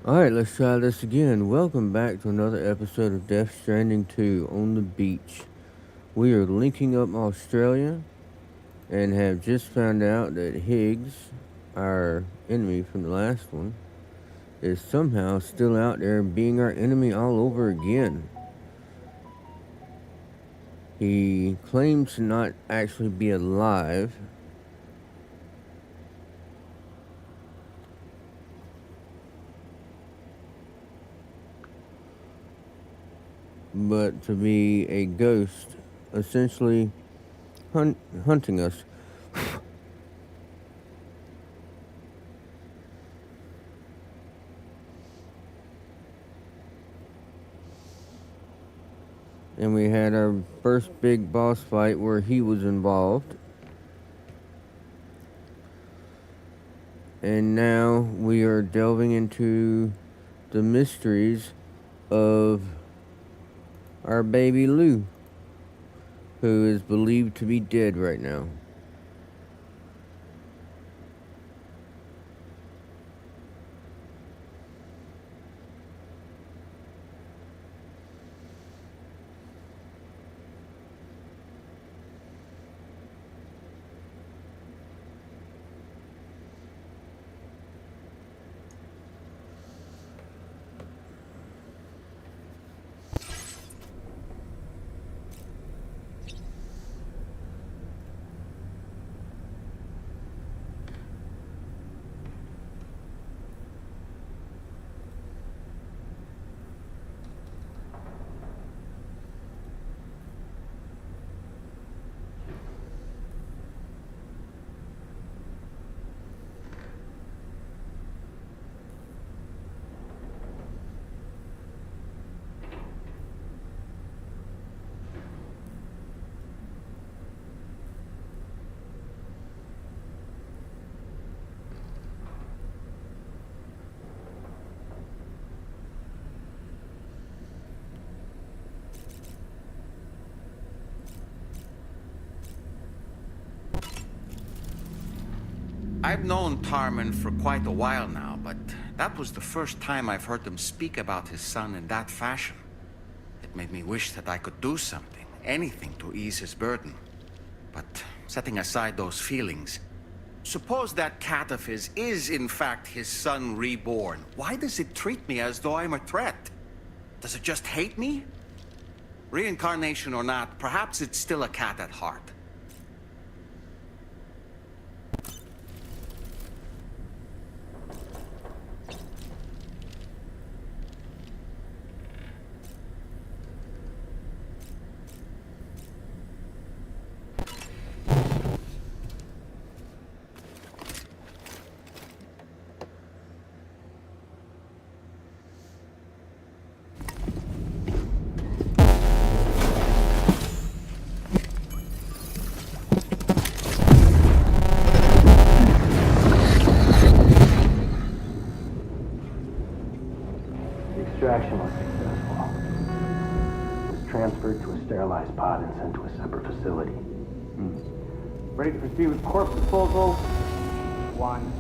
Alright, let's try this again. Welcome back to another episode of Death Stranding 2 on the beach. We are linking up Australia and have just found out that Higgs, our enemy from the last one, is somehow still out there being our enemy all over again. He claims to not actually be alive. But to be a ghost, essentially hunting us. And we had our first big boss fight where he was involved. And now we are delving into the mysteries of our baby Lou, who is believed to be dead right now. I've known Tarman for quite a while now, but that was the first time I've heard him speak about his son in that fashion. It made me wish that I could do something, anything to ease his burden. But setting aside those feelings, suppose that cat of his is in fact his son reborn. Why does it treat me as though I'm a threat? Does it just hate me? Reincarnation or not, perhaps it's still a cat at heart. Extraction was successful. It was transferred to a sterilized pod and sent to a separate facility. Ready to proceed with corpse disposal? One.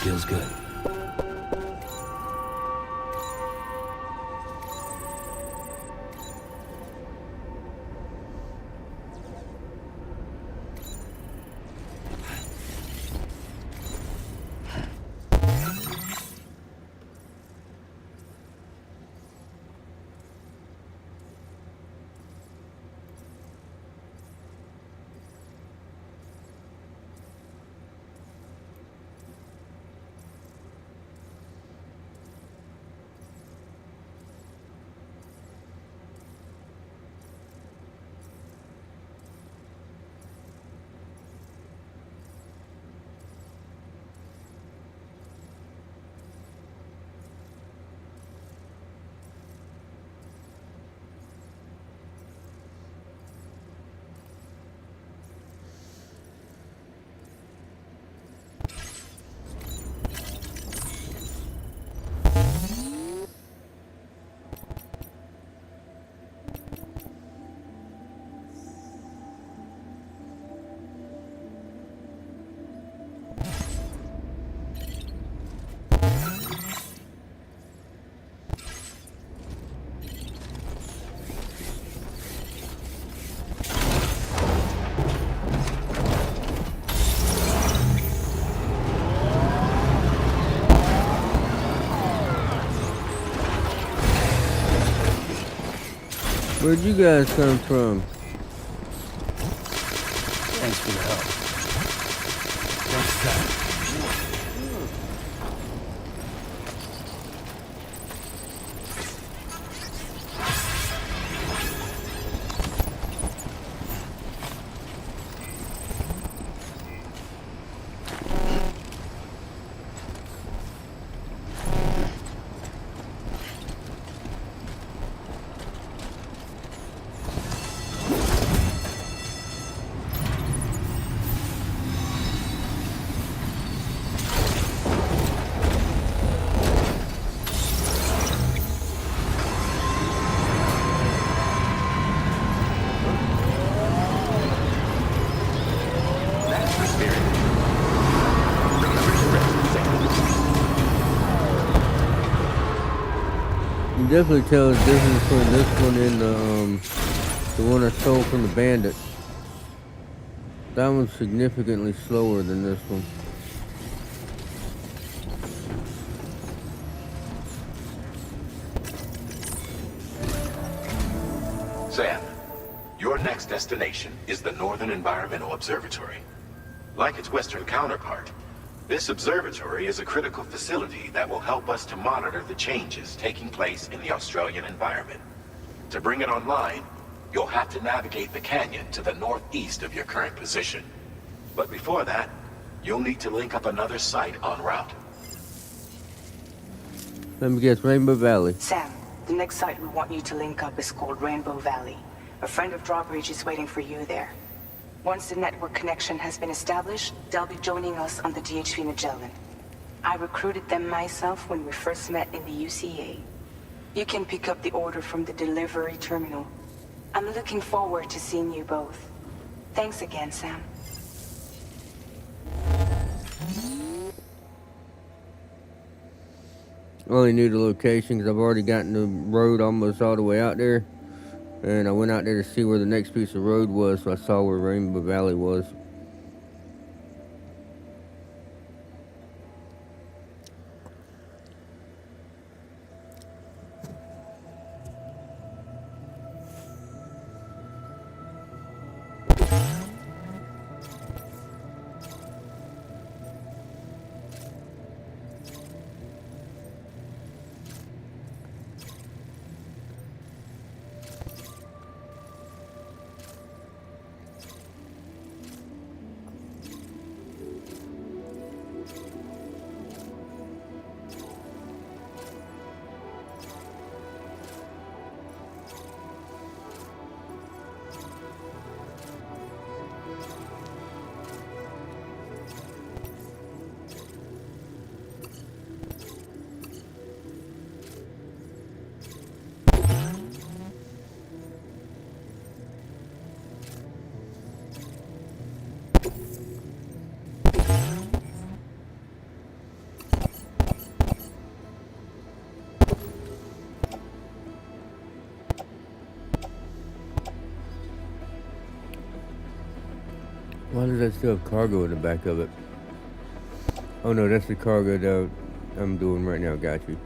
Feels good. Where'd you guys come from? Thanks for the help. Next time. You definitely tell the difference between this one and the one I stole from the bandit. That one's significantly slower than this one. Sam, your next destination is the Northern Environmental Observatory. Like its Western counterpart, this observatory is a critical facility that will help us to monitor the changes taking place in the Australian environment. To bring it online, you'll have to navigate the canyon to the northeast of your current position. But before that, you'll need to link up another site en route. Let me guess, Rainbow Valley. Sam, the next site we want you to link up is called Rainbow Valley. A friend of Drawbridge is waiting for you there. Once the network connection has been established, they'll be joining us on the DHV Magellan. I recruited them myself when we first met in the UCA. You can pick up the order from the delivery terminal. I'm looking forward to seeing you both. Thanks again, Sam. I only knew the location because I've already gotten the road almost all the way out there. And I went out there to see where the next piece of road was, so I saw where Rainbow Valley was. Why does that still have cargo in the back of it? Oh no, that's the cargo that I'm doing right now. Got you.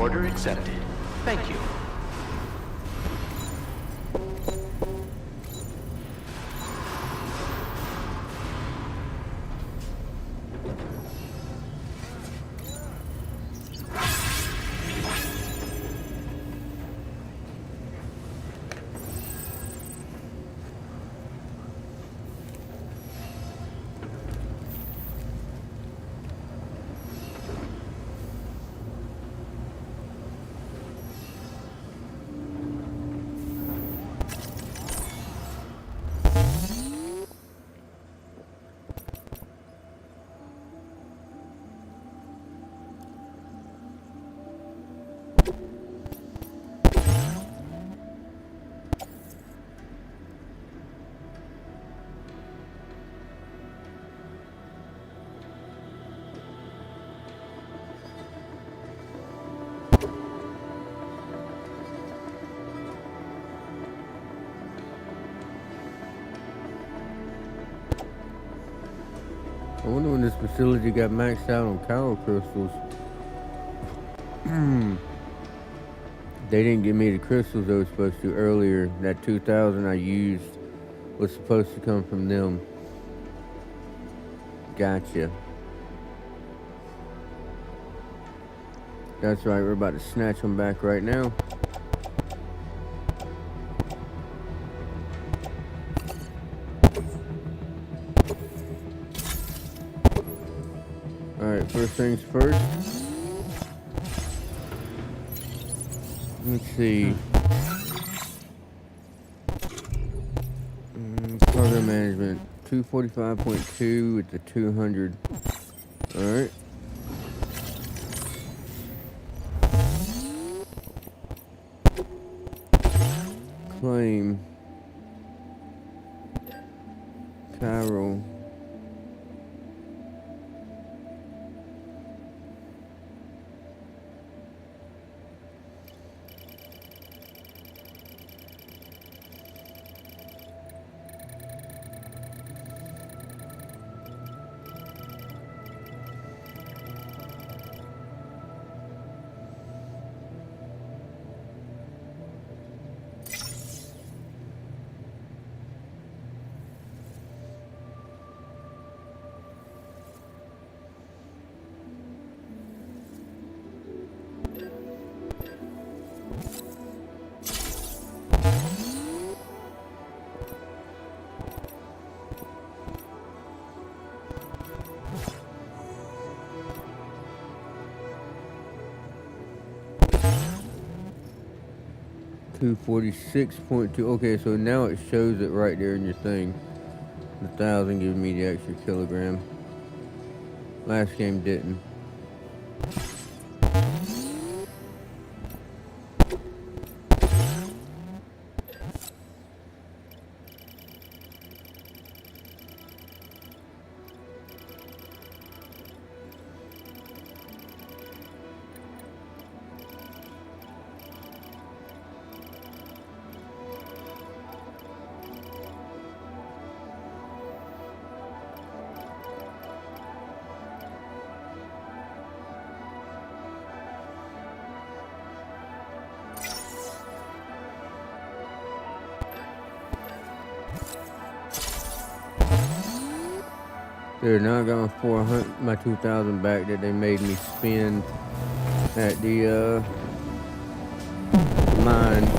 Order accepted. Thank you. I wonder when this facility got maxed out on coral crystals. They didn't give me the crystals they were supposed to earlier. That 2,000 I used was supposed to come from them. Gotcha. That's right, we're about to snatch them back right now. Alright, first things first. Let's see. Cargo management. 245.2 with the 200. Alright. Claim. Carol. .246.2. Okay, so now it shows it right there in your thing. The 1,000 giving me the extra kilogram. Last game didn't. They're not going for my 2,000 back that they made me spend at the mine.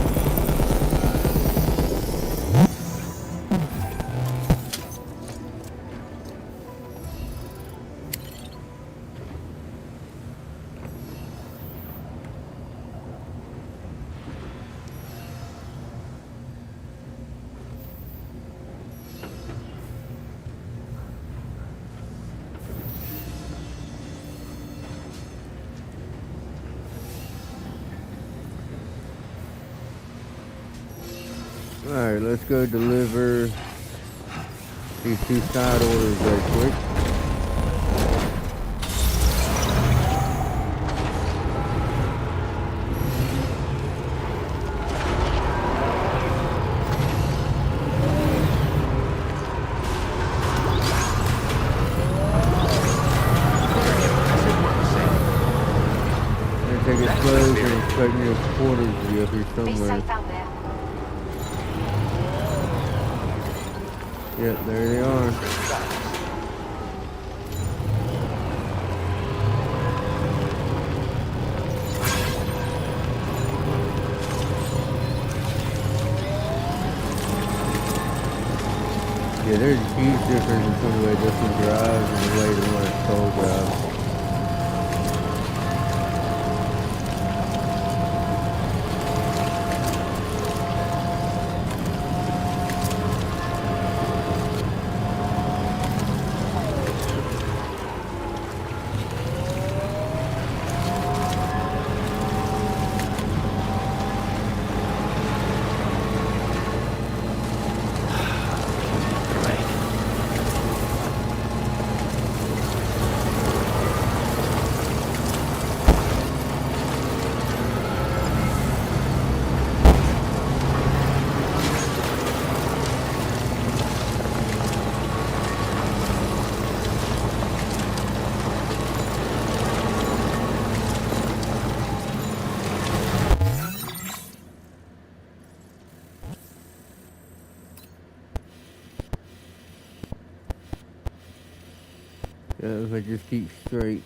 Alright, let's go deliver these two side orders right quick. take it slow and expect me to quarters to be up here Be somewhere. safe out there. Yep, there they are. Yeah, there's a huge difference between the way this one drives and the way the one at Soul drives. Yeah, if I just keep straight.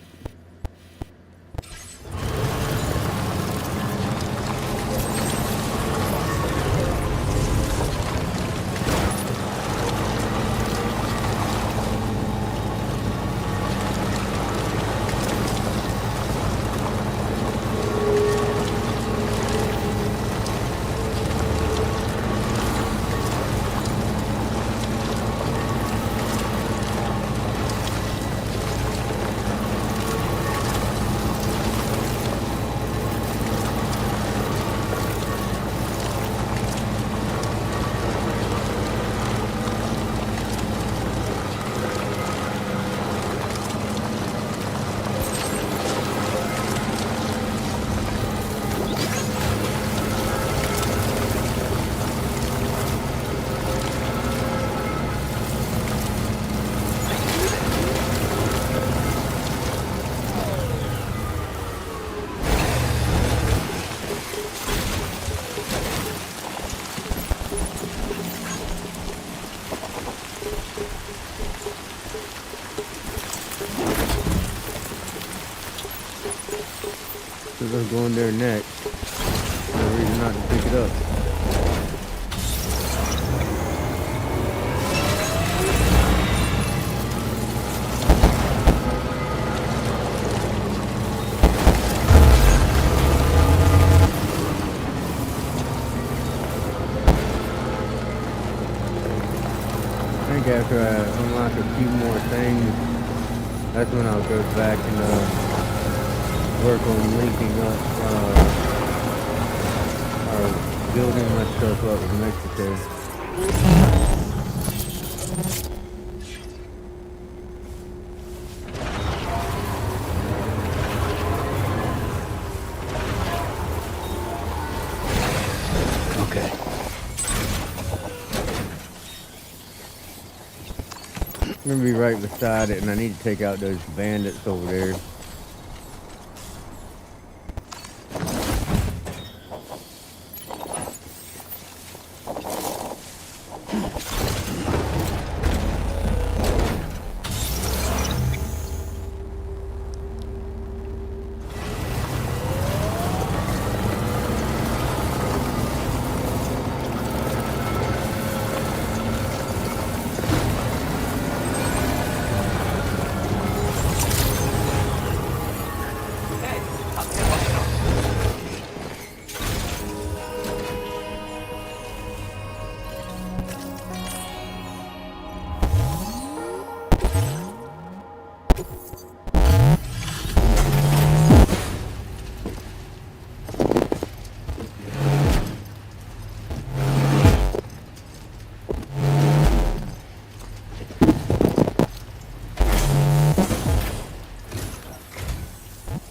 Because I'm going there next. No reason not to pick it up. I think after I unlock a few more things, that's when I'll go back and work on linking up or building my stuff up in Mexico. Okay. I'm gonna be right beside it, and I need to take out those bandits over there.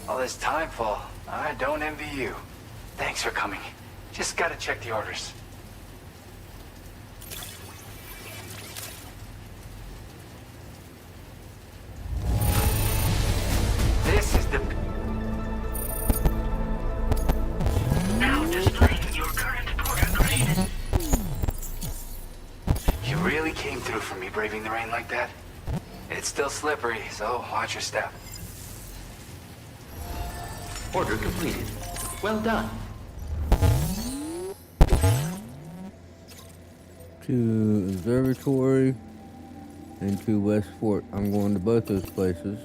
All this time, Fall. I don't envy you. Thanks for coming. Just gotta check the orders. This is the... braving the rain like that? It's still slippery, so watch your step. Order completed. Well done. To Observatory and to West Fort. I'm going to both those places.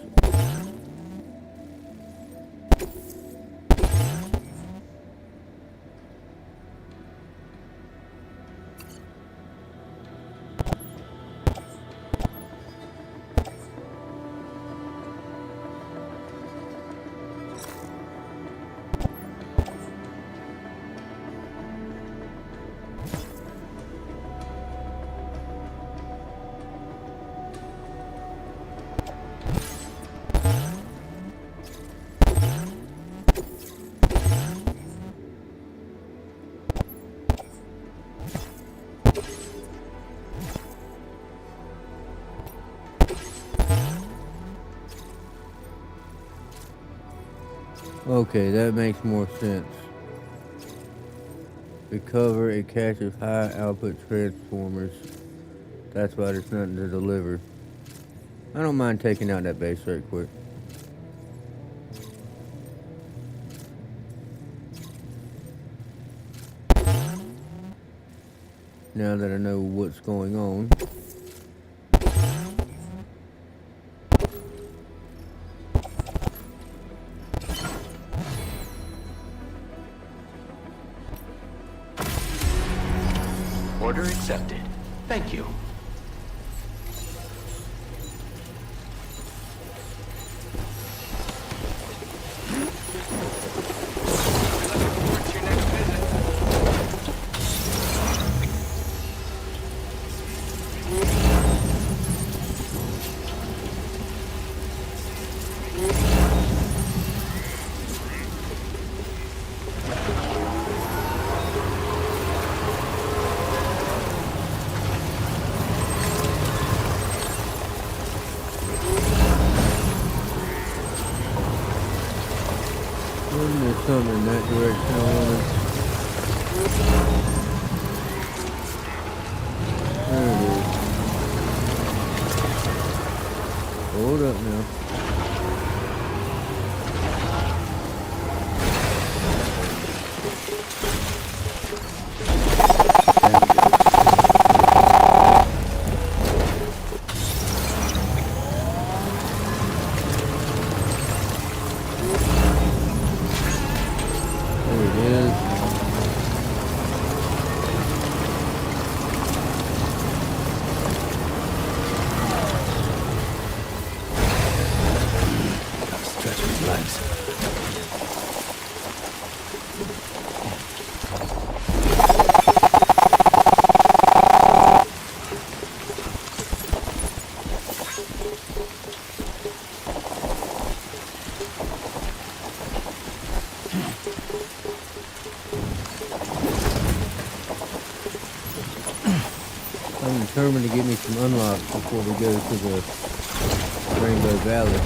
Okay, that makes more sense. Recover, it catches high output transformers. That's why there's nothing to deliver. I don't mind taking out that base right quick. Now that I know what's going on. Order accepted. Thank you. There's something in that direction I wanted. There it is. Hold up now. There it is. Stretch his legs. I'm determined to get me some unlocks before we go to the Rainbow Valley.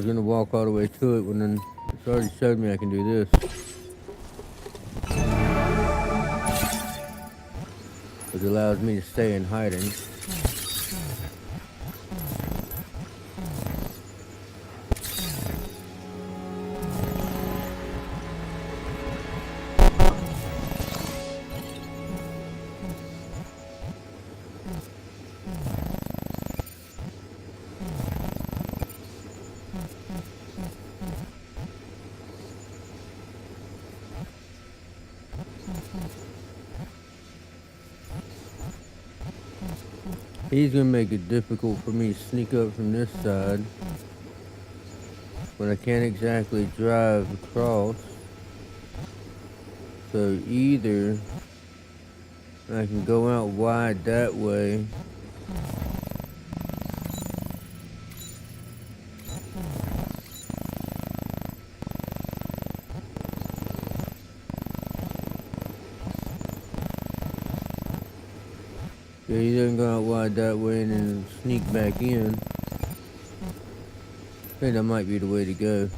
gonna walk all the way to it when then it's already showed me I can do this. Which allows me to stay in hiding. He's gonna make it difficult for me to sneak up from this side, but I can't exactly drive across. So either I can go out wide that way, yeah, he doesn't go out wide that way and then sneak back in. I think that might be the way to go.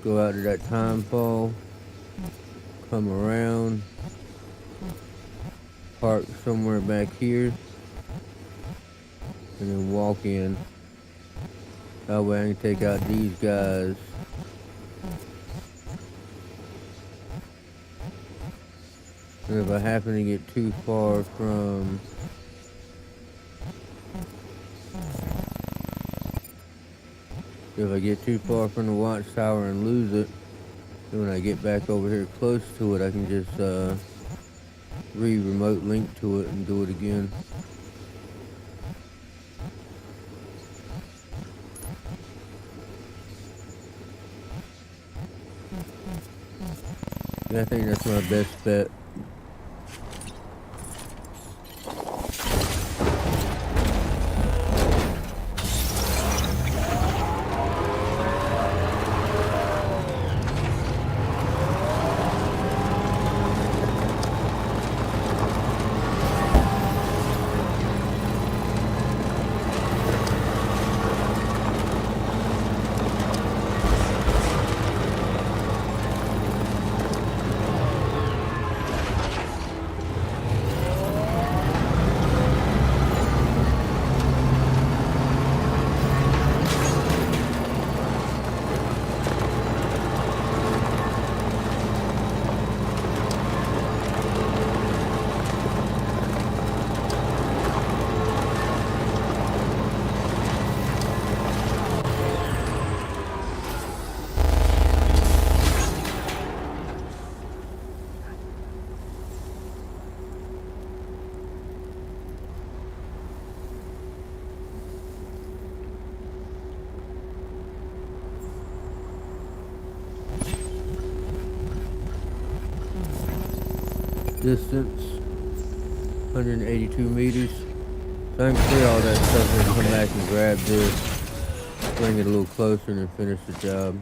Go out to that time fall, come around, park somewhere back here, and then walk in. That way I can take out these guys. And if I happen to get too far from the watchtower and lose it, then when I get back over here close to it, I can just remote link to it and do it again. Yeah, I think that's my best bet. Distance 182 meters. So I can clear all that stuff and come back and grab this, bring it a little closer and then finish the job.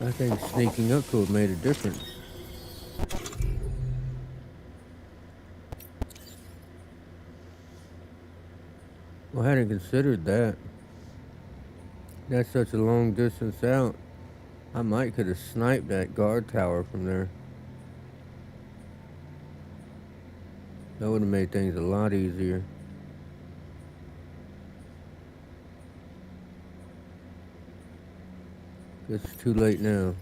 I think sneaking up to it made a difference. Well, I hadn't considered that. That's such a long distance out. I might could have sniped that guard tower from there. That would have made things a lot easier. It's too late now.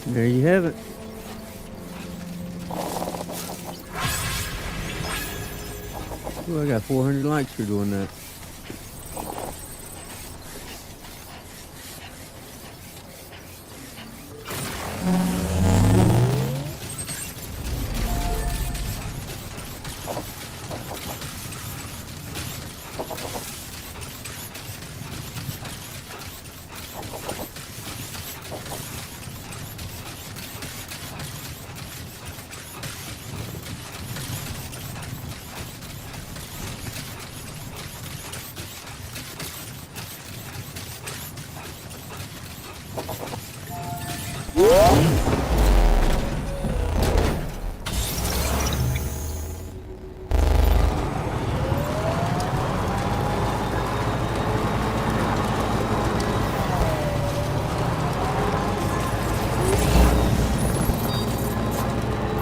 There you have it. Ooh, I got 400 likes for doing that.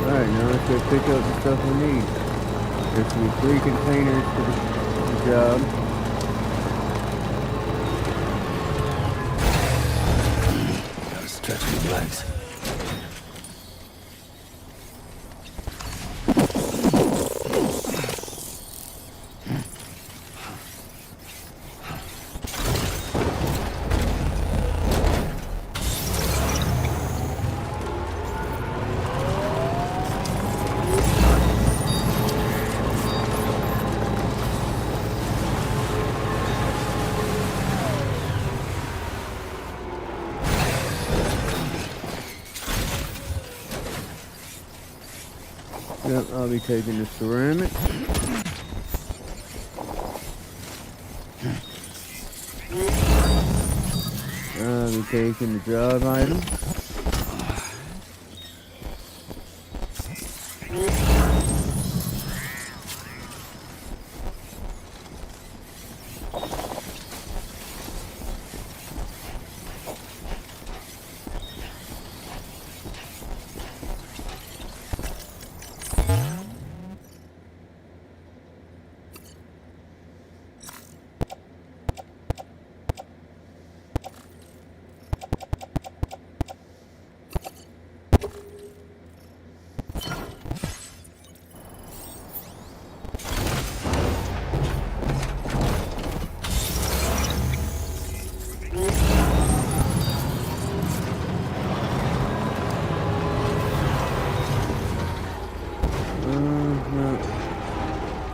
Alright, now let's go pick up the stuff we need. There's some 3 containers for the job. Gotta stretch my legs. Yep, I'll be taking the ceramic. I'll be taking the job item.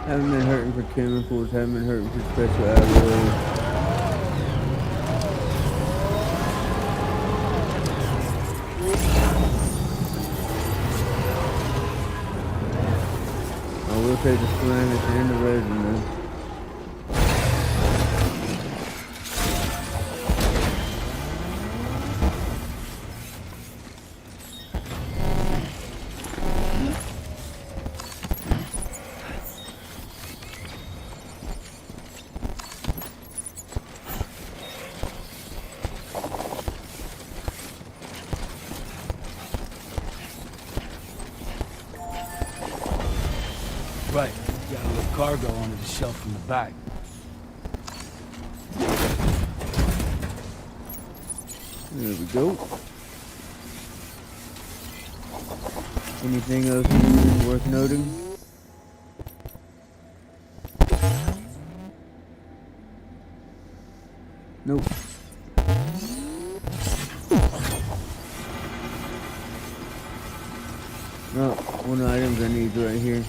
Haven't been hurting for chemicals, haven't been hurting for special alloys. I will take the ceramic and the resin though. Right, got a little cargo under the shelf in the back. There we go. Anything else worth noting? Nope. No, one of the items I need right here.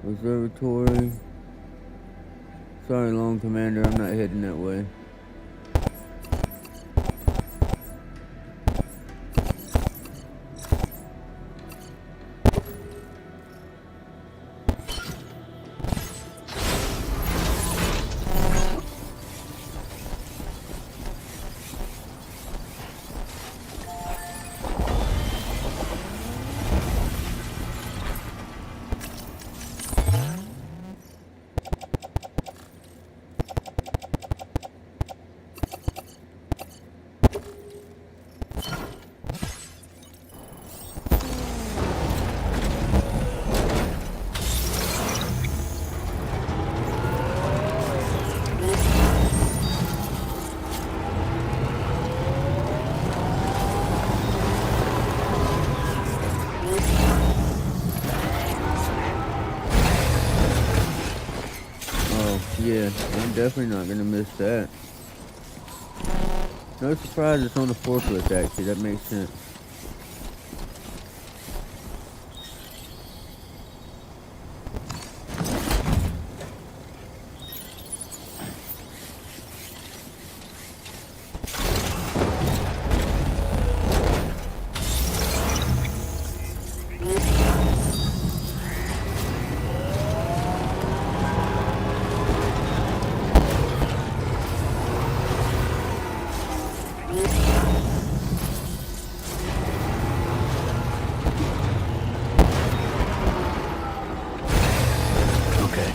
Observatory. Sorry, Lone Commander, I'm not heading that way. yeah, I'm definitely not gonna miss that. No surprise it's on the forklift, actually. That makes sense. Okay.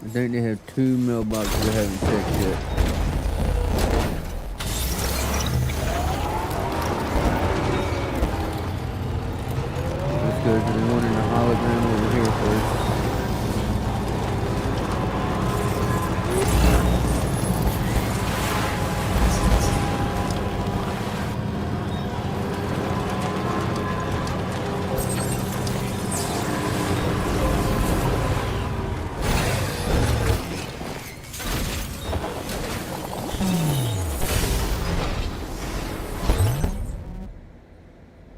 I think they have 2 mailboxes I haven't checked yet. Let's go to the one in the hologram over here first.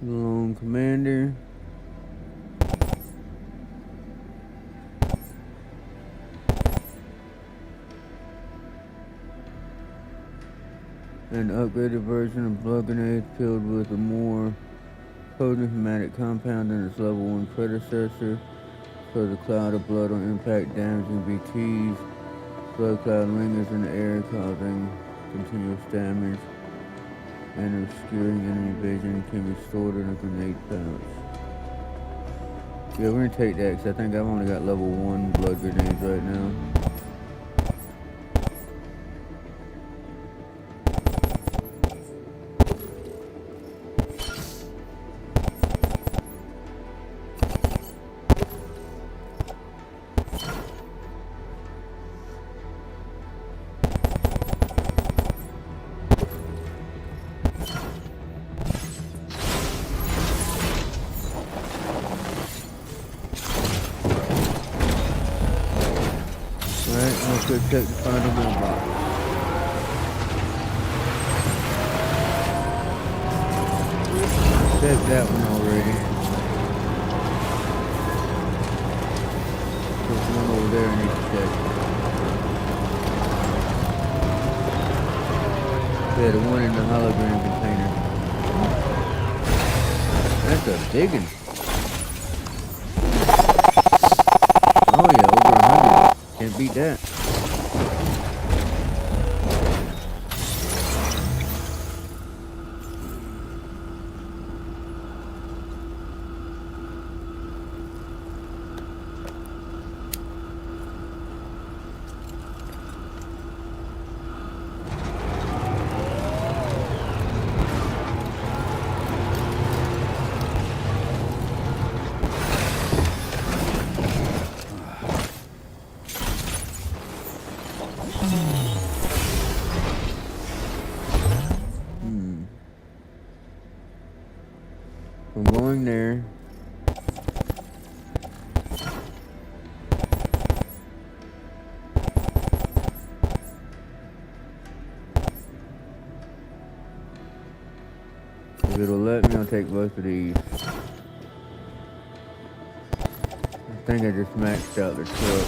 Lone Commander. An upgraded version of blood grenade filled with a more potent hematic compound than its level 1 predecessor. So the cloud of blood on impact damaging BTs. Blood cloud lingers in the air, causing continuous damage and obscuring enemy vision. Can be stored in a grenade pouch. Yeah, we're gonna take that because I think I've only got level 1 blood grenades right now. Let's go check the final mailbox. Check that one already. There's one over there I need to check. Yeah, the one in the hologram container. That's a big one. Oh yeah, over 100. Can't beat that. I'm going there. If it'll let me, I'll take both of these. I think I just maxed out the truck.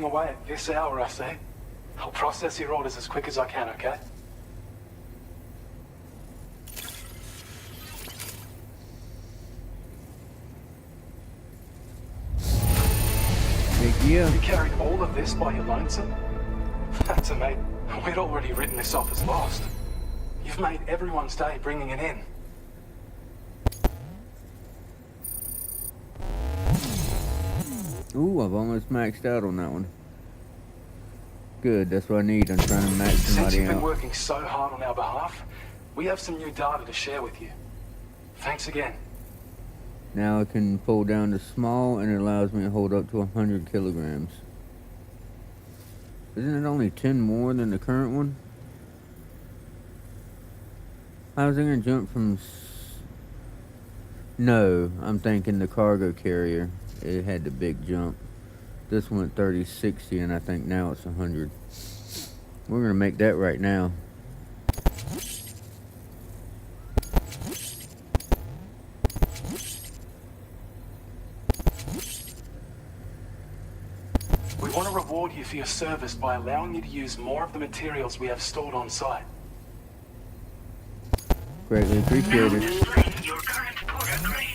driving away at this hour, I say. I'll process your orders as quick as I can, okay? Yeah. You carried all of this by your lonesome? That's amazing. We'd already written this off as lost. You've made everyone's day bringing it in. Ooh, I've almost maxed out on that one. Good, that's what I need. I'm trying to max Since somebody you've been out. working so hard on our behalf, we have some new data to share with you. Thanks again. Now I can pull down to small and it allows me to hold up to 100 kilograms. Isn't it only 10 more than the current one? How's it gonna jump from... No, I'm thinking the cargo carrier. It had the big jump. This one at 30-60 and I think now it's 100. We're gonna make that right now. We want to reward you for your service by allowing you to use more of the materials we have stored on site. Greatly appreciated. Your current porter grade.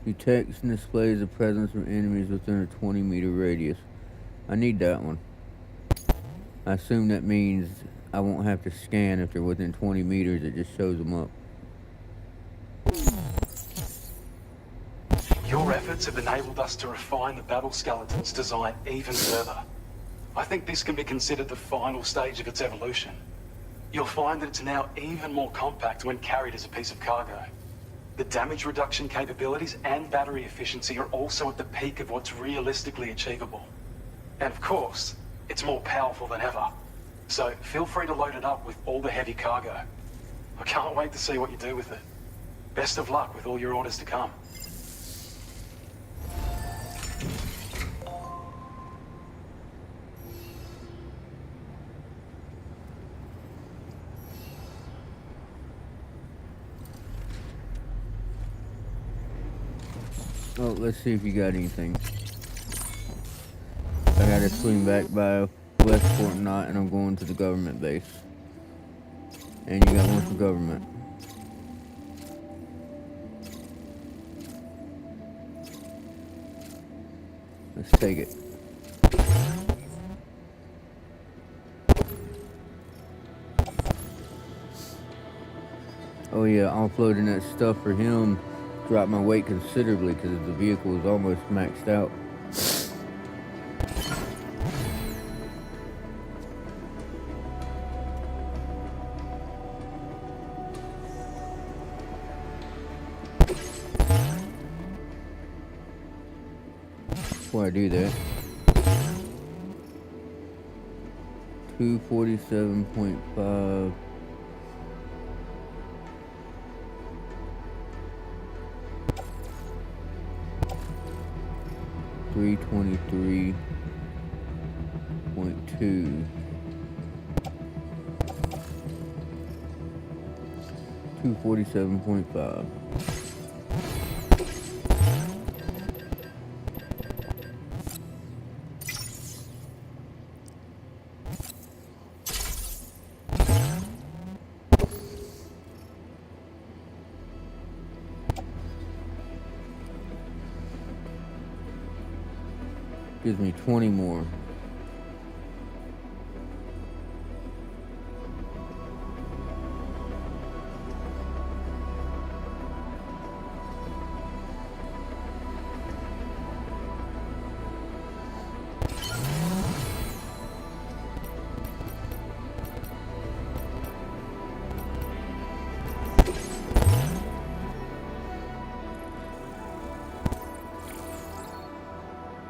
Detects and displays the presence of enemies within a 20-meter radius. I need that one. I assume that means I won't have to scan if they're within 20 meters, it just shows them up. Your efforts have enabled us to refine the battle skeleton's design even further. I think this can be considered the final stage of its evolution. You'll find that it's now even more compact when carried as a piece of cargo. The damage reduction capabilities and battery efficiency are also at the peak of what's realistically achievable. And of course, it's more powerful than ever. So feel free to load it up with all the heavy cargo. I can't wait to see what you do with it. Best of luck with all your orders to come. Oh, let's see if you got anything. I gotta swing back by West Fort Knot and I'm going to the government base. And you got one for government. Let's take it. Oh yeah, offloading that stuff for him dropped my weight considerably because the vehicle was almost maxed out. Before I do that, 247.5. $323.2. 247.5. Gives me 20 more.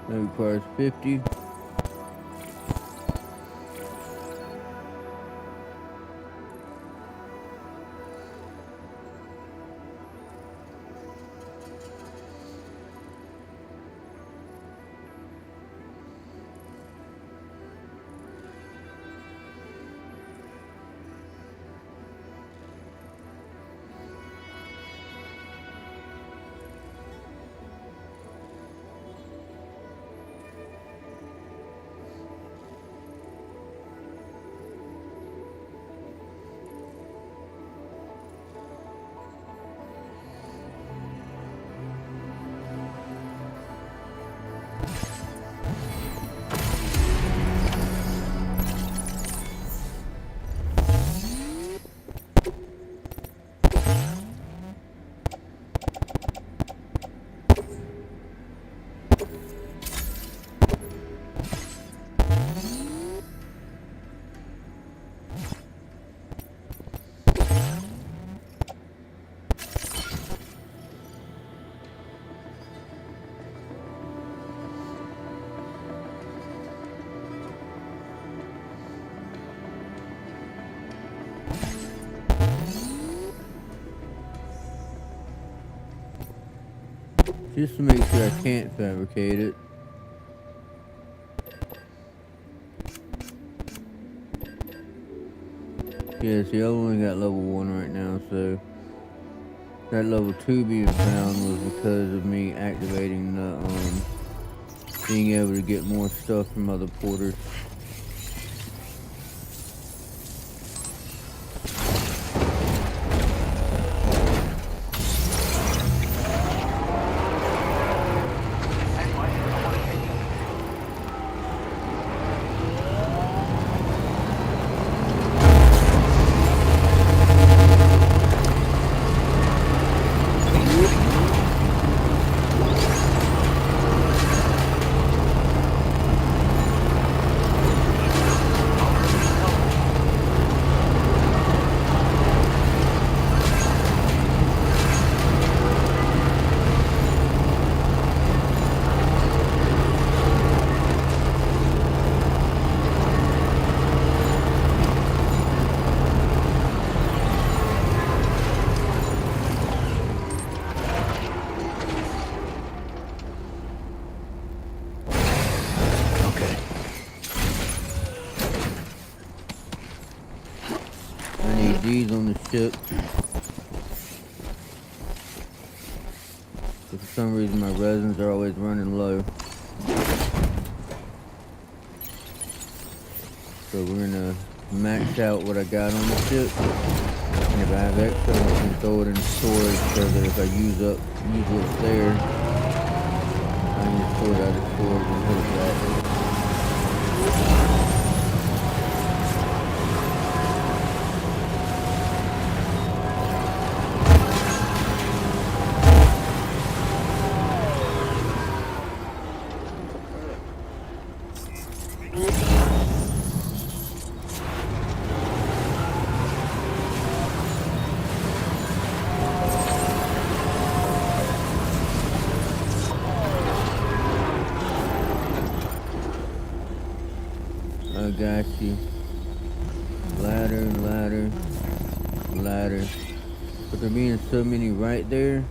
That requires 50. just to make sure I can't fabricate it. Yeah, see, I only got level 1 right now, so that level 2 being found was because of me activating the, being able to get more stuff from other porters. These on the ship. But for some reason my resins are always running low. So we're gonna max out what I got on the ship. And if I have extra, I can throw it in storage so that if I use what's there, I can just pull it out of storage and put it back. I got you. Ladder, ladder, ladder. But there being so many right there.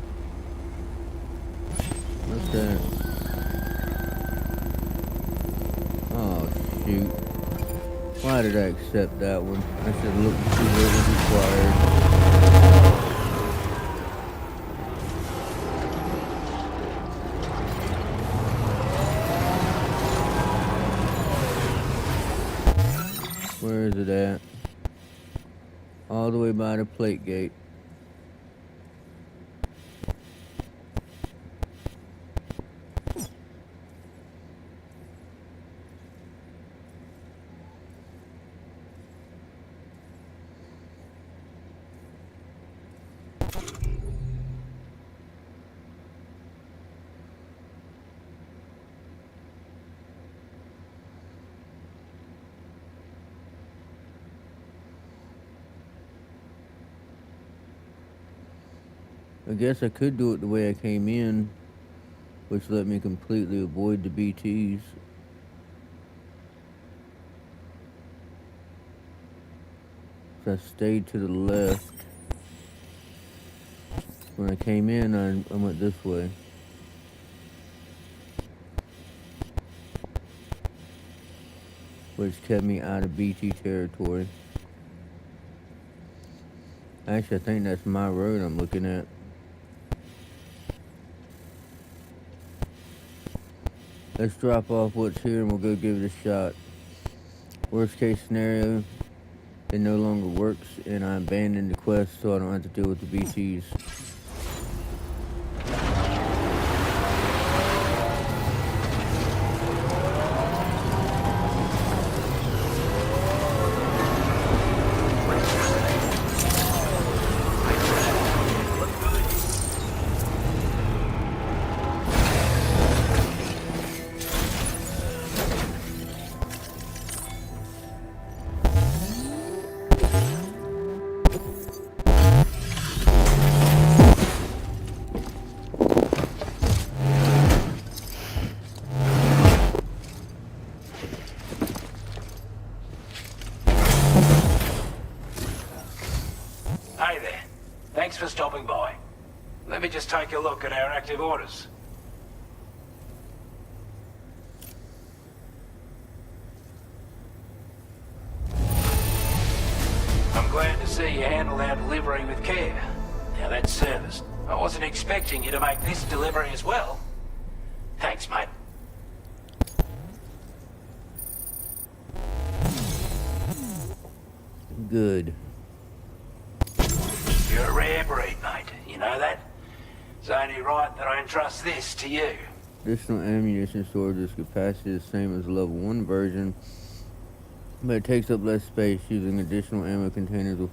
What's that? Oh shoot. Why did I accept that one? I should look and see what was required. Where is it at? All the way by the plate gate. I guess I could do it the way I came in, which let me completely avoid the BTs. So I stayed to the left. When I came in, I went this way. Which kept me out of BT territory. Actually, I think that's my road I'm looking at. Let's drop off what's here and we'll go give it a shot. Worst case scenario, it no longer works and I abandon the quest so I don't have to deal with the BTs. Hey there. Thanks for stopping by. Let me just take a look at our active orders. our delivery with care. Now that's service. I wasn't expecting you to make this delivery as well. Thanks, mate. Good. You're a rare breed, mate. You know that? It's only right that I entrust this to you. Additional ammunition storage capacity is the same as level 1 version, but it takes up less space using additional ammo containers.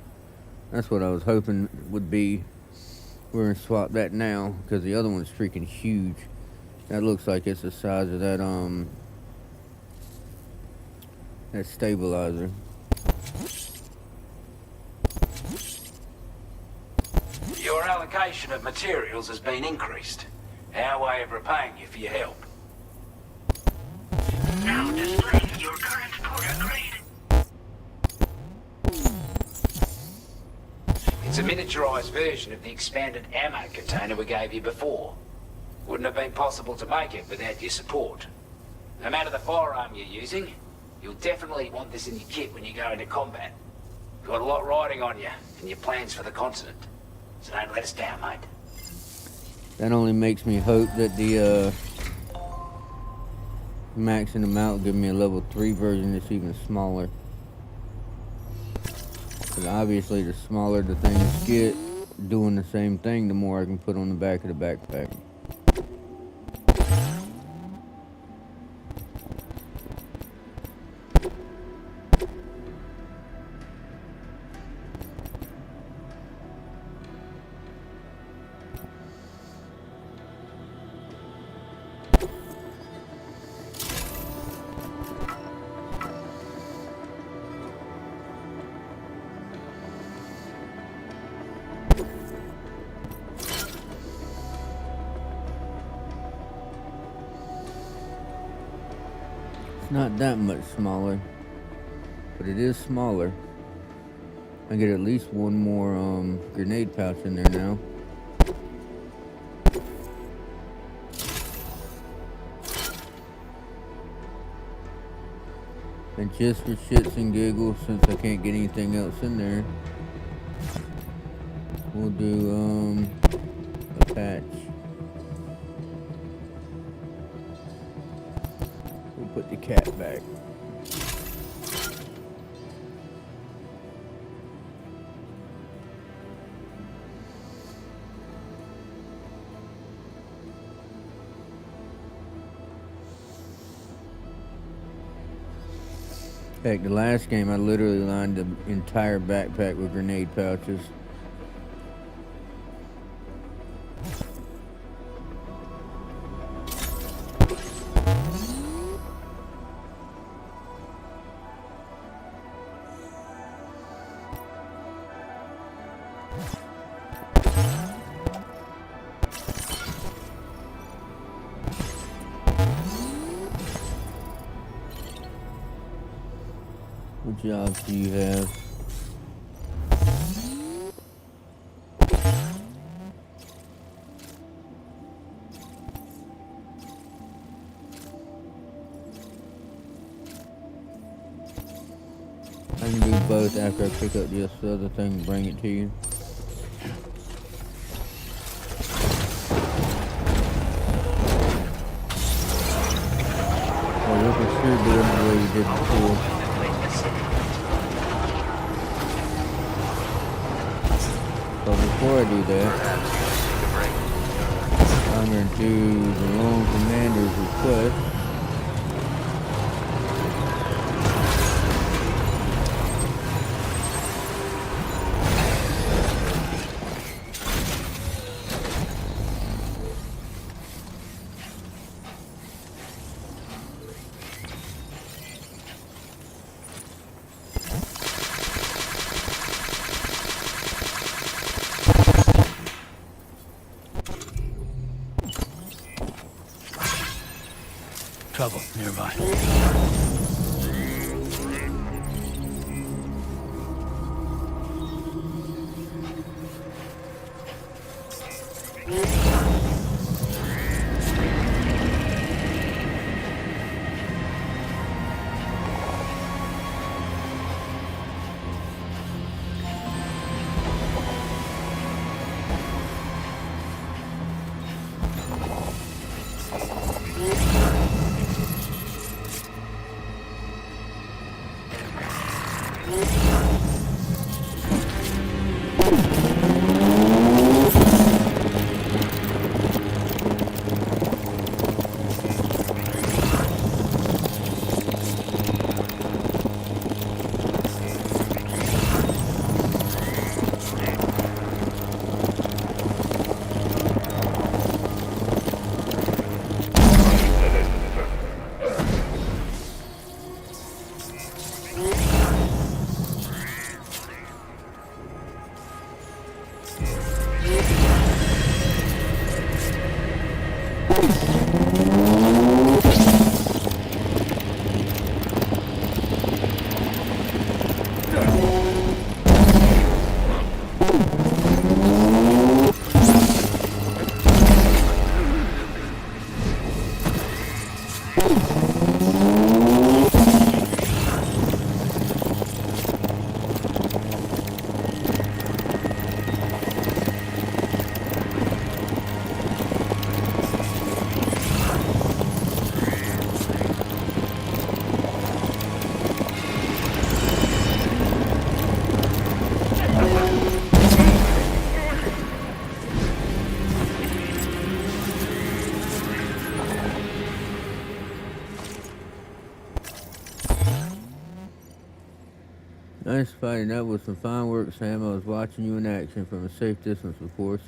That's what I was hoping would be. We're gonna swap that now because the other one's freaking huge. That looks like it's the size of that that stabilizer. Your allocation of materials has been increased. Our way of repaying you for your help. Now display your current order grade. It's a miniaturized version of the expanded ammo container we gave you before. Wouldn't have been possible to make it without your support. No matter the firearm you're using, you'll definitely want this in your kit when you go into combat. You've got a lot riding on you and your plans for the continent. So don't let us down, mate. That only makes me hope that the maxing them out will give me a level 3 version that's even smaller. Because obviously the smaller the things get, doing the same thing, the more I can put on the back of the backpack. It's not that much smaller, but it is smaller. I get at least one more grenade pouch in there now. And just for shits and giggles, since I can't get anything else in there, we'll do a patch. We'll put the cat back. Heck, the last game I literally lined the entire backpack with grenade pouches. What jobs do you have? I can do both after I pick up this other thing and bring it to you. Well, we can sure do it the way we did before. But before I do that, I'm going to do the lone commander's request. Trouble nearby. Nice fighting. That was some fine work, Sam. I was watching you in action from a safe distance, of course.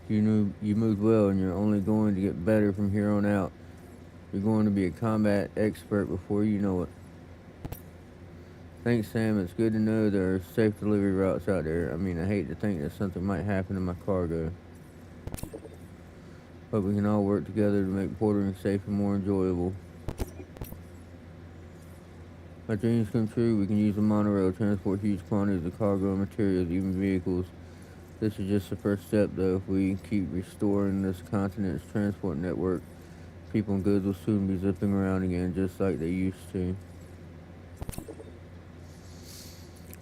You moved well, and you're only going to get better from here on out. You're going to be a combat expert before you know it. Thanks, Sam. It's good to know there are safe delivery routes out there. I mean, I hate to think that something might happen to my cargo. But we can all work together to make portering safe and more enjoyable. My dreams come true. We can use the monorail to transport huge quantities of cargo and materials, even vehicles. This is just the first step, though. If we keep restoring this continent's transport network, people and goods will soon be zipping around again, just like they used to.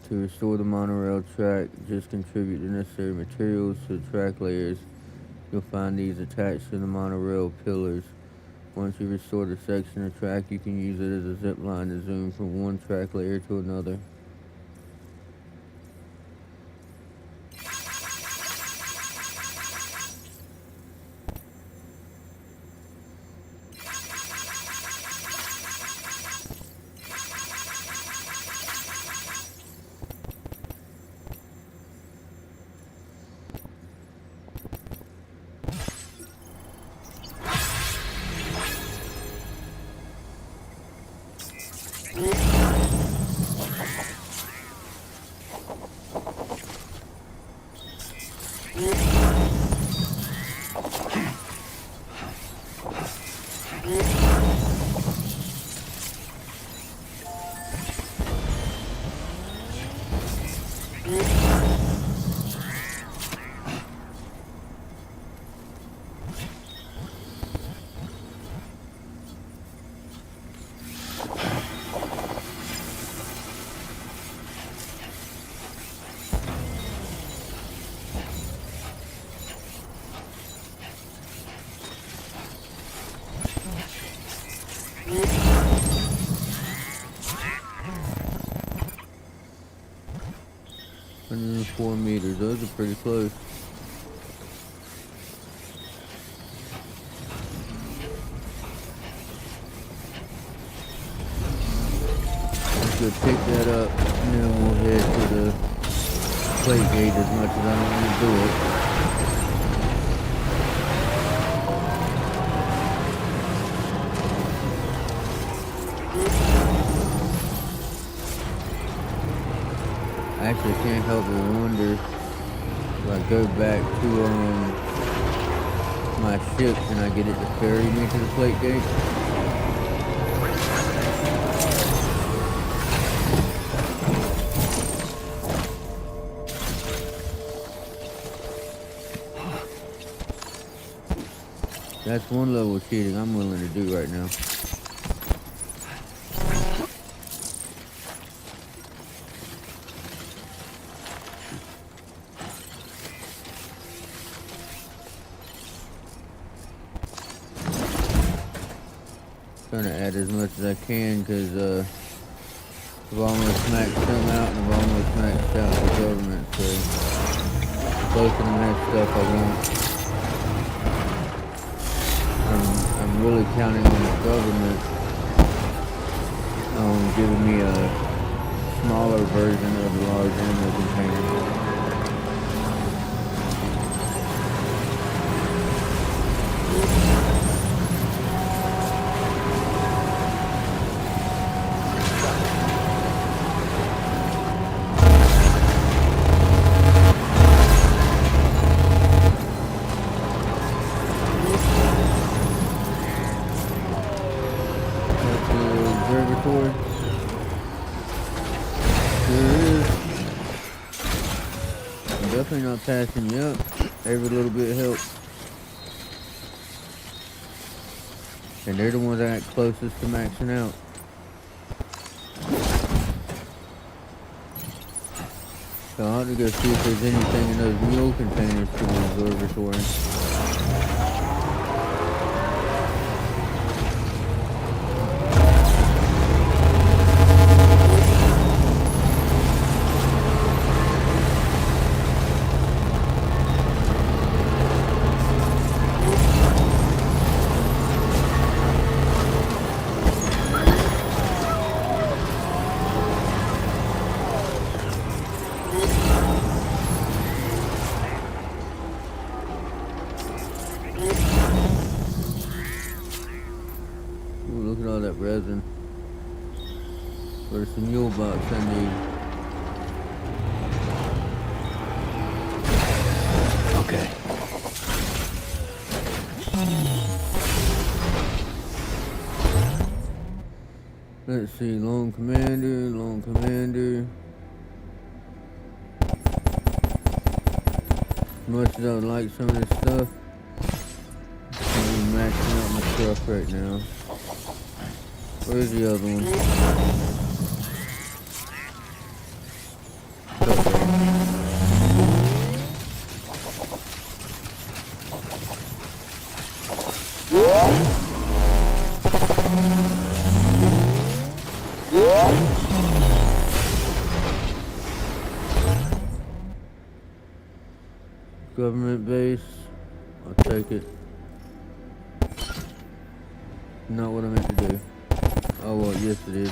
To restore the monorail track, just contribute the necessary materials to the track layers. You'll find these attached to the monorail pillars. Once you restore the section of track, you can use it as a zip line to zoom from one track layer to another. And 4 meters, those are pretty close. Let's go pick that up, and then we'll head to the plate gate as much as I don't want to do it. Actually, I can't help but wonder if I go back to my ship, can I get it to ferry me to the plate gate? That's one level of cheating I'm willing to do right now. Trying to add as much as I can because I've almost maxed them out and I've almost maxed out the government, so both of them have stuff I want. I'm really counting on the government giving me a smaller version of the large ammo container. Definitely not passing you up. Every little bit helps. And they're the ones that got closest to maxing out. So I'll have to go see if there's anything in those mule containers for the observatory. Ooh, look at all that resin. There's some mule box I need. Okay. Let's see, Lone Commander. As much as I would like some of this stuff, I'm maxing out my stuff right now. Where's the other one? Government base. I'll take it. Not what I meant to do. Oh well, yes it is.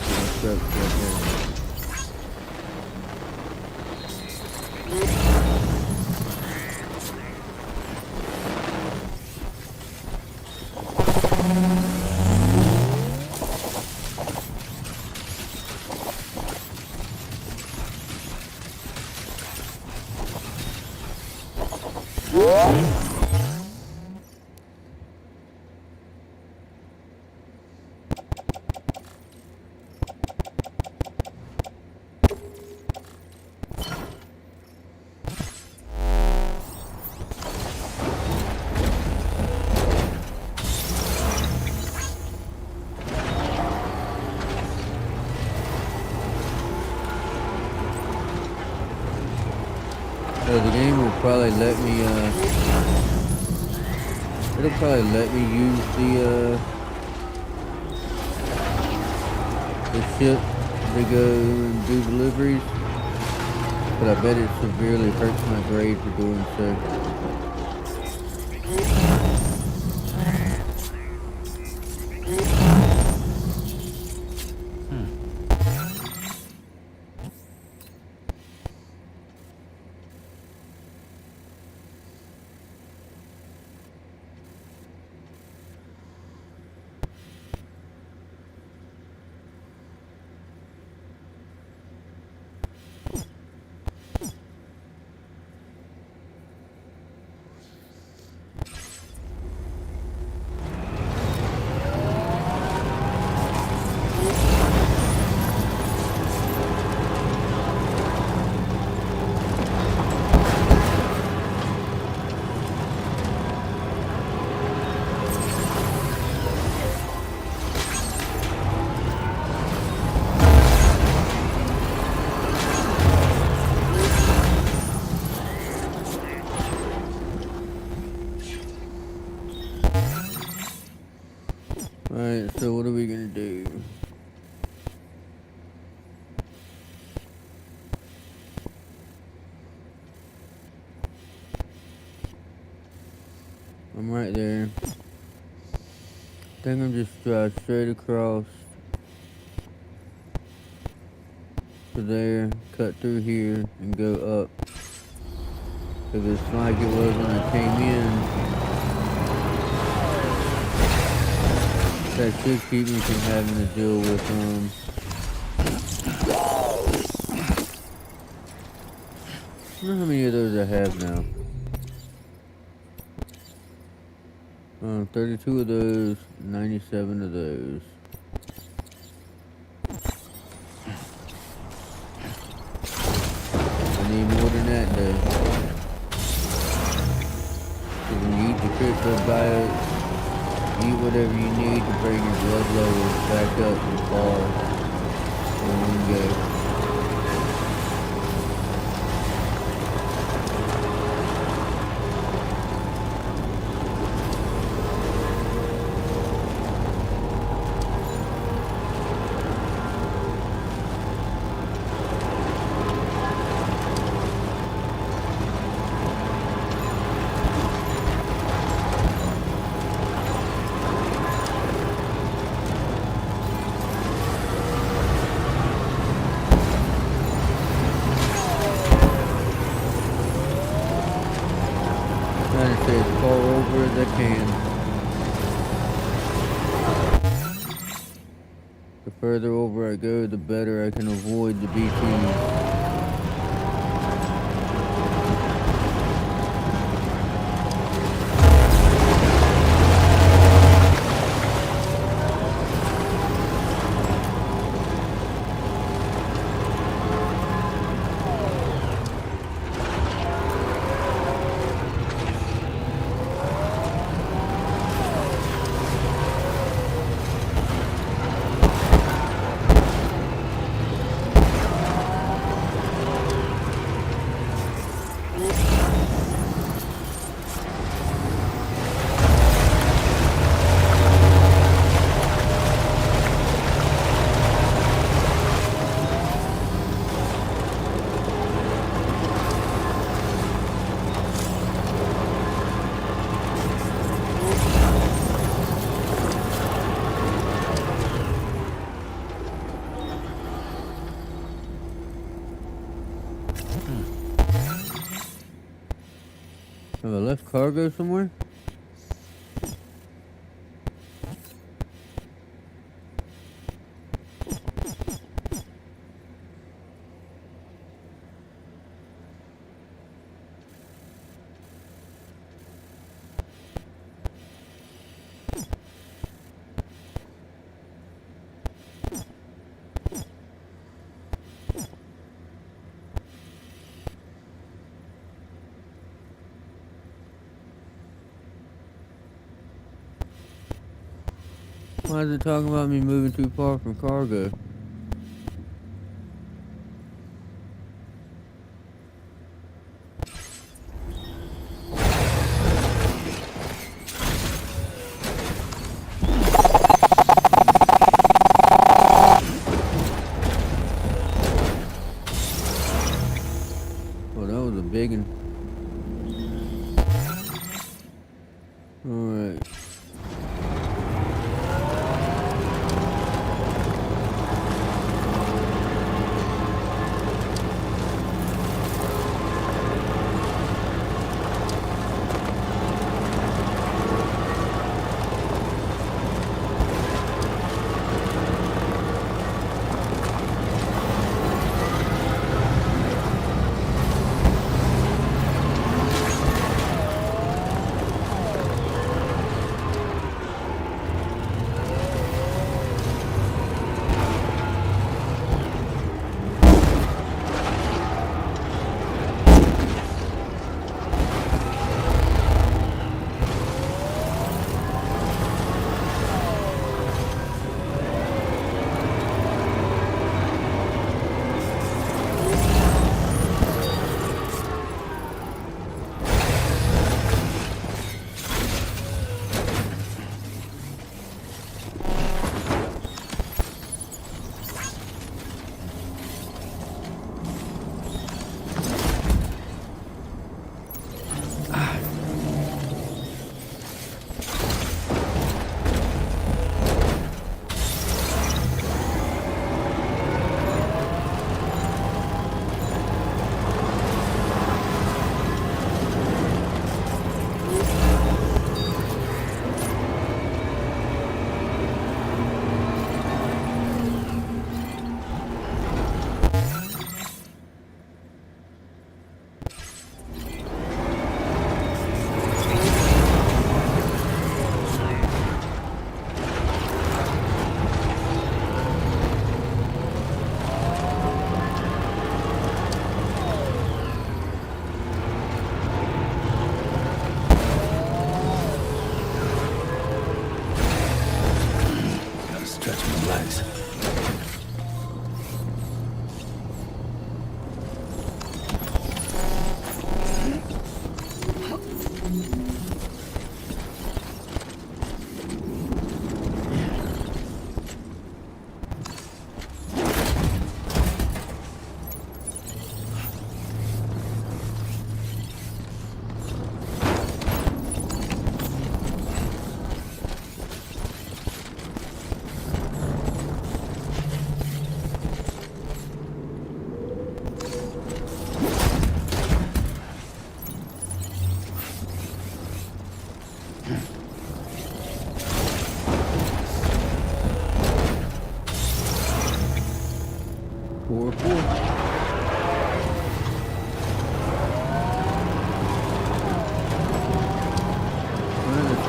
The game will probably let me, it'll probably let me use the ship to go and do deliveries, but I bet it severely hurts my grade for doing so. Alright, so what are we gonna do? I'm right there. I think I'm just drive straight across to there, cut through here, and go up. If it's like it was when I came in, that should keep me from having to deal with, I don't know how many of those I have now. 32 of those, 97 of those. I need more than that though. So when you eat the crypto bio, eat whatever you need to bring your blood levels back up to par when we go. can. The further over I go, the better I can avoid the BTs. Have I left cargo somewhere? Why is it talking about me moving too far from cargo? Well, that was a big one. Alright.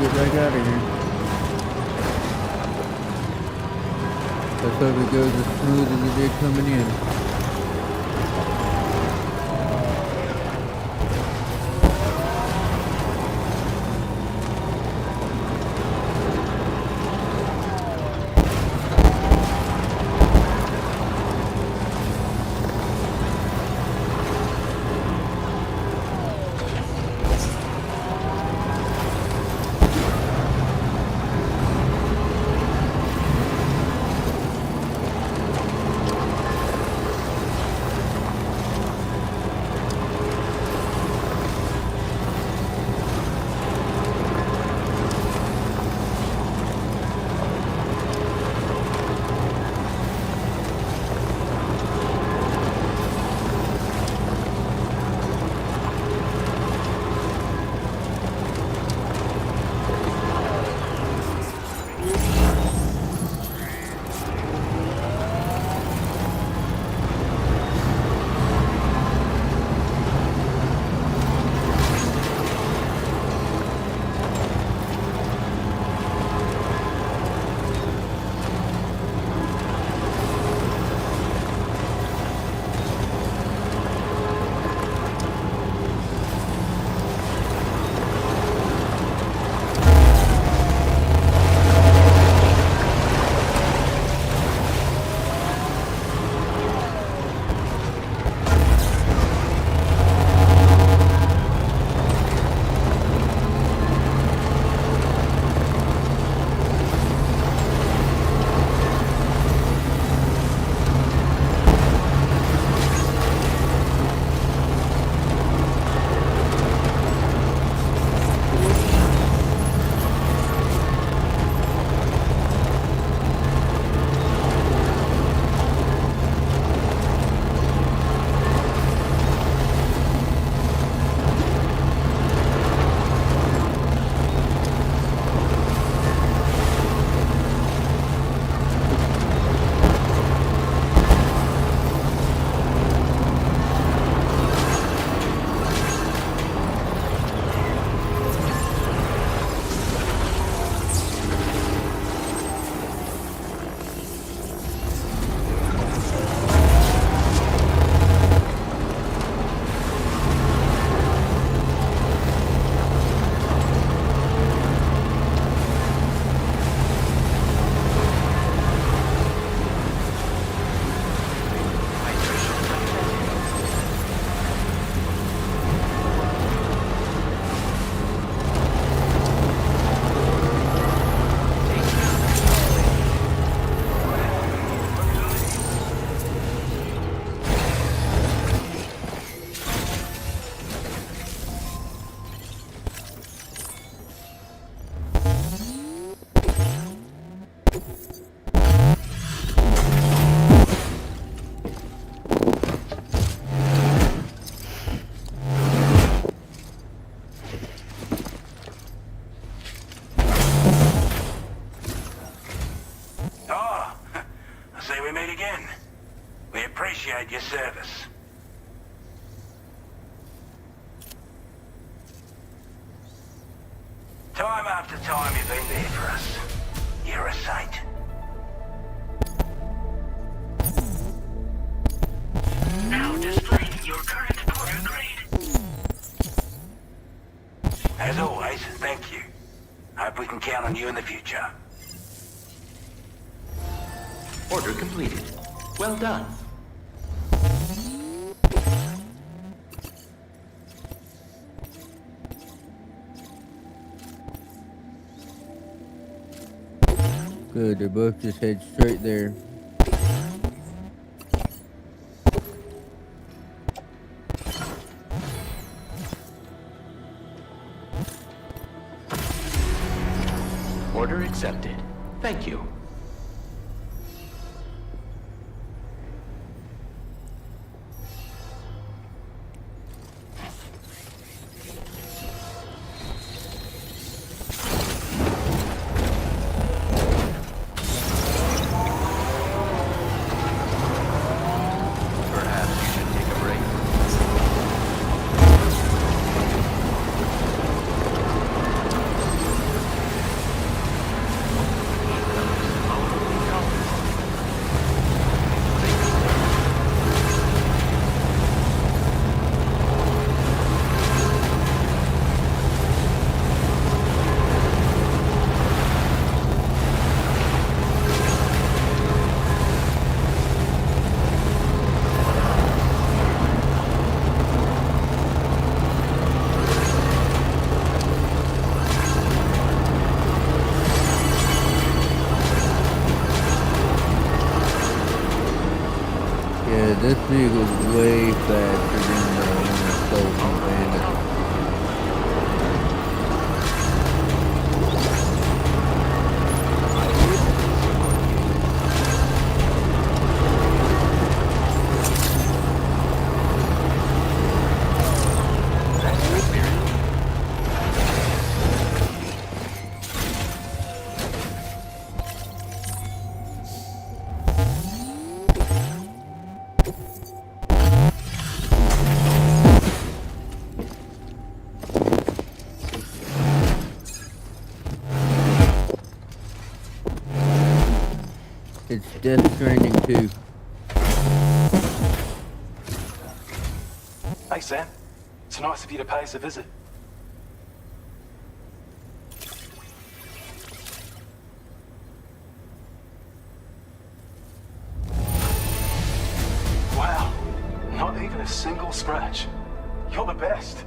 get back out of here. Let's hope it goes as smooth as it did coming in. Your service. Time after time you've been there for us. You're a saint. Now displaying your current porter grade. As always, thank you. Hope we can count on you in the future. Order completed. Well done. Good, they both just head straight there. Order accepted. Thank you. This vehicle's way faster than the one I stole from Bandit. It's Death Stranding 2. Hey, Sam. It's nice of you to pay us a visit. Wow. Not even a single scratch. You're the best.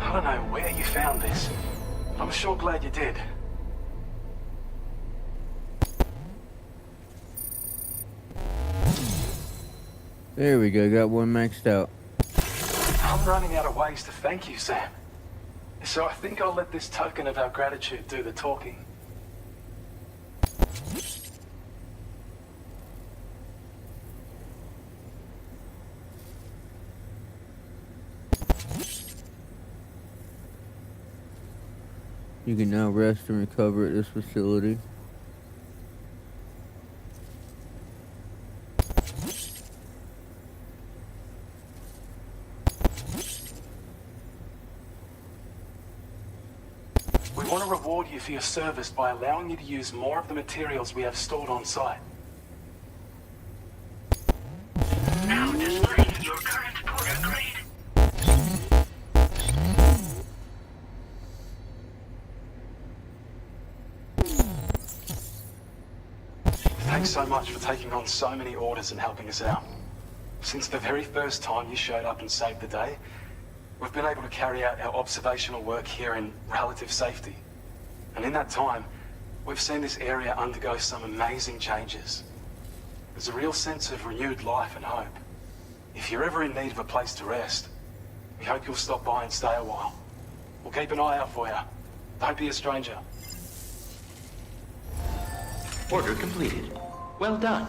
I don't know where you found this. I'm sure glad you did. There we go, got one maxed out. I'm running out of ways to thank you, Sam. So I think I'll let this token of our gratitude do the talking. You can now rest and recover at this facility. We want to reward you for your service by allowing you to use more of the materials we have stored on site. Now displaying your current porter grade. Thanks so much for taking on so many orders and helping us out. Since the very first time you showed up and saved the day, we've been able to carry out our observational work here in relative safety. And in that time, we've seen this area undergo some amazing changes. There's a real sense of renewed life and hope. If you're ever in need of a place to rest, we hope you'll stop by and stay a while. We'll keep an eye out for you. Don't be a stranger. Order completed. Well done.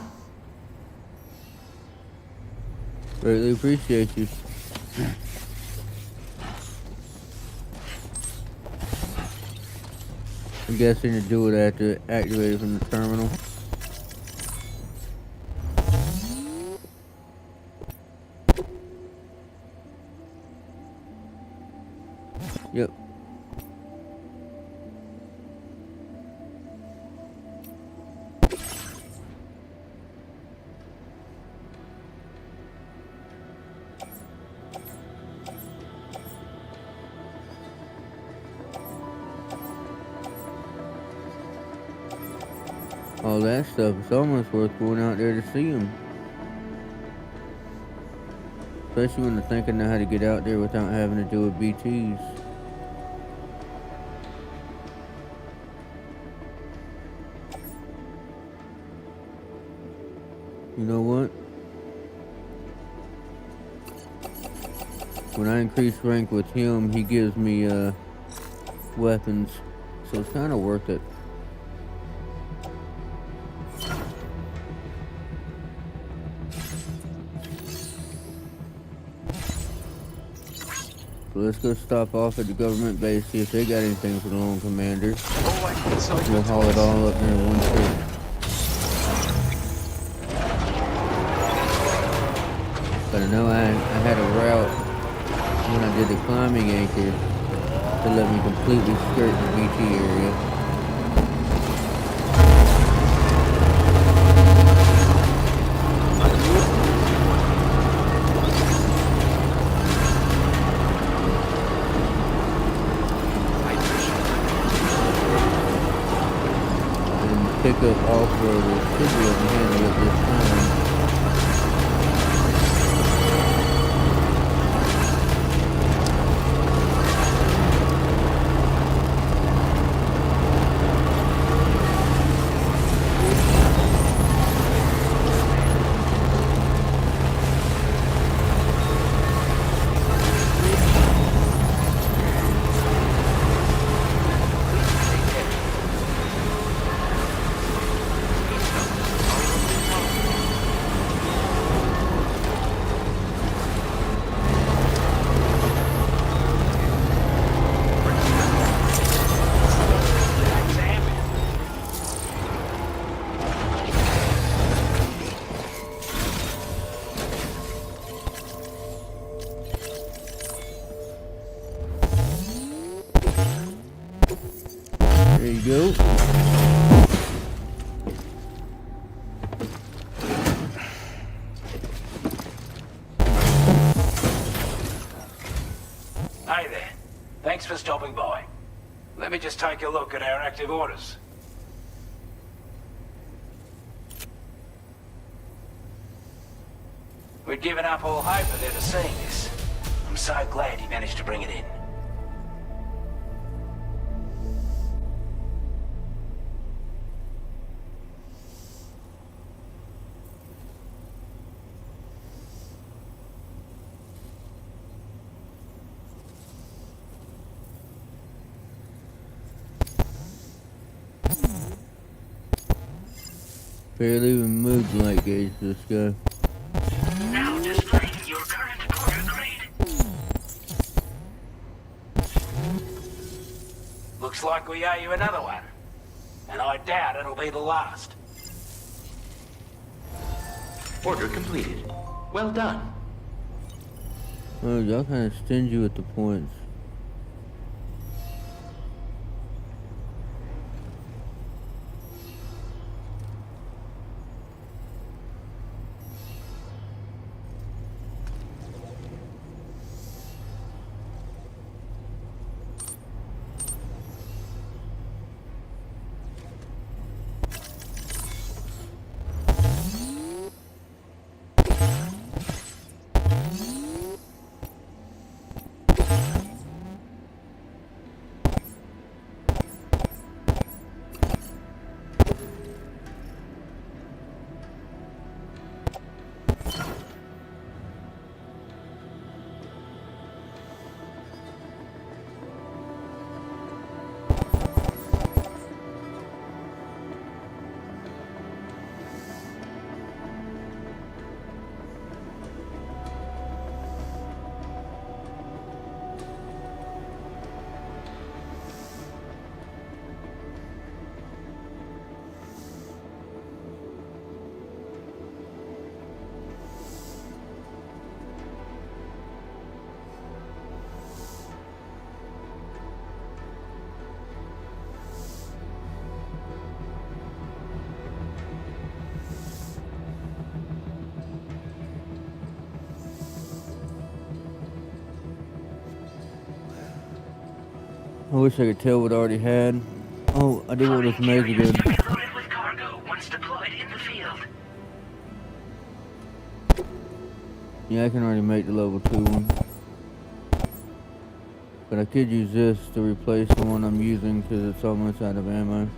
Greatly appreciate you. I'm guessing to do it after activated from the terminal. Yep. All that stuff, it's almost worth going out there to see them. Especially when I think I know how to get out there without having to do with BTs. You know what? When I increase rank with him, he gives me weapons, so it's kind of worth it. So let's go stop off at the government base, see if they got anything for the lone commander. We'll haul it all up there in one trip. But I know I had a route when I did the climbing anchor to let me completely skirt the BT area. Pick up off-roaders should be able to handle it this time. There you go. Hey there. Thanks for stopping by. Let me just take a look at our active orders. We'd given up all hope of ever seeing this. I'm so glad he managed to bring it in. Barely even moved the light gauge, this guy. Now displaying your current porter grade. Looks like we owe you another one. And I doubt it'll be the last. Order completed. Well done. Oh, y'all kind of stingy with the points. I wish I could tell what I already had. Oh, I did want this major good. Loaded with cargo once deployed in the field. Yeah, I can already make the level 2 one. But I could use this to replace the one I'm using because it's almost out of ammo.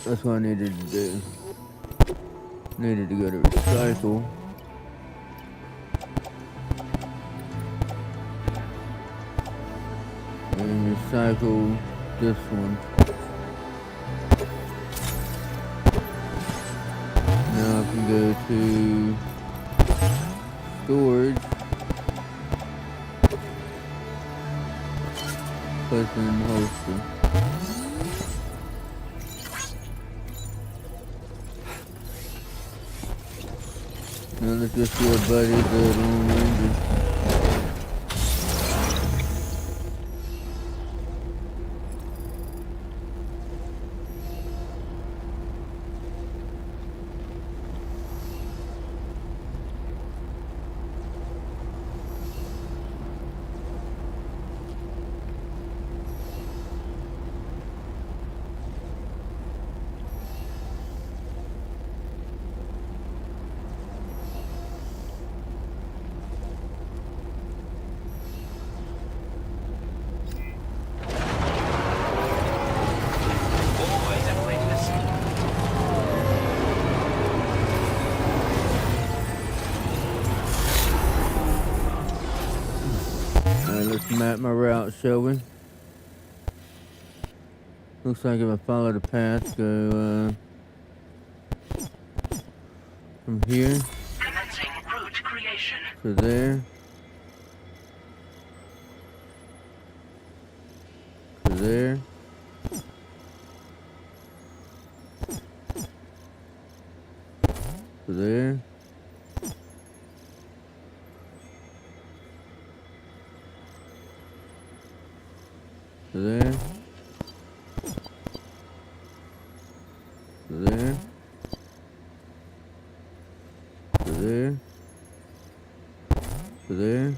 That's what I needed to do. Needed to go to recycle. And recycle this one. Now I can go to storage. Place in holster. Now let's just see our buddy, the Lone Ranger. Let's map my route, shall we? Looks like if I follow the path, go from here to there, to there, to there. To there, to there, to there, to there.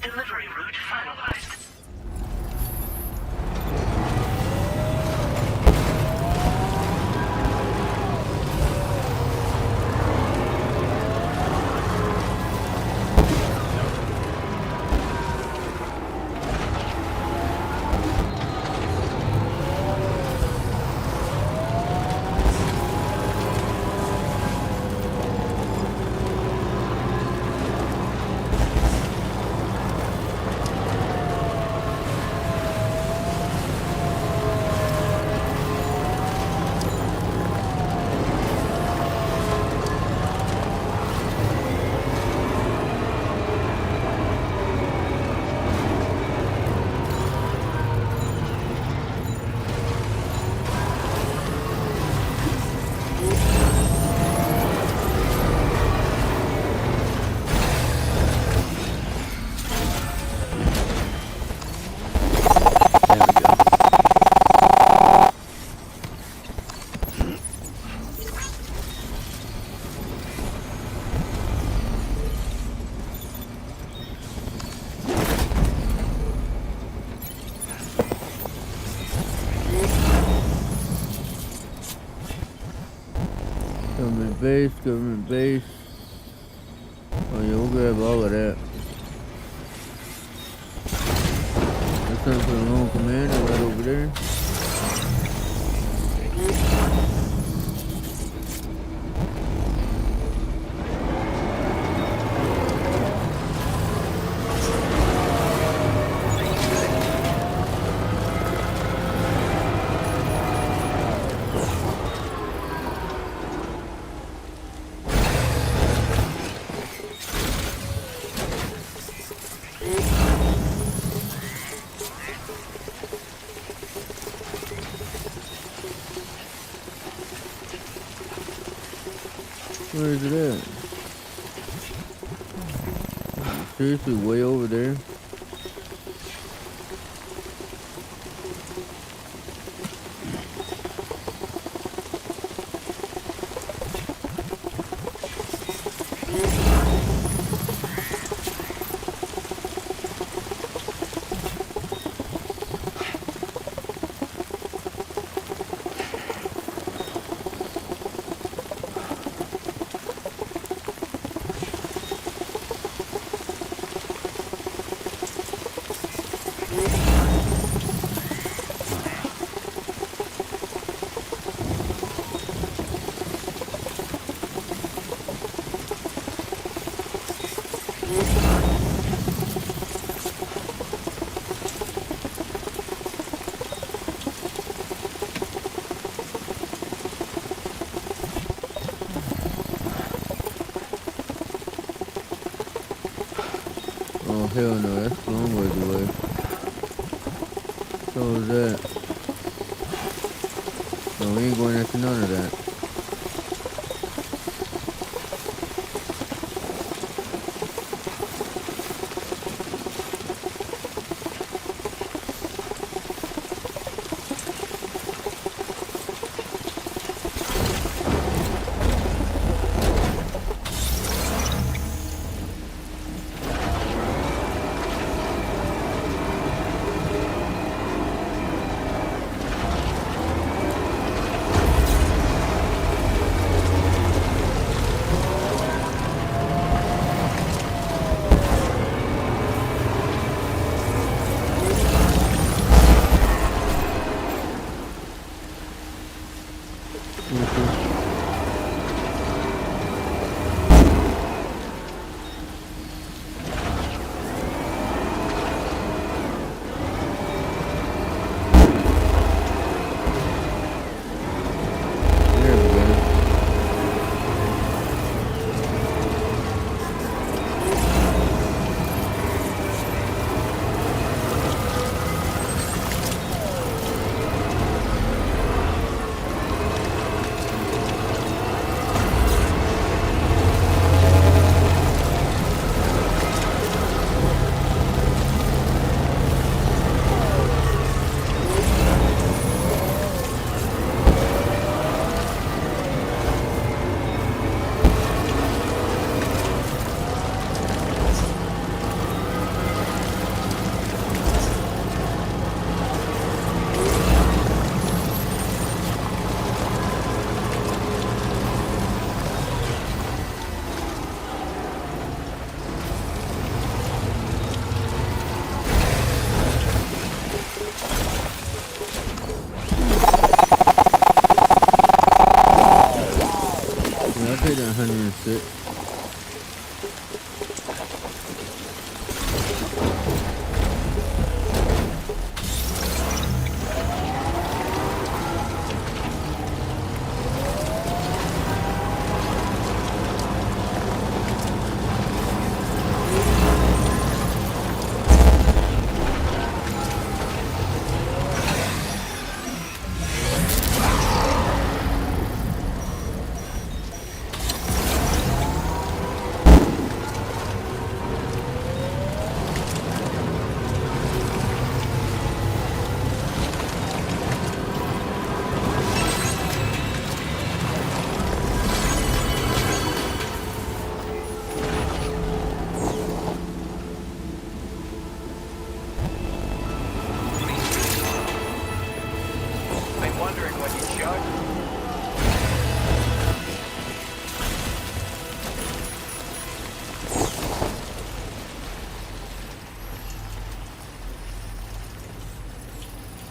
Delivery route finalized. Government base. Oh yeah, we'll grab all of that. That's something for the lone commander right over there. Where is it at? Seriously, way over there? hell no, that's a long ways away. So is that? No, we ain't going after none of that. Hit 106.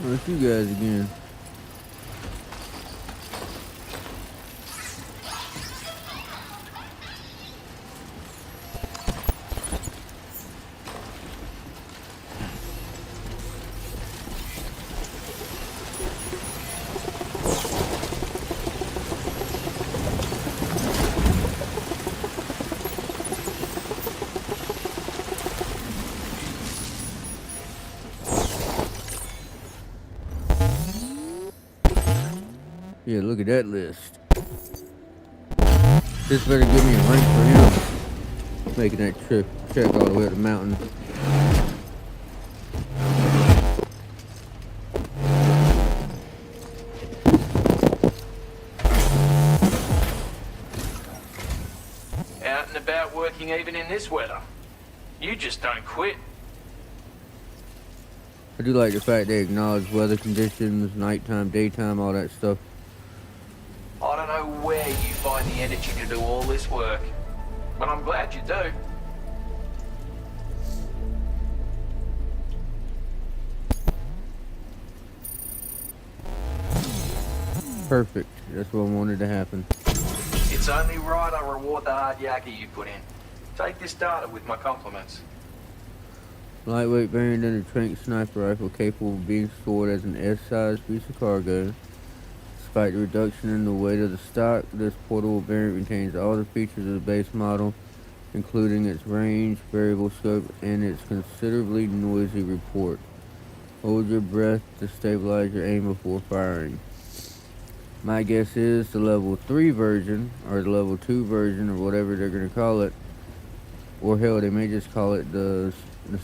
Let's you guys again. Yeah, look at that list. This better give me a rank for him. Making that trip, check all the way up the mountain. Out and about working even in this weather. You just don't quit. I do like the fact they acknowledge weather conditions, nighttime, daytime, all that stuff. I don't know where you find the energy to do all this work, but I'm glad you do. Perfect. That's what I wanted to happen. It's only right I reward the hard yakka you put in. Take this data with my compliments. Lightweight variant under trank sniper rifle capable of being stored as an S-sized piece of cargo. Despite the reduction in the weight of the stock, this portable variant retains all the features of the base model, including its range, variable scope, and its considerably noisy report. Hold your breath to stabilize your aim before firing. My guess is the level 3 version, or the level 2 version, or whatever they're going to call it, or hell, they may just call it the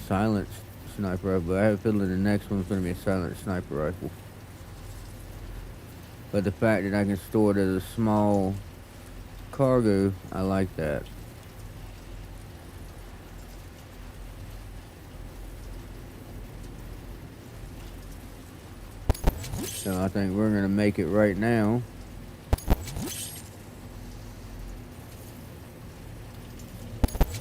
silent sniper rifle, but I have a feeling the next one's going to be a silent sniper rifle. But the fact that I can store it as a small cargo, I like that. So I think we're going to make it right now.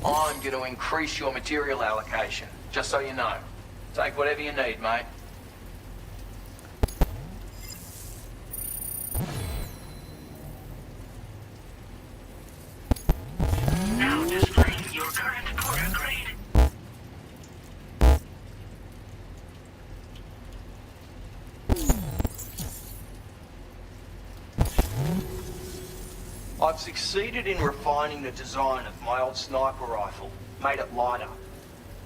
I'm going to increase your material allocation, just so you know. Take whatever you need, mate. Now displaying your current porter grade. I've succeeded in refining the design of my old sniper rifle, made it lighter.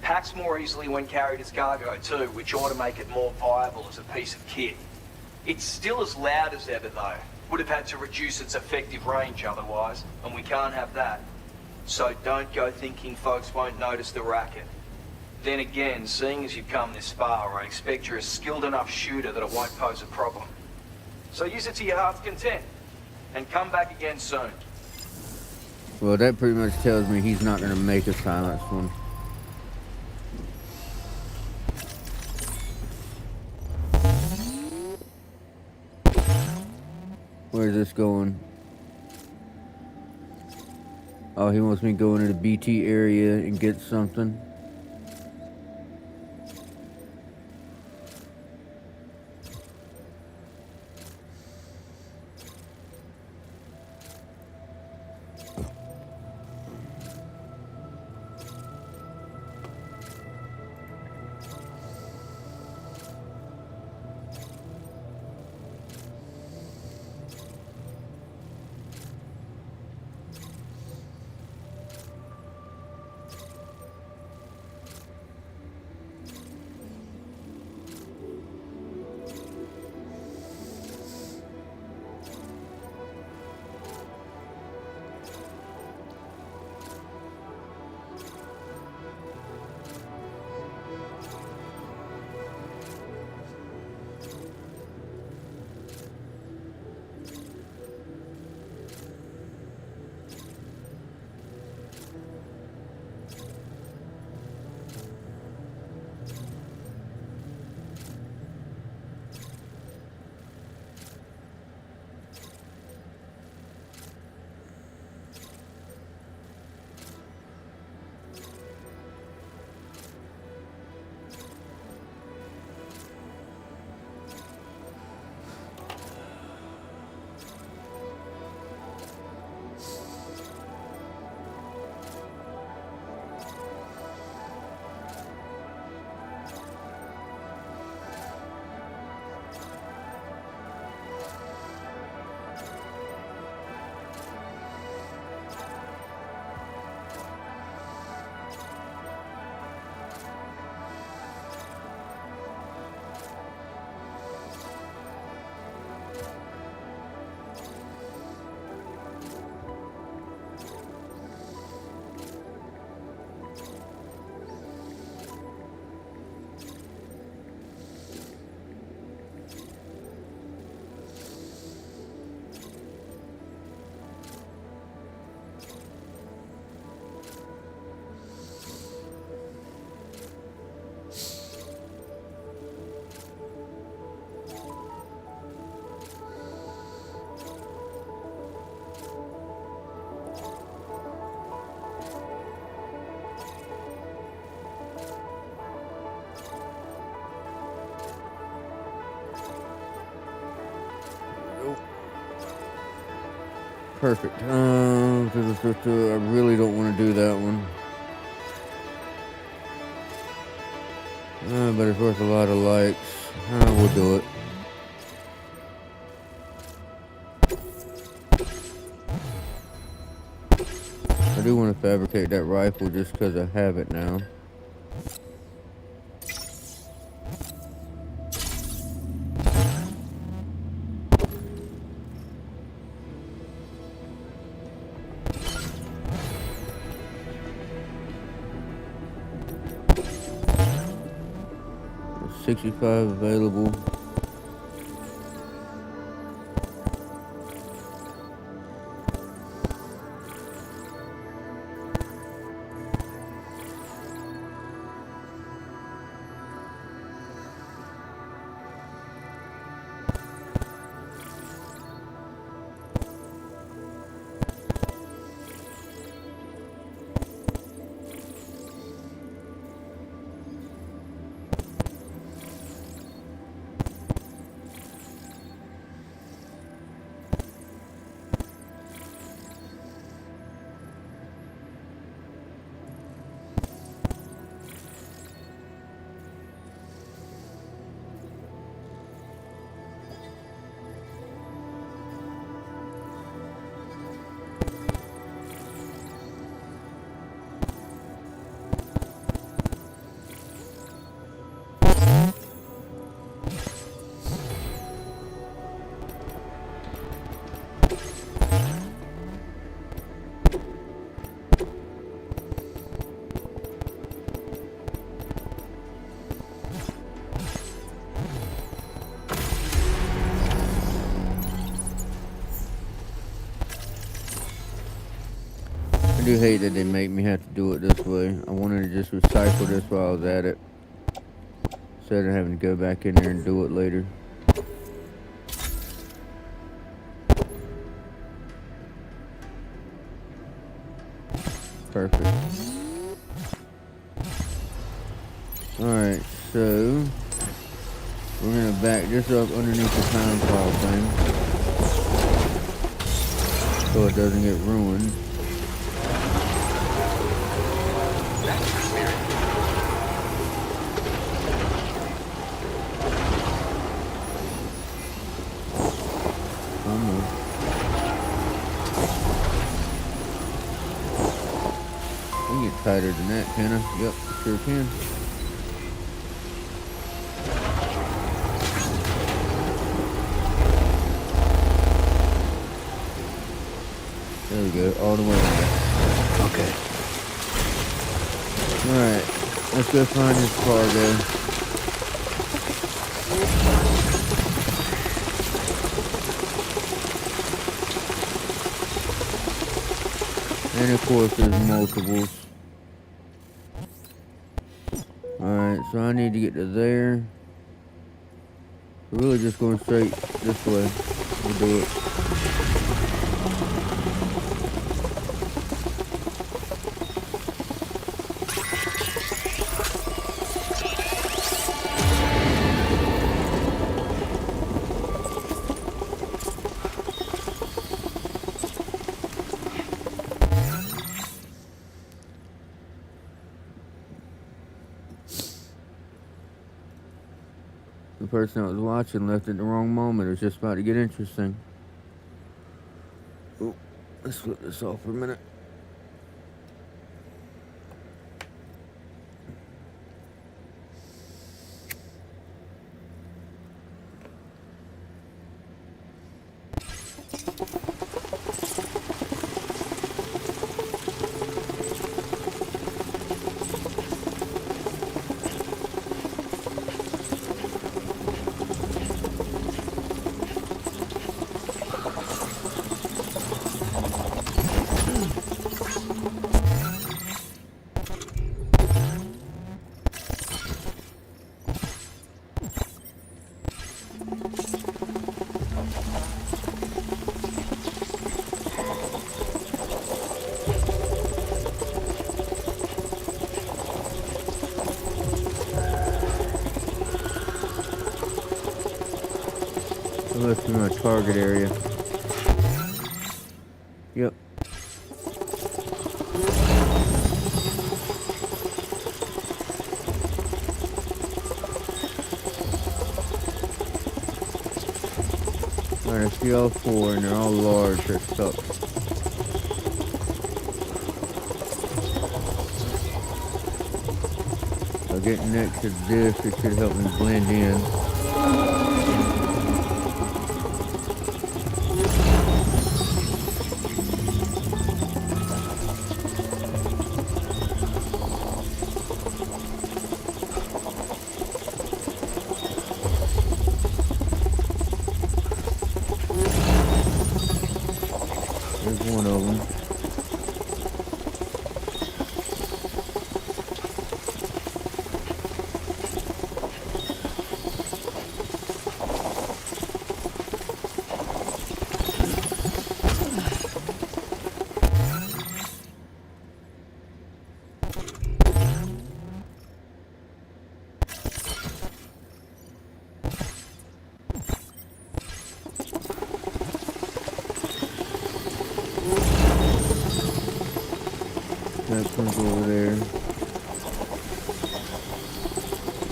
Packs more easily when carried as cargo too, which ought to make it more viable as a piece of kit. It's still as loud as ever though. Would have had to reduce its effective range otherwise, and we can't have that. So don't go thinking folks won't notice the racket. Then again, seeing as you've come this far, I expect you're a skilled enough shooter that it won't pose a problem. So use it to your heart's content, and come back again soon. Well, that pretty much tells me he's not going to make a silenced one. Where's this going? Oh, he wants me to go into the BT area and get something. Perfect. I really don't want to do that one. But it's worth a lot of likes. We'll do it. I do want to fabricate that rifle just because I have it now. There's 65 available. I do hate that they make me have to do it this way. I wanted to just recycle this while I was at it, instead of having to go back in there and do it later. Perfect. Alright, so we're gonna back this up underneath the time file thing so it doesn't get ruined. Tighter than that, can I? Yep, sure can. There we go, all the way there. Okay. Alright, let's go find this cargo. And of course there's multiples. Alright, so I need to get to there. We're really just going straight this way. We'll do it. The person that was watching left at the wrong moment. It was just about to get interesting. Oh, let's flip this off for a minute. Let's do my target area. Yep. Alright, I see all four and they're all large or stuck. Get next to this, it should help me blend in. There's one of them. That one's over there.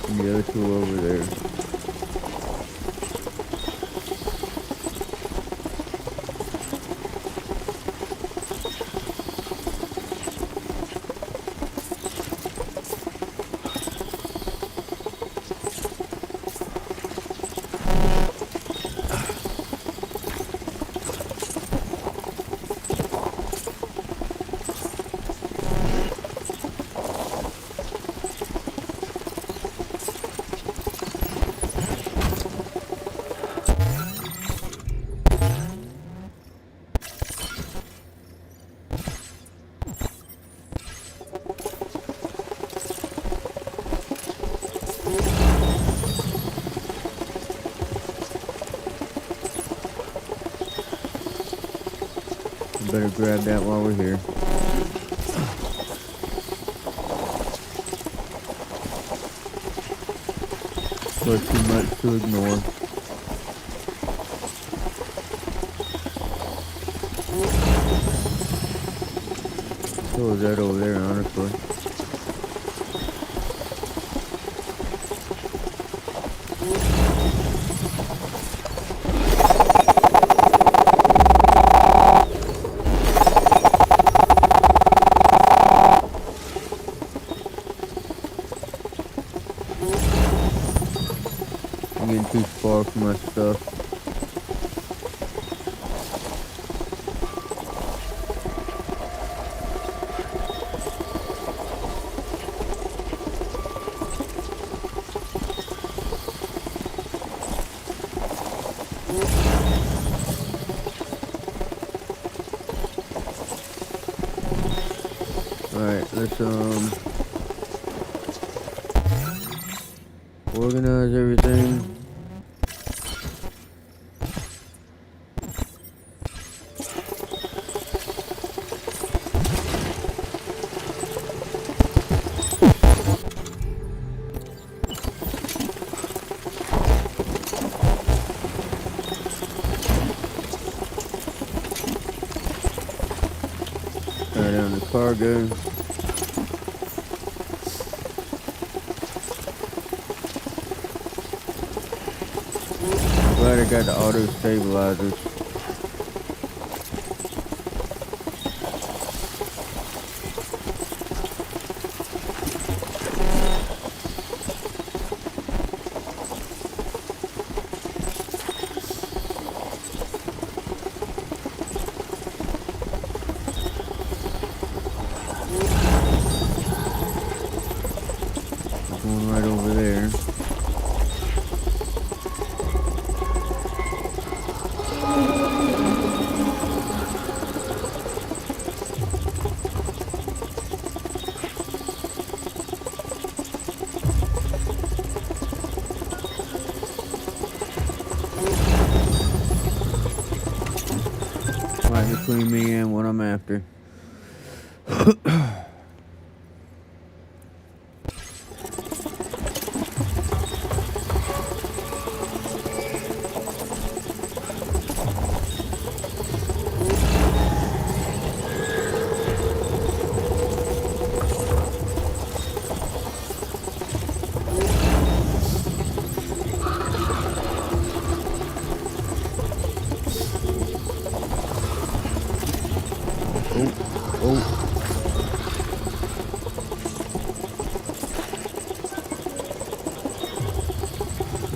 And the other two over there. Better grab that while we're here. So too much to ignore. So is that over there, honestly. I'm getting too far from my stuff. Alright, let's organize everything. Tie down the cargo. Glad I got the auto stabilizers. Going right over there. Right between me and what I'm after.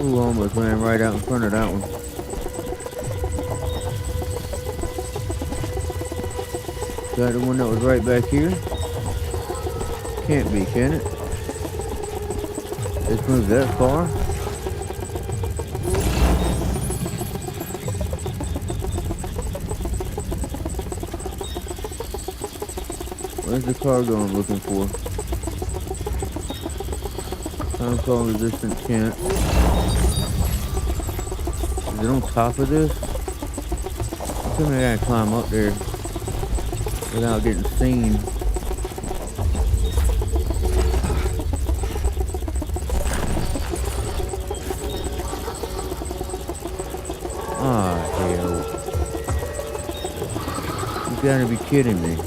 Ooh, almost ran right out in front of that one. Is that the one that was right back here? Can't be, can it? It's moved that far? Where's the cargo I'm looking for? Time call resistant chance. Is it on top of this? How come I gotta climb up there without getting seen? Ah, hell. You gotta be kidding me.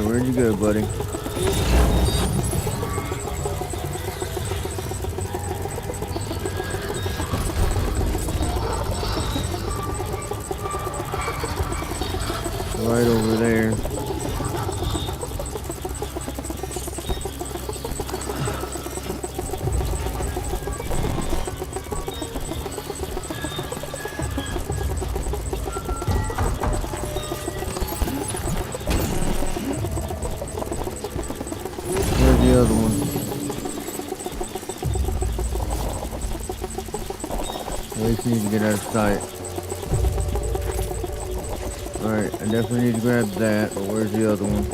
Where'd you go, buddy? Right over there. The other one. At least need to get out of sight. Alright, I definitely need to grab that, but where's the other one?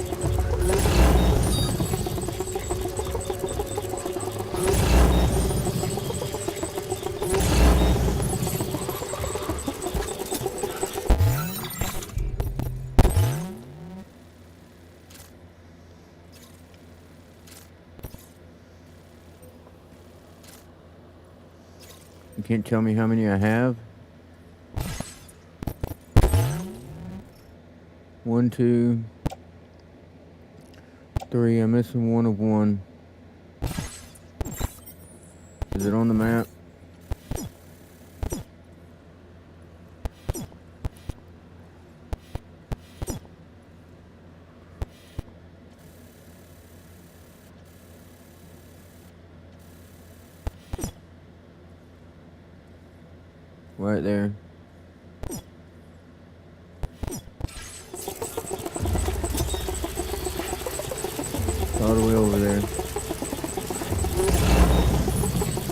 You can't tell me how many I have? 1, 2, 3. I'm missing one of one. Is it on the map? Right there. All the way over there.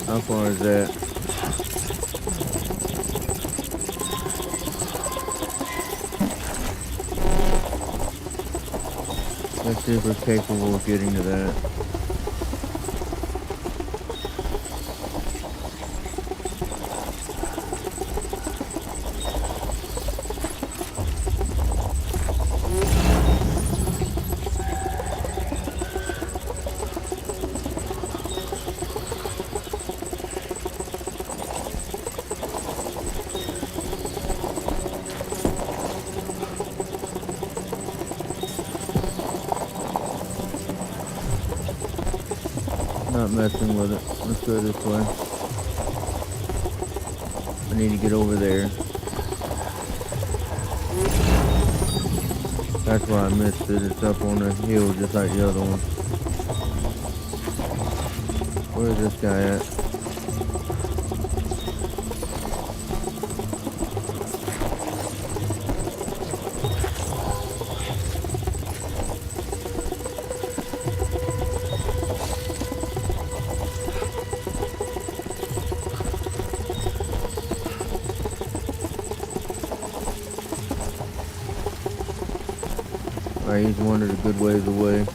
How far is that? Let's see if we're capable of getting to that. Not messing with it. Let's go this way. I need to get over there. That's why I missed it. It's up on the hill just like the other one. Where's this guy at? Alright, he's wandered a good ways away.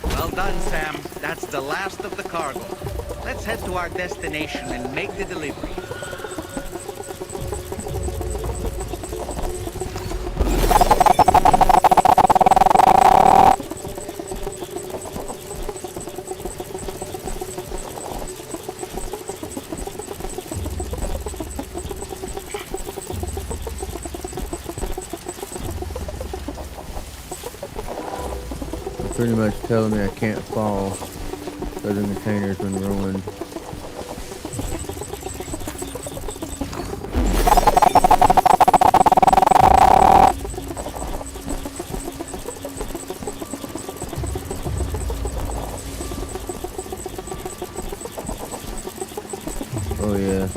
Well done, Sam. That's the last of the cargo. let's head to our destination and make the delivery. Pretty much telling me I can't fall because the container's been ruined. Oh yeah,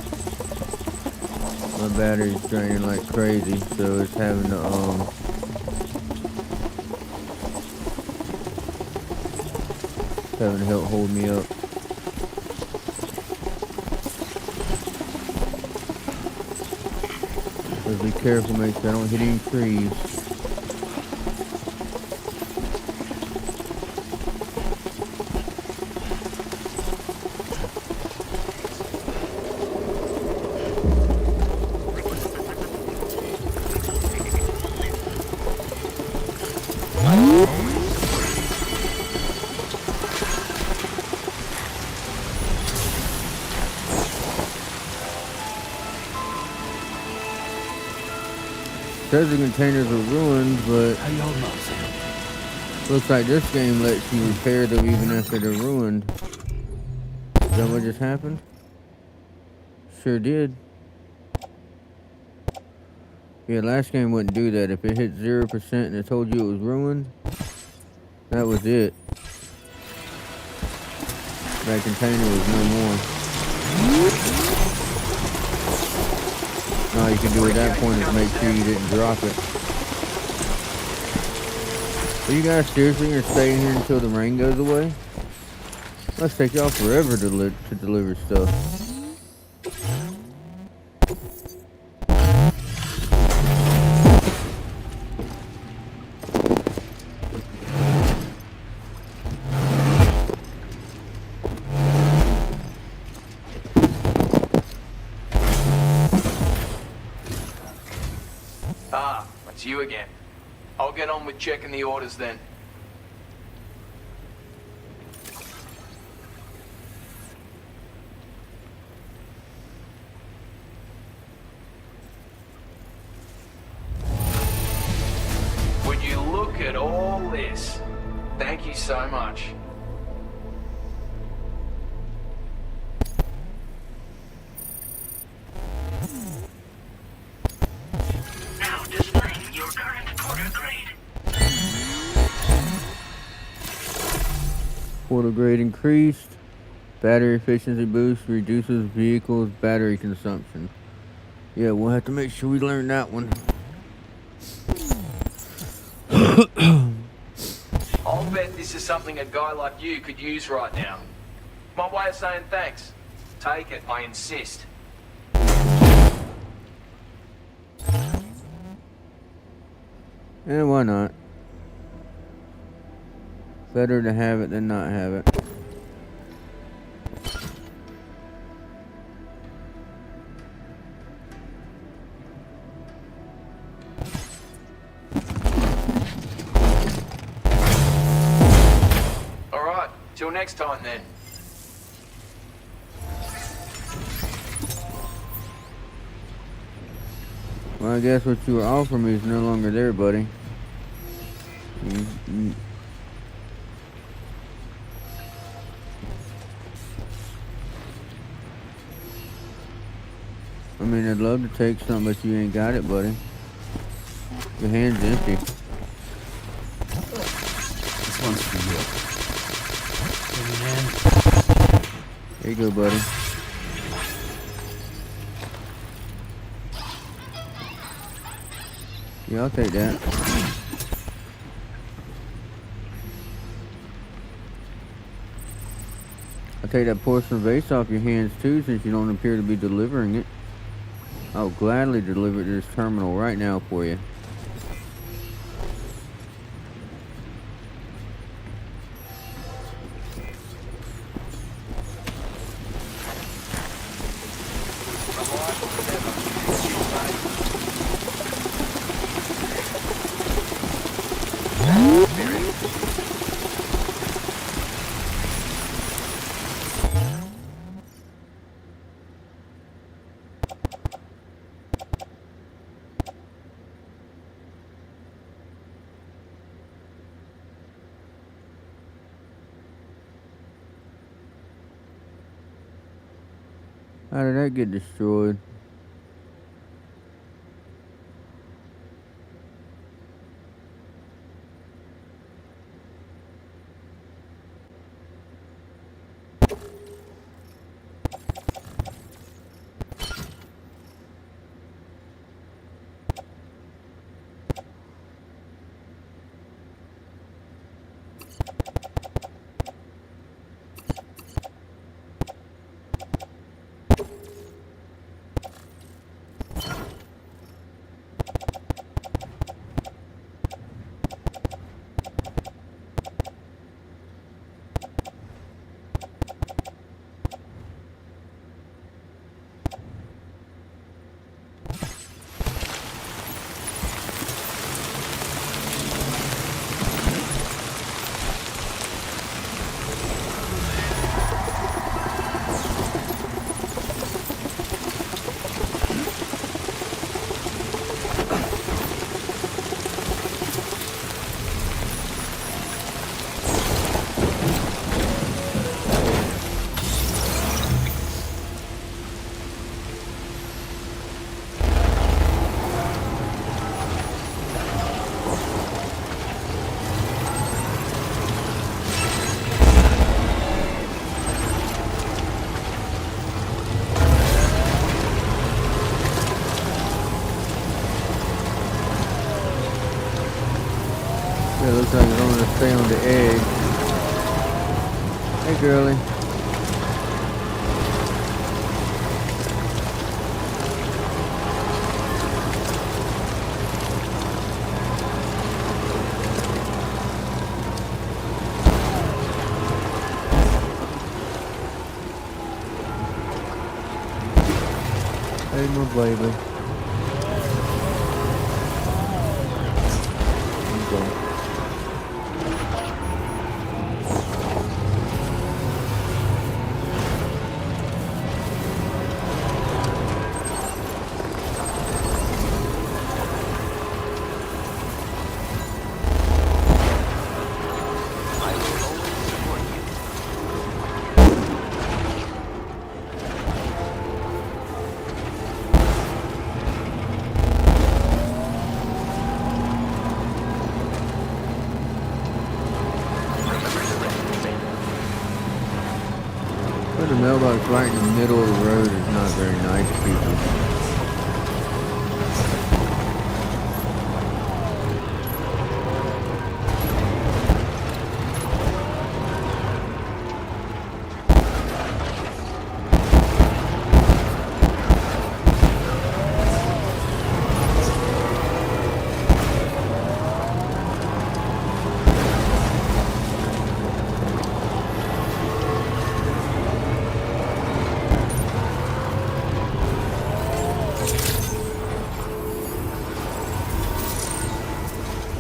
my battery's draining like crazy, so it's having to help hold me up. Just be careful, make sure I don't hit any trees. Says the containers are ruined, but looks like this game lets you repair them even after they're ruined. Is that what just happened? Sure did. Yeah, last game wouldn't do that. If it hit 0% and it told you it was ruined, that was it. That container was no more. All you can do at that point is make sure you didn't drop it. Are you guys seriously gonna stay in here until the rain goes away? Must take y'all forever to deliver stuff. It's you again. I'll get on with checking the orders then. Would you look at all this? Thank you so much. Now displaying your current porter grade. Portal grade increased. Battery efficiency boost reduces vehicle's battery consumption. Yeah, we'll have to make sure we learn that one. I'll bet this is something a guy like you could use right now. My way of saying thanks. Take it, I insist. And why not? Better to have it than not have it. Alright, till next time then. Well, I guess what you were offering me is no longer there, buddy. I mean, I'd love to take something, but you ain't got it, buddy. Your hand's empty. This one's for you. There you go, buddy. Yeah, I'll take that. I'll take that porcelain vase off your hands too, since you don't appear to be delivering it. I'll gladly deliver it to this terminal right now for you. How did that get destroyed? Yeah, it looks like it's going to stay on the edge. Hey, girlie. Hey, my baby. Okay. Put a mailbox right in the middle of the road is not very nice, people.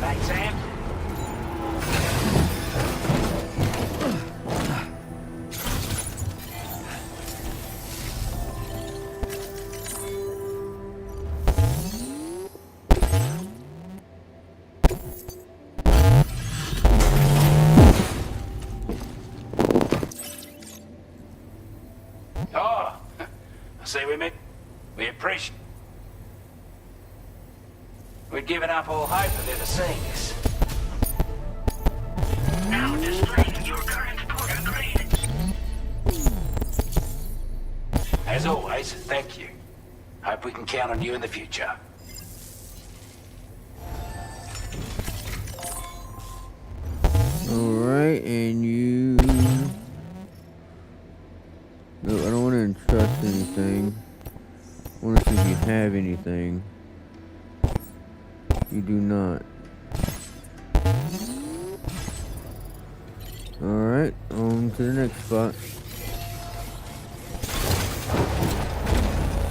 Thanks, Sam. Oh, I see we appreciate. We'd given up all hope of ever seeing us. Now displaying your current portal grade. As always, thank you. Hope we can count on you in the future. Alright, and you... No, I don't want to entrust anything. I want to see if you have anything. You do not. Alright, on to the next spot.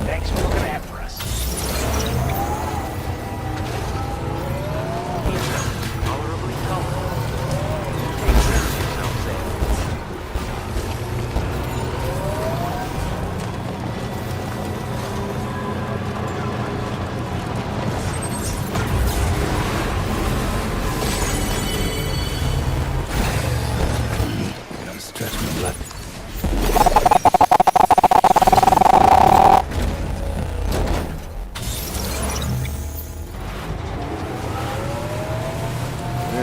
Thanks for looking after us. Tolerably comfortable. Take care of yourself, Sam. Gotta stretch my blood.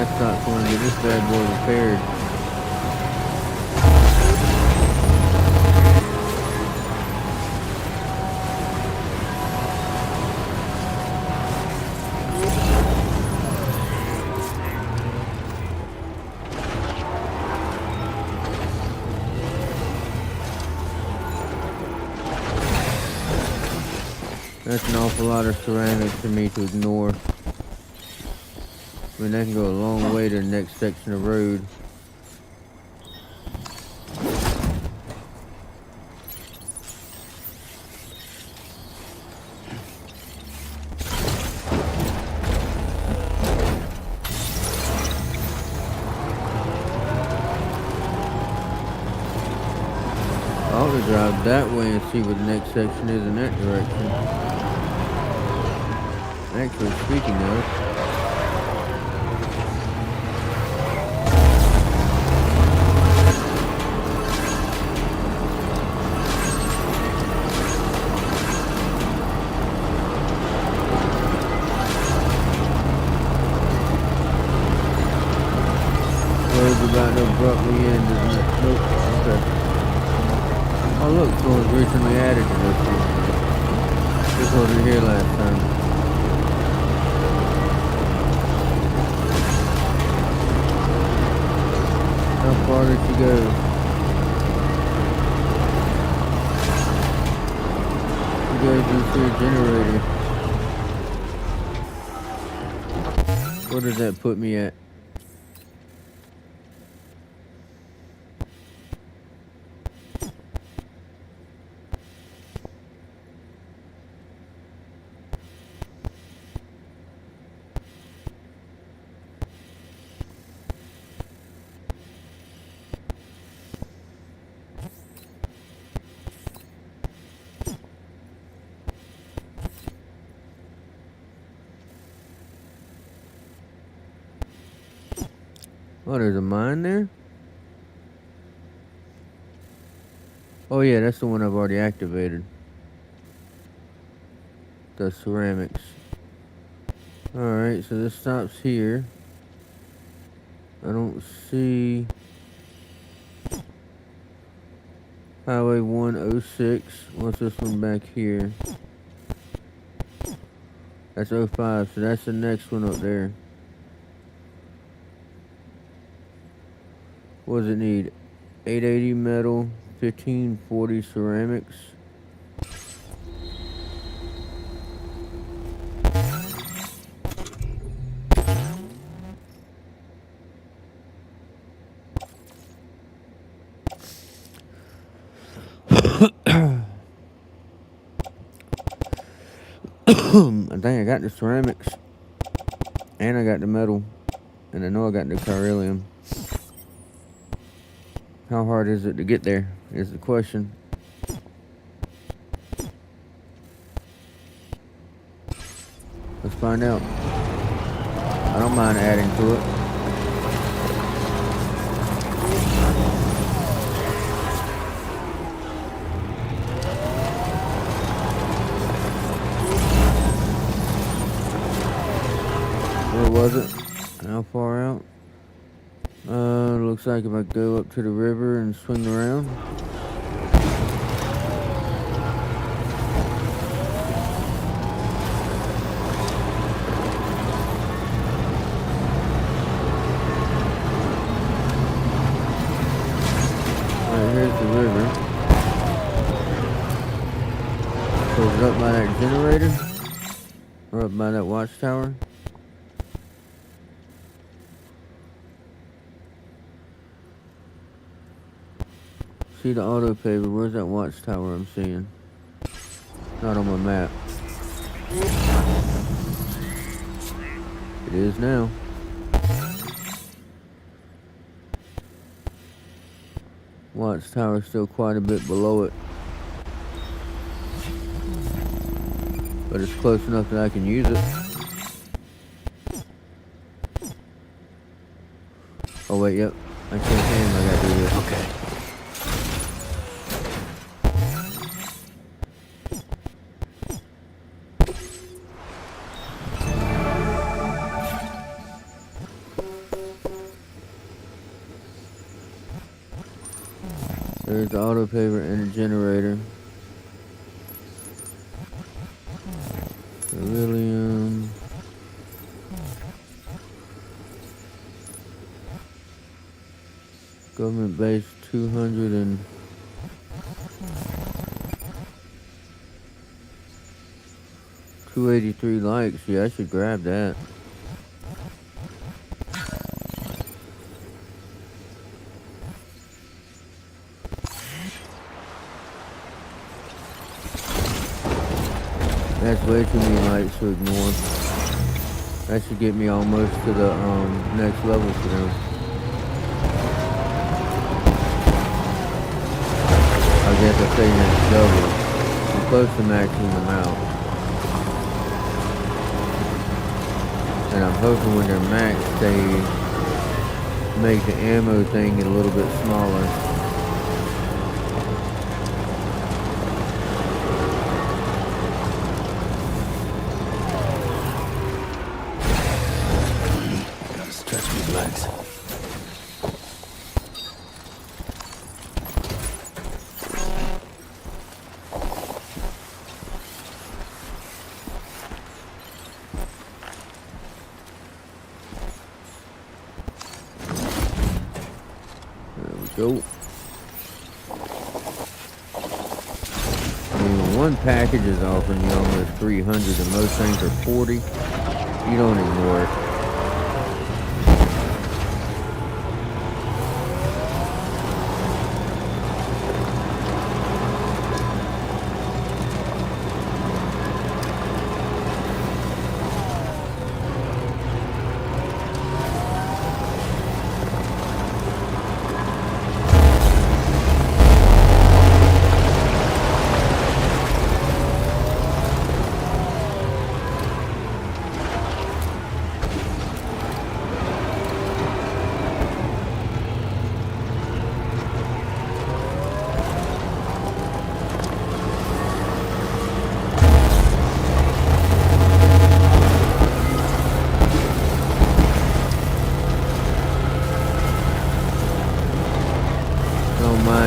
gotta stop so I can get this bad boy repaired. That's an awful lot of ceramics for me to ignore. I mean, that can go a long way to the next section of road. I ought to drive that way and see what the next section is in that direction. Actually, speaking of, road's about to abruptly end, isn't it? Nope. Okay. Oh look, someone's recently added to this one. This wasn't here last time. How far did you go? You guys can see a generator. Where does that put me at? Oh, there's a mine there? Oh yeah, that's the one I've already activated. The ceramics. Alright, so this stops here. I don't see Highway 106. What's this one back here? That's 05, so that's the next one up there. What does it need? 880 metal, 1540 ceramics. I think I got the ceramics. And I got the metal. And I know I got the beryllium. How hard is it to get there, is the question. Let's find out. I don't mind adding to it. Where was it? How far out? Looks like if I go up to the river and swing around. Alright, here's the river. So is it up by that generator? Or up by that watchtower? See the auto paver, where's that watchtower I'm seeing? Not on my map. It is now. Watchtower still quite a bit below it. But it's close enough that I can use it. Oh wait, yep. I can't aim, I gotta do this. Okay. There's the auto paver and a generator. Beryllium. Government base 200 and 283 likes. Yeah, I should grab that. That's way too many likes to ignore. That should get me almost to the next level for them. I guess I say next level. I'm close to maxing them out. And I'm hoping when they're maxed, they make the ammo thing a little bit smaller. Gotta stretch my legs. Go. I mean, when one package is offering you almost 300 and most things are 40, you don't ignore it.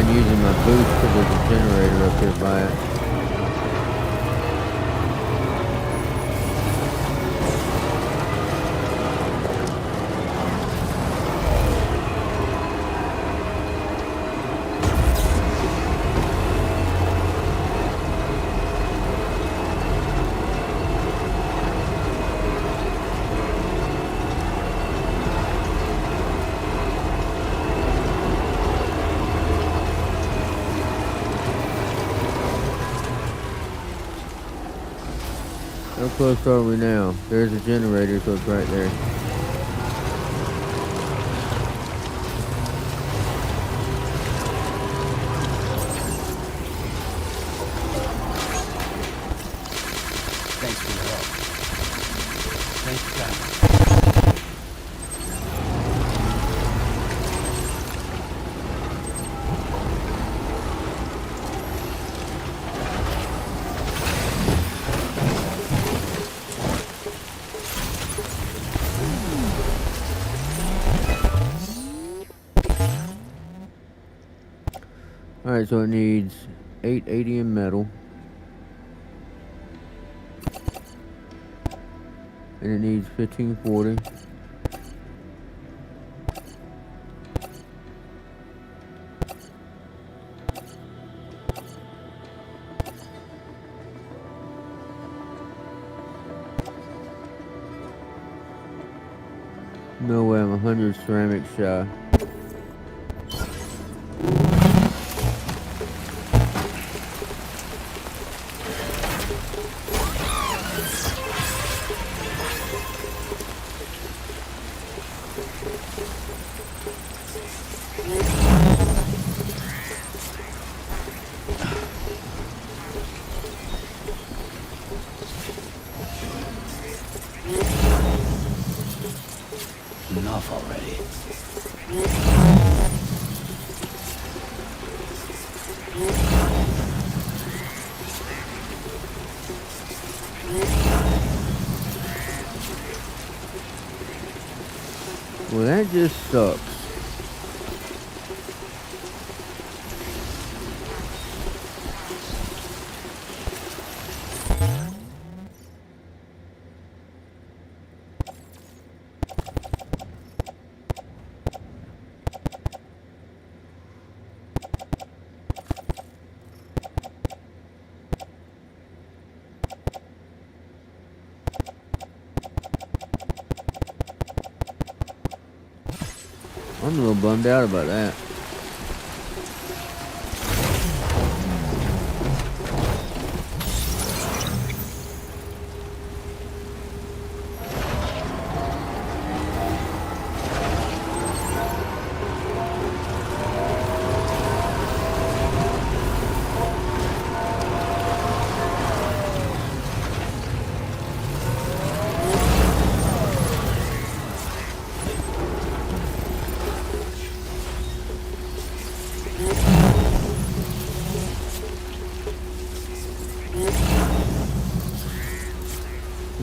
Using my boost because there's a generator up here by it. How close are we now? There's a generator, so it's right there. Thanks for your help. Thanks for coming. Alright, so it needs 880 in metal. And it needs 1540. No way, I'm 100 ceramic shy. Enough already. Well, that just sucks. I'm a little bummed out about that.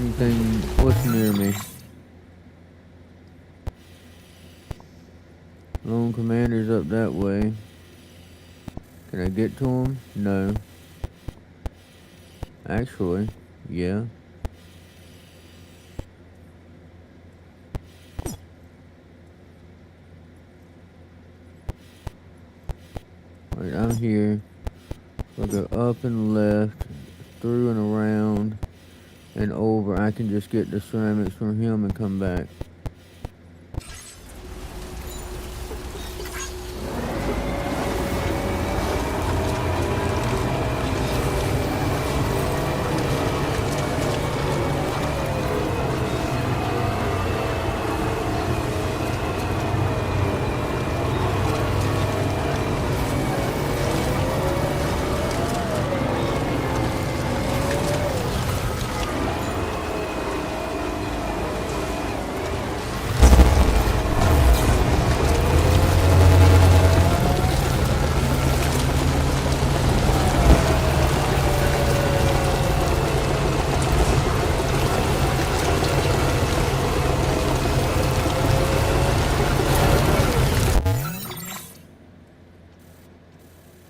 Anything, what's near me? Lone Commander's up that way. Can I get to him? No. Actually, yeah. Wait, I'm here. I'll go up and left, through and around, and over. I can just get the ceramics from him and come back.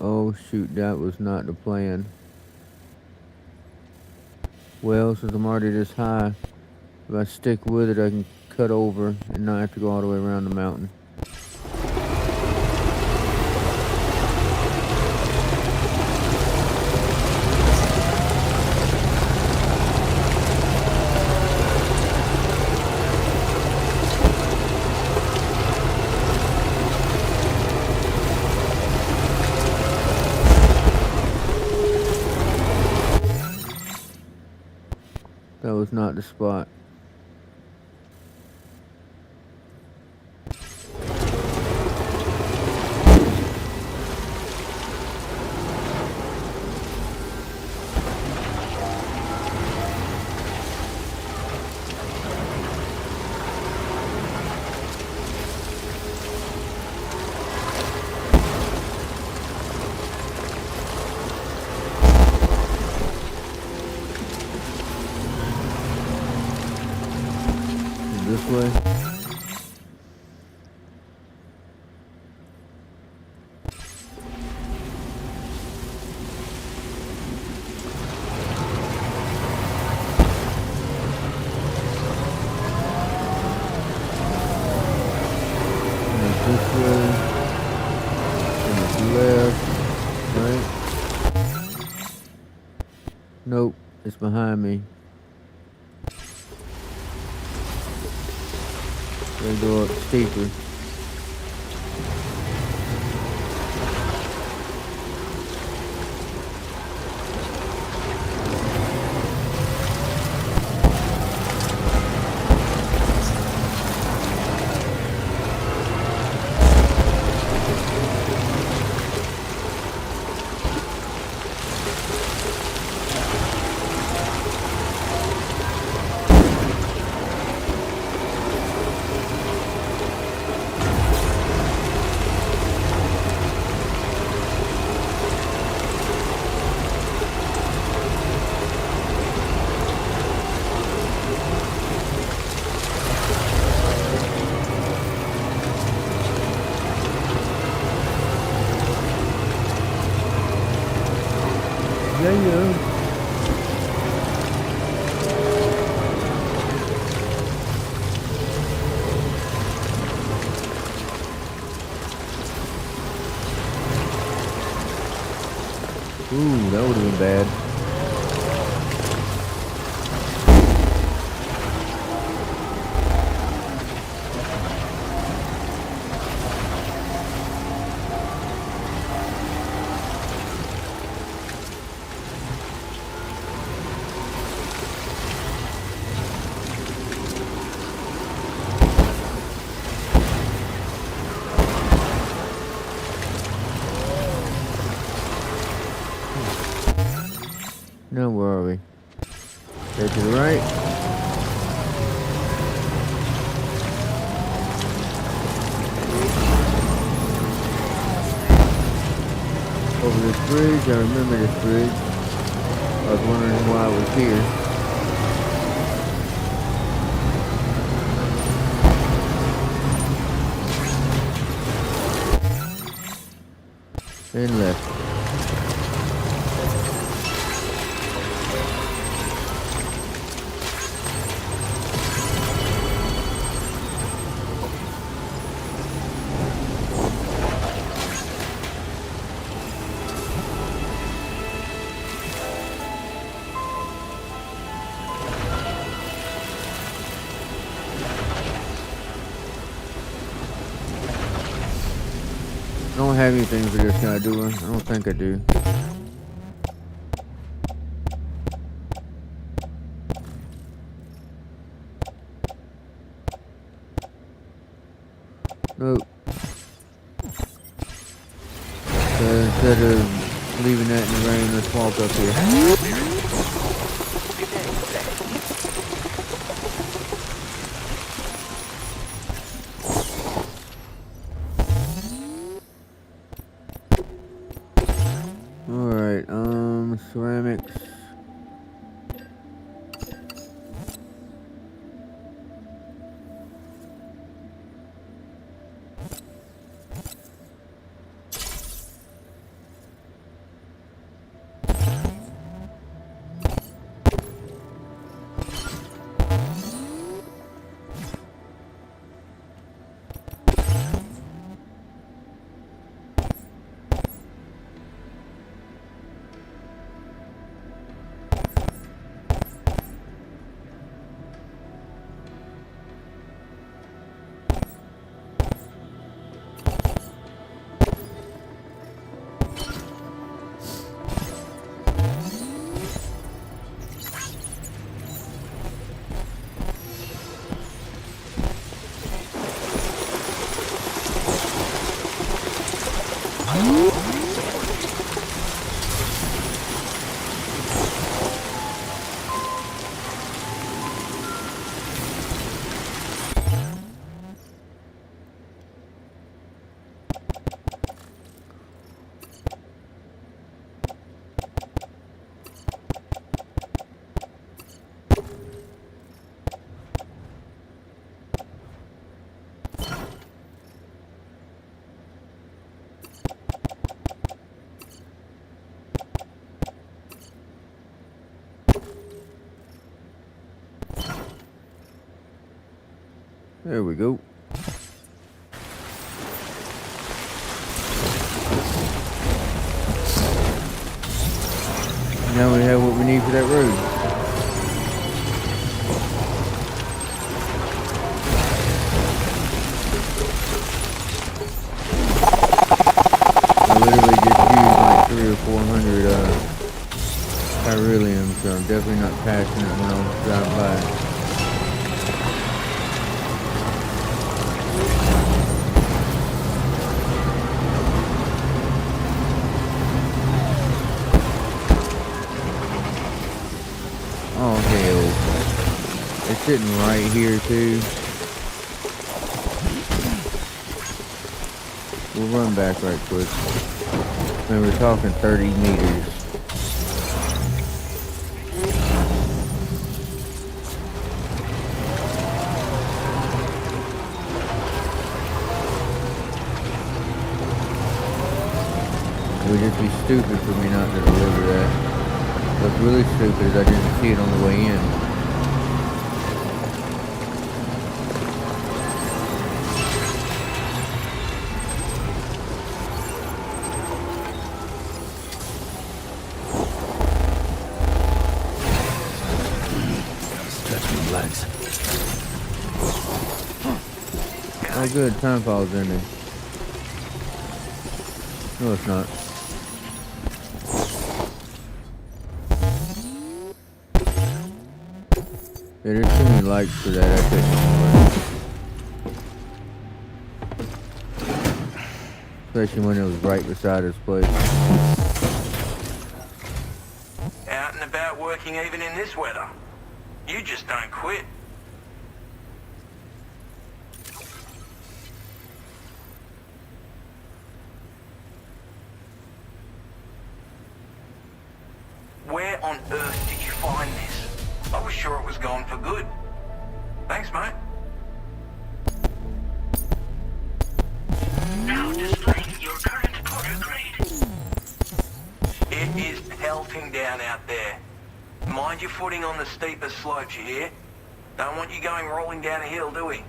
Oh shoot, that was not the plan. Well, since I'm already this high, if I stick with it, I can cut over and not have to go all the way around the mountain. That was not the spot. This way. And this way. And it's left. Right? Nope, it's behind me. They go up steeper. Yeah. Ooh, that would have been bad. Now where are we? There to the right. Over this bridge. I remember this bridge. I was wondering why I was here. And left. I don't have anything for this guy, do I? I don't think I do. Nope. So instead of leaving that in the rain, let's walk up here. Alright, ceramics. There we go. Now we have what we need for that road. I literally just used like 300 or 400 Tyrillium, so I'm definitely not passing it when I drive by. Oh hell. It's sitting right here too. We'll run back right quick. I mean, we're talking 30 meters. It would just be stupid for me not to deliver that. What's really stupid is I didn't see it on the way in. Stretch my legs. Oh good, time falls in there. No, it's not. Yeah, there's too many lights for that. I couldn't ignore it. Especially when it was right beside his place. Out and about working even in this weather. You just don't quit. Where on earth did you find this? I was sure it was gone for good. Thanks, mate. Now displaying your current porter grade. It is pelting down out there. Mind your footing on the steeper slopes, you hear? Don't want you going rolling down a hill, do we?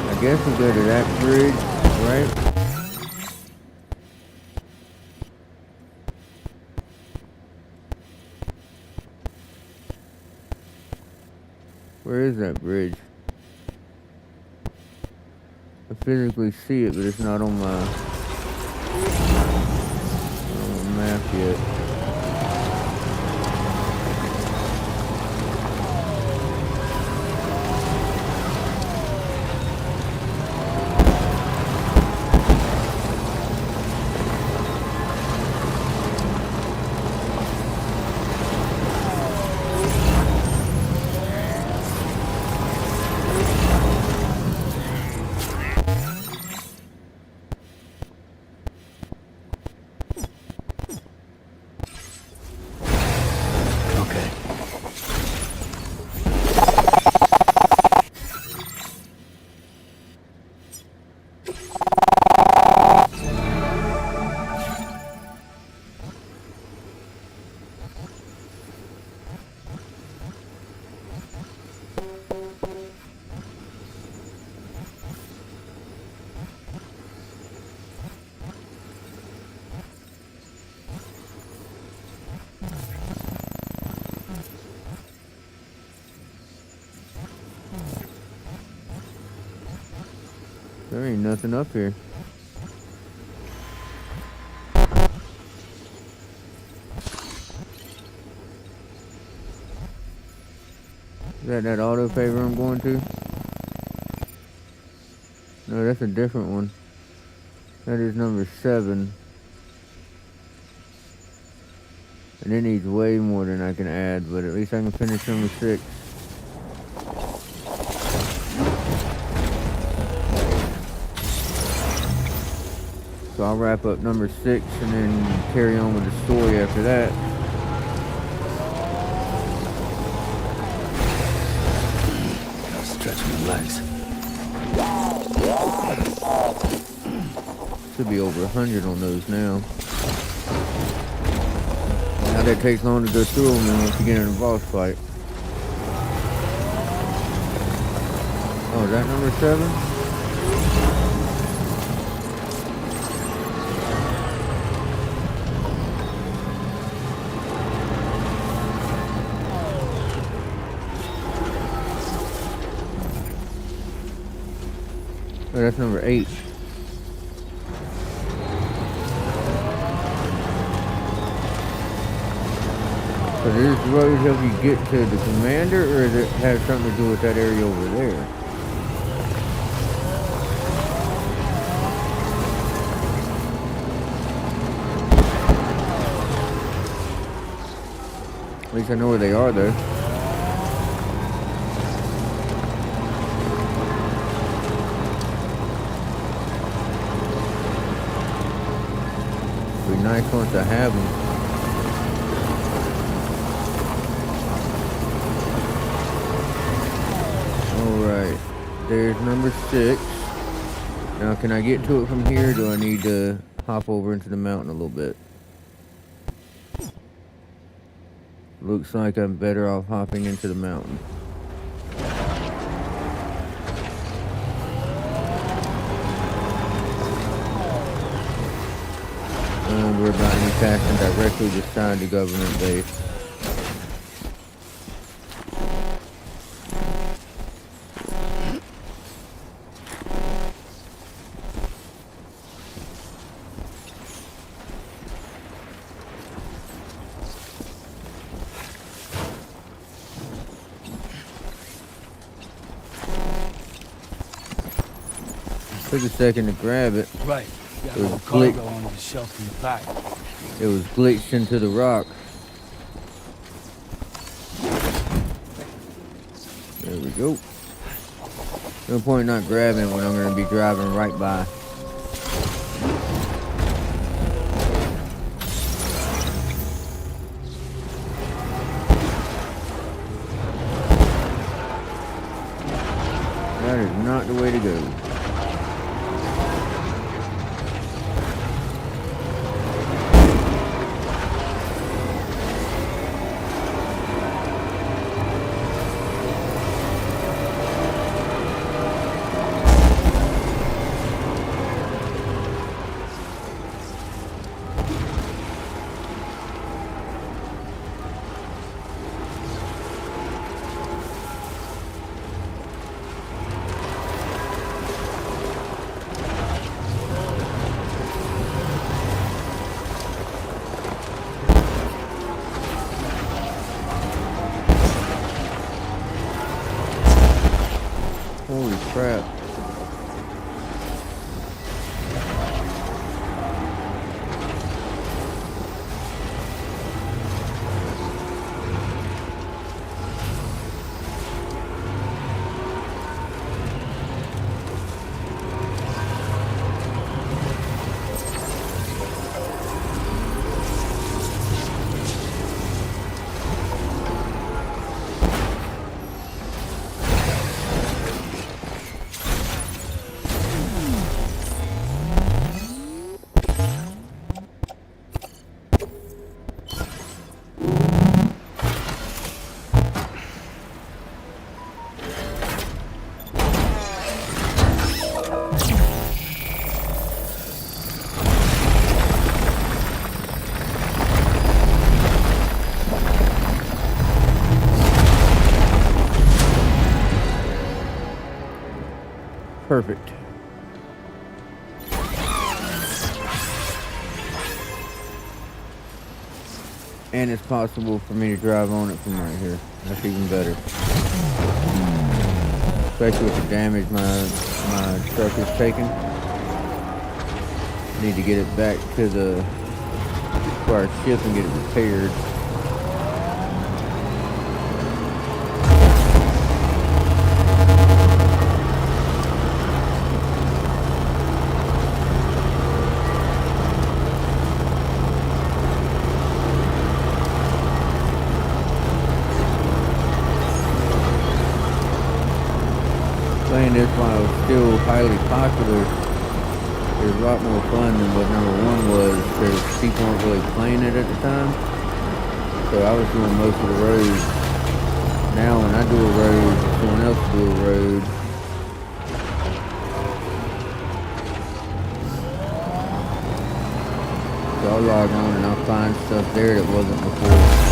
I guess we'll go to that bridge, right? Where is that bridge? I physically see it, but it's not on my map yet. There ain't nothing up here. Is that auto favor I'm going to? No, that's a different one. That is number 7. And it needs way more than I can add, but at least I can finish number 6. So I'll wrap up number 6 and then carry on with the story after that. Stretch my legs. Should be over 100 on those now. Now that takes long to go through them and once you get in a boss fight. Oh, is that number 7? Oh, that's number 8. So does this road help you get to the commander, or does it have something to do with that area over there? At least I know where they are, though. Be nice once I have them. Alright, there's number 6. Now can I get to it from here, or do I need to hop over into the mountain a little bit? Looks like I'm better off hopping into the mountain. We're about to be passing directly beside the government base. Took a second to grab it. Right. It was glitched on the shelf in the back. It was glitched into the rock. There we go. No point not grabbing when I'm going to be driving right by. That is not the way to go. Holy crap. Perfect. And it's possible for me to drive on it from right here. That's even better. Especially with the damage my truck is taking. Need to get it back to our ship and get it repaired. Playing this while it was still highly popular is a lot more fun than what number one was, because people weren't really playing it at the time. So I was doing most of the roads. Now when I do a road, someone else will do a road. So I'll log on and I'll find stuff there that wasn't before.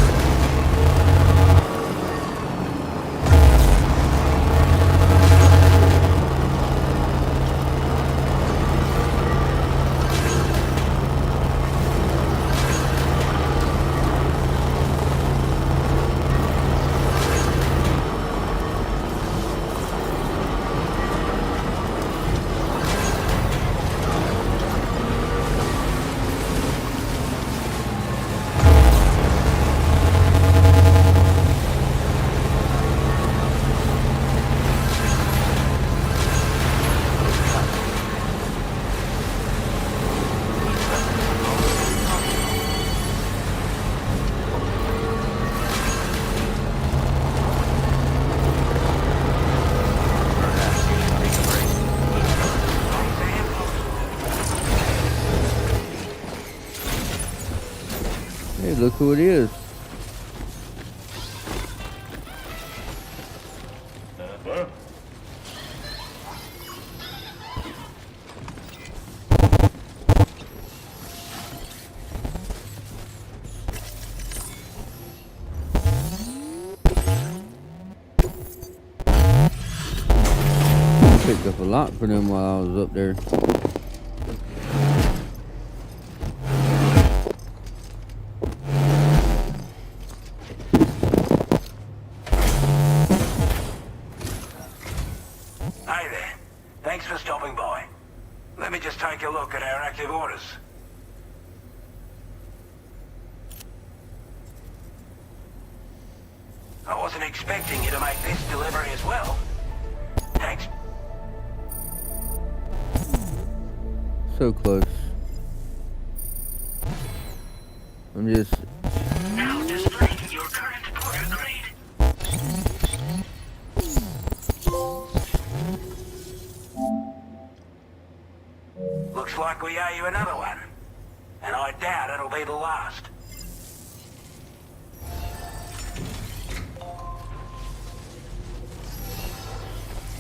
Hey, look who it is. picked up a lot for them while I was up there. Hey there. Thanks for stopping by. Let me just take a look at our active orders. I wasn't expecting you to make this delivery as well. Thanks. So close. I'm just... Now displaying your current porter grade. Looks like we owe you another one. And I doubt it'll be the last.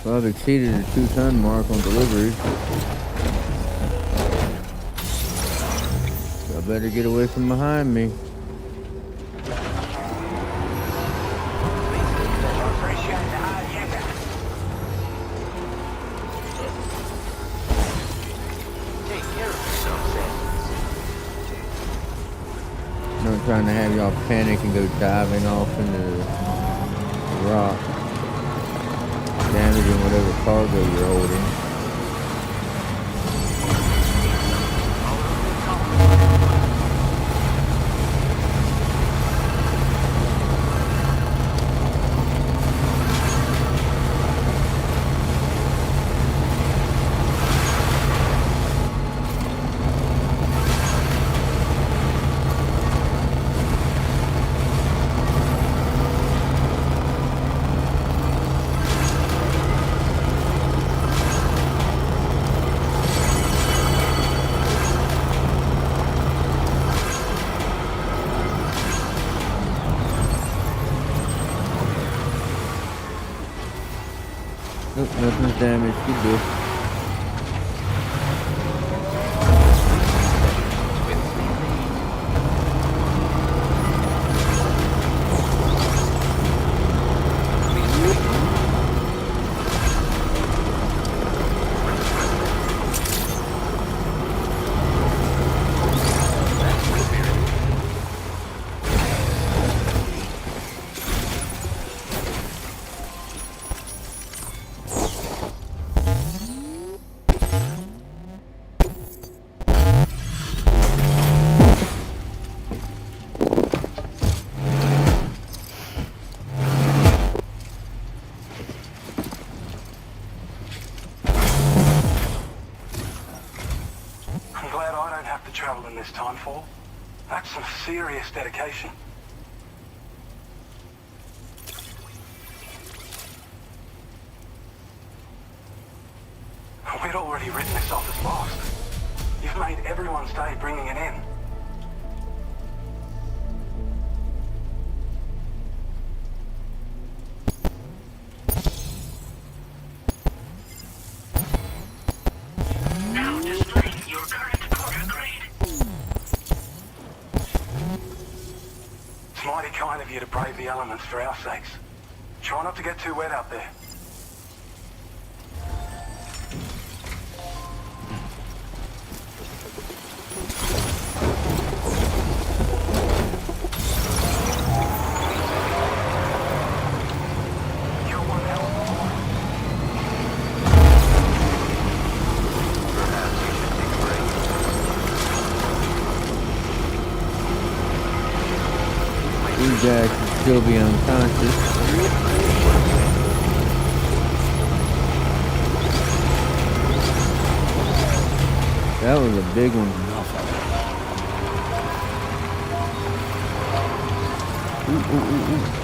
Well, I've exceeded the 2-ton mark on deliveries. So I better get away from behind me. I'm not trying to have y'all panic and go diving off into the rock, damaging whatever cargo you're holding. Nope, nothing's damaged. Good deal. Travel in this time for. That's some serious dedication. We'd already written this off as lost. You've made everyone's day bringing it in. Now displaying your current porter grade. It's mighty kind of you to brave the elements for our sakes. Try not to get too wet out there. These guys should still be unconscious. That was a big one. Ooh, ooh, ooh, ooh.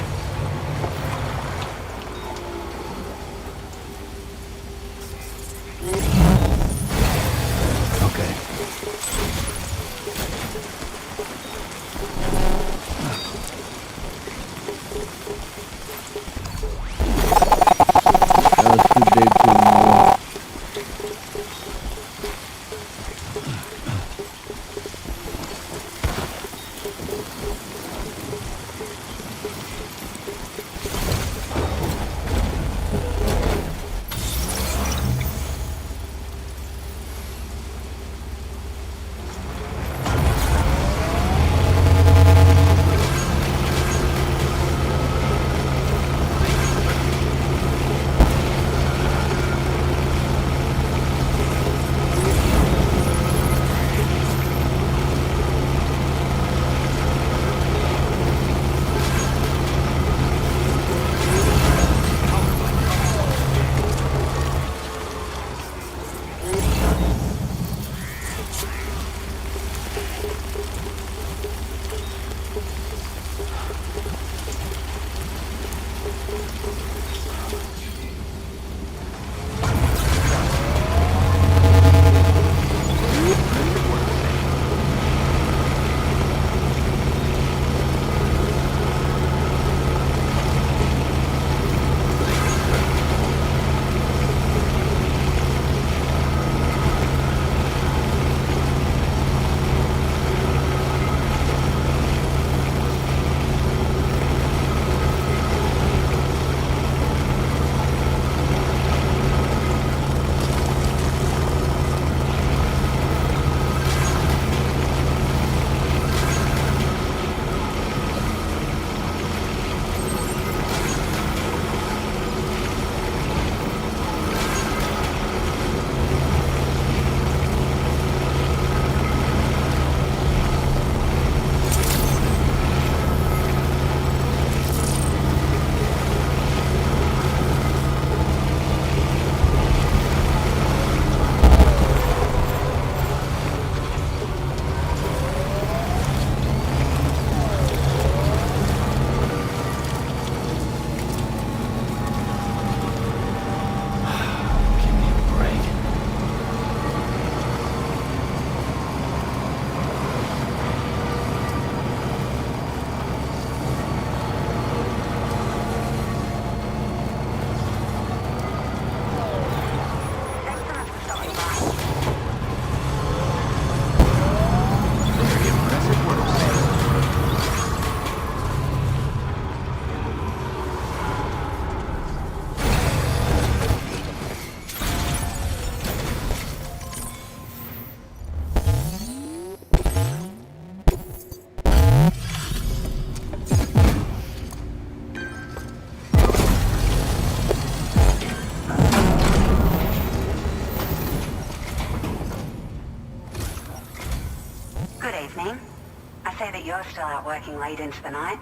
you're still out working late into the night.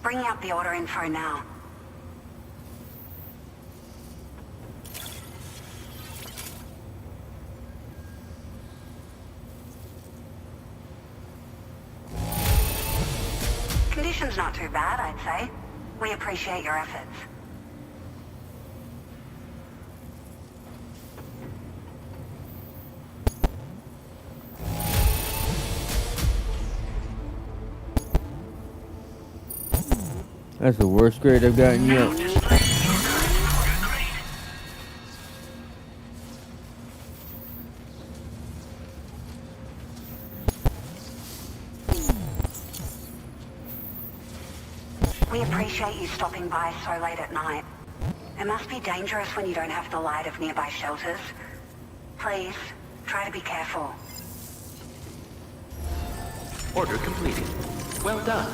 Bringing up the order info now. Conditions not too bad, I'd say. We appreciate your efforts. That's the worst grade I've gotten yet. We appreciate you stopping by so late at night. It must be dangerous when you don't have the light of nearby shelters. Please, try to be careful. Order completed. Well done.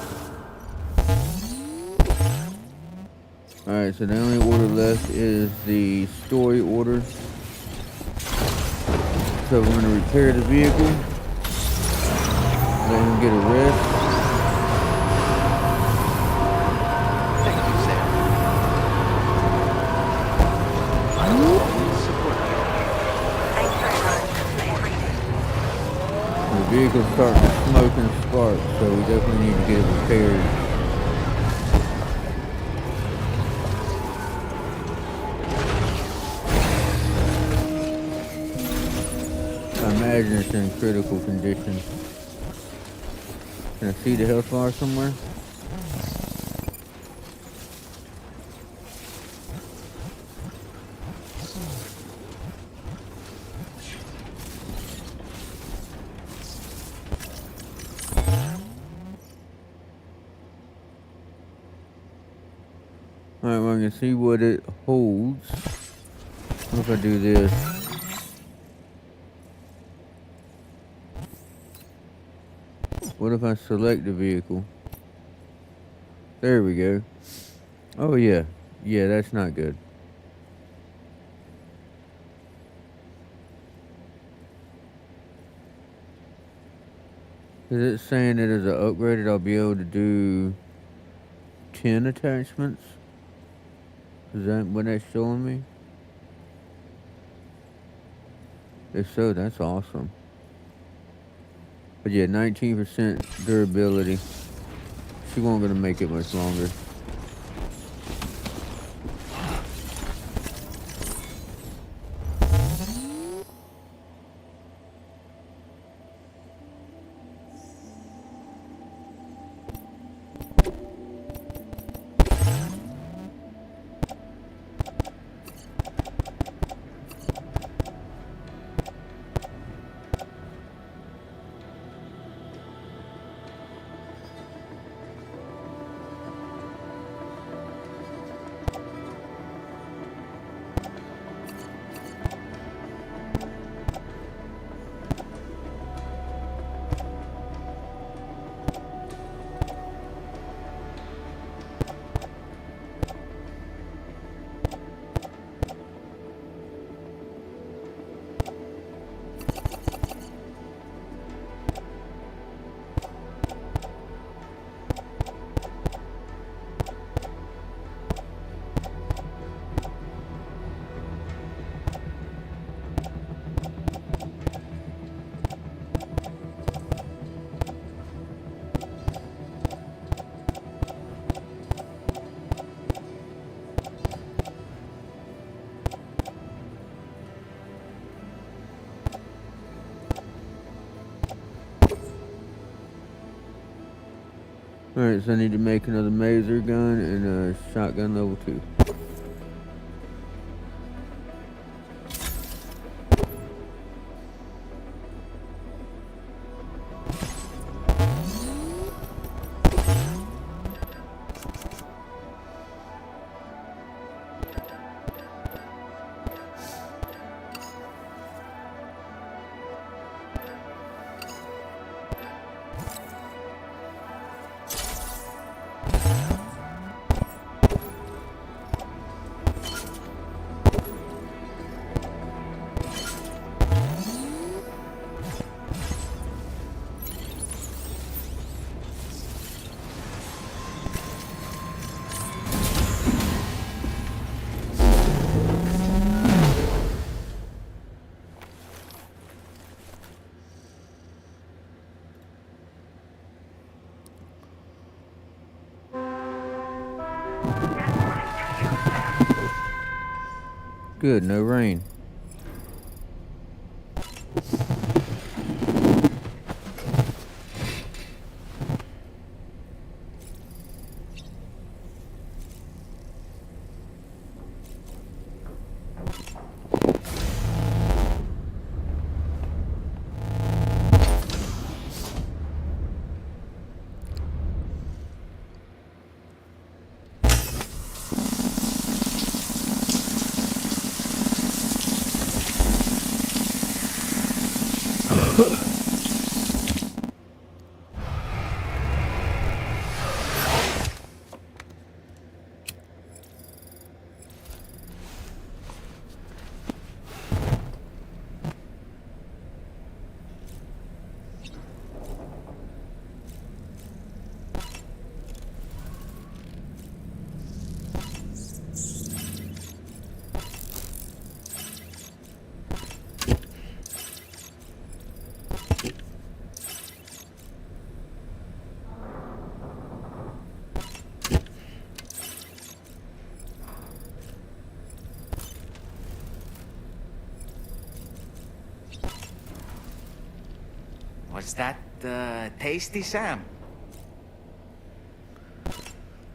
Alright, so the only order left is the story order. So we're going to repair the vehicle. Let him get a rest. Thank you, Sam. I will always support you. Thanks very much. The vehicle's starting to smoke and spark, so we definitely need to get it repaired. I imagine it's in critical condition. Can I see the health bar somewhere? Alright, well, I can see what it holds. What if I do this? What if I select the vehicle? There we go. Oh yeah. Yeah, that's not good. Is it saying that as I upgrade it, I'll be able to do 10 attachments? Is that what that's showing me? If so, that's awesome. But yeah, 19% durability. She won't gonna make it much longer. Alright, so I need to make another maser gun and a shotgun level 2. Good, no rain. Was that tasty, Sam?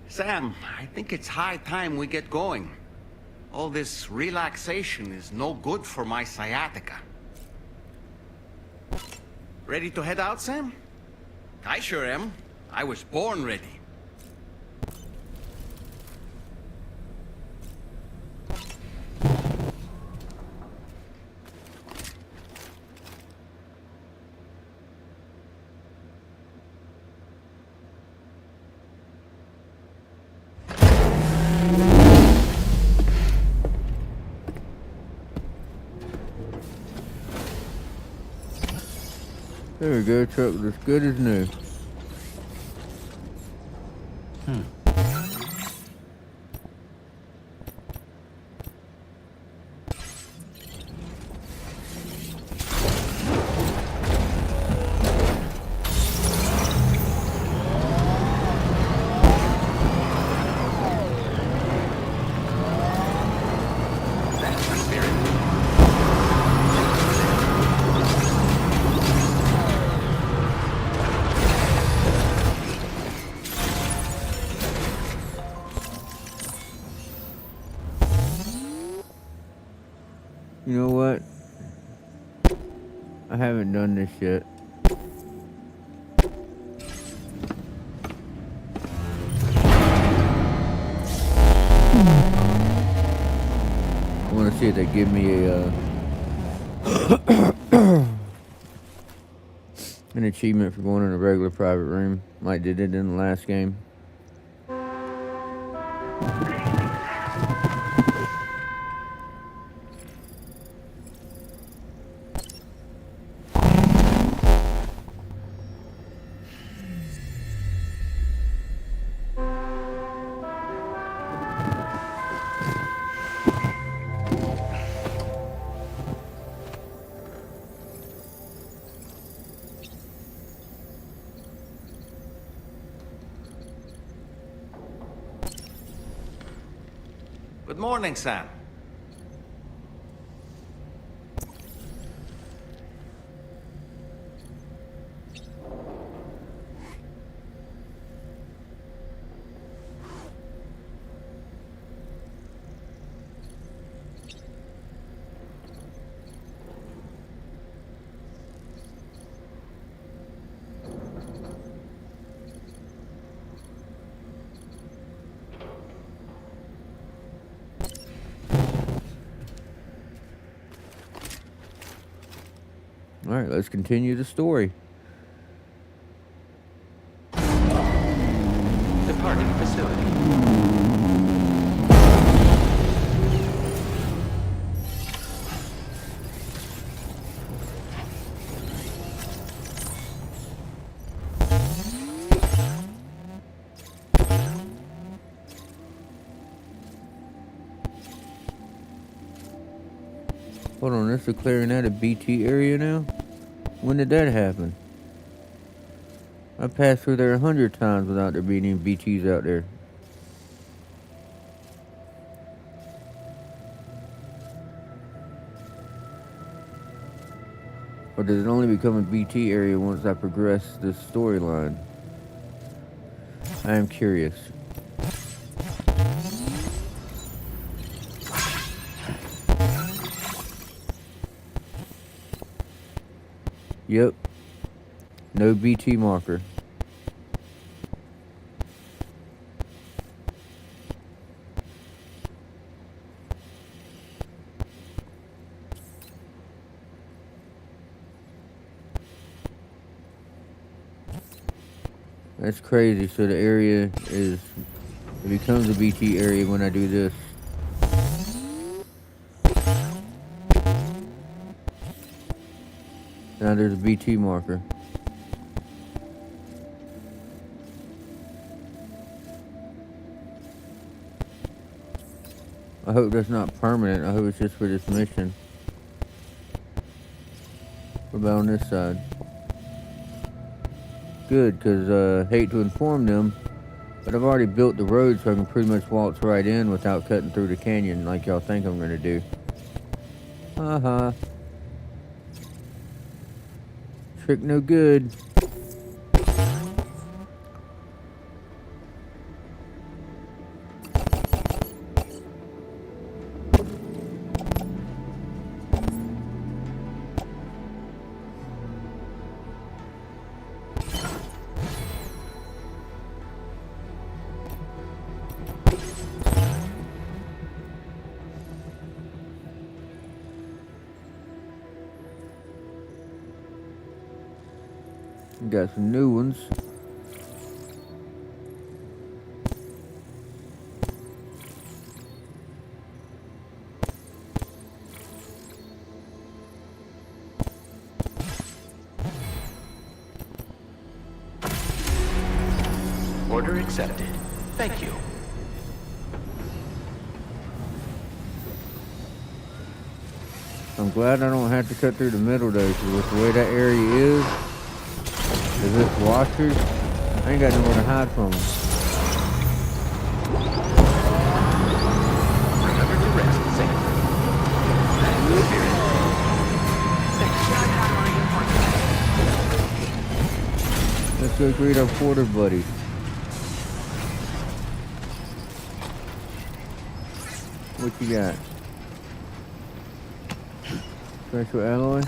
Sam, I think it's high time we get going. All this relaxation is no good for my sciatica. Ready to head out, Sam? I sure am. I was born ready. There we go, truck was as good as new. You know what? I haven't done this yet. I want to see if they give me a an achievement for going in a regular private room, like they did in the last game. Good morning, Sam. Alright, let's continue the story. Departing facility. Hold on, this is clearing out a BT area now? When did that happen? I passed through there 100 times without there being any BTs out there. Or does it only become a BT area once I progress this storyline? I am curious. Yep. No BT marker. That's crazy. So the area is, it becomes a BT area when I do this. Now there's a BT marker. I hope that's not permanent. I hope it's just for this mission. What about on this side? Good, because hate to inform them, but I've already built the road so I can pretty much waltz right in without cutting through the canyon like y'all think I'm going to do. Haha. Trick no good. Got some new ones. Order accepted. Thank you. I'm glad I don't have to cut through the middle though, because with the way that area is, if it's washers, I ain't got nowhere to hide from them. Remember to rest safely. That's the spirit. Let's go greet our porter buddies. What you got? Special alloy?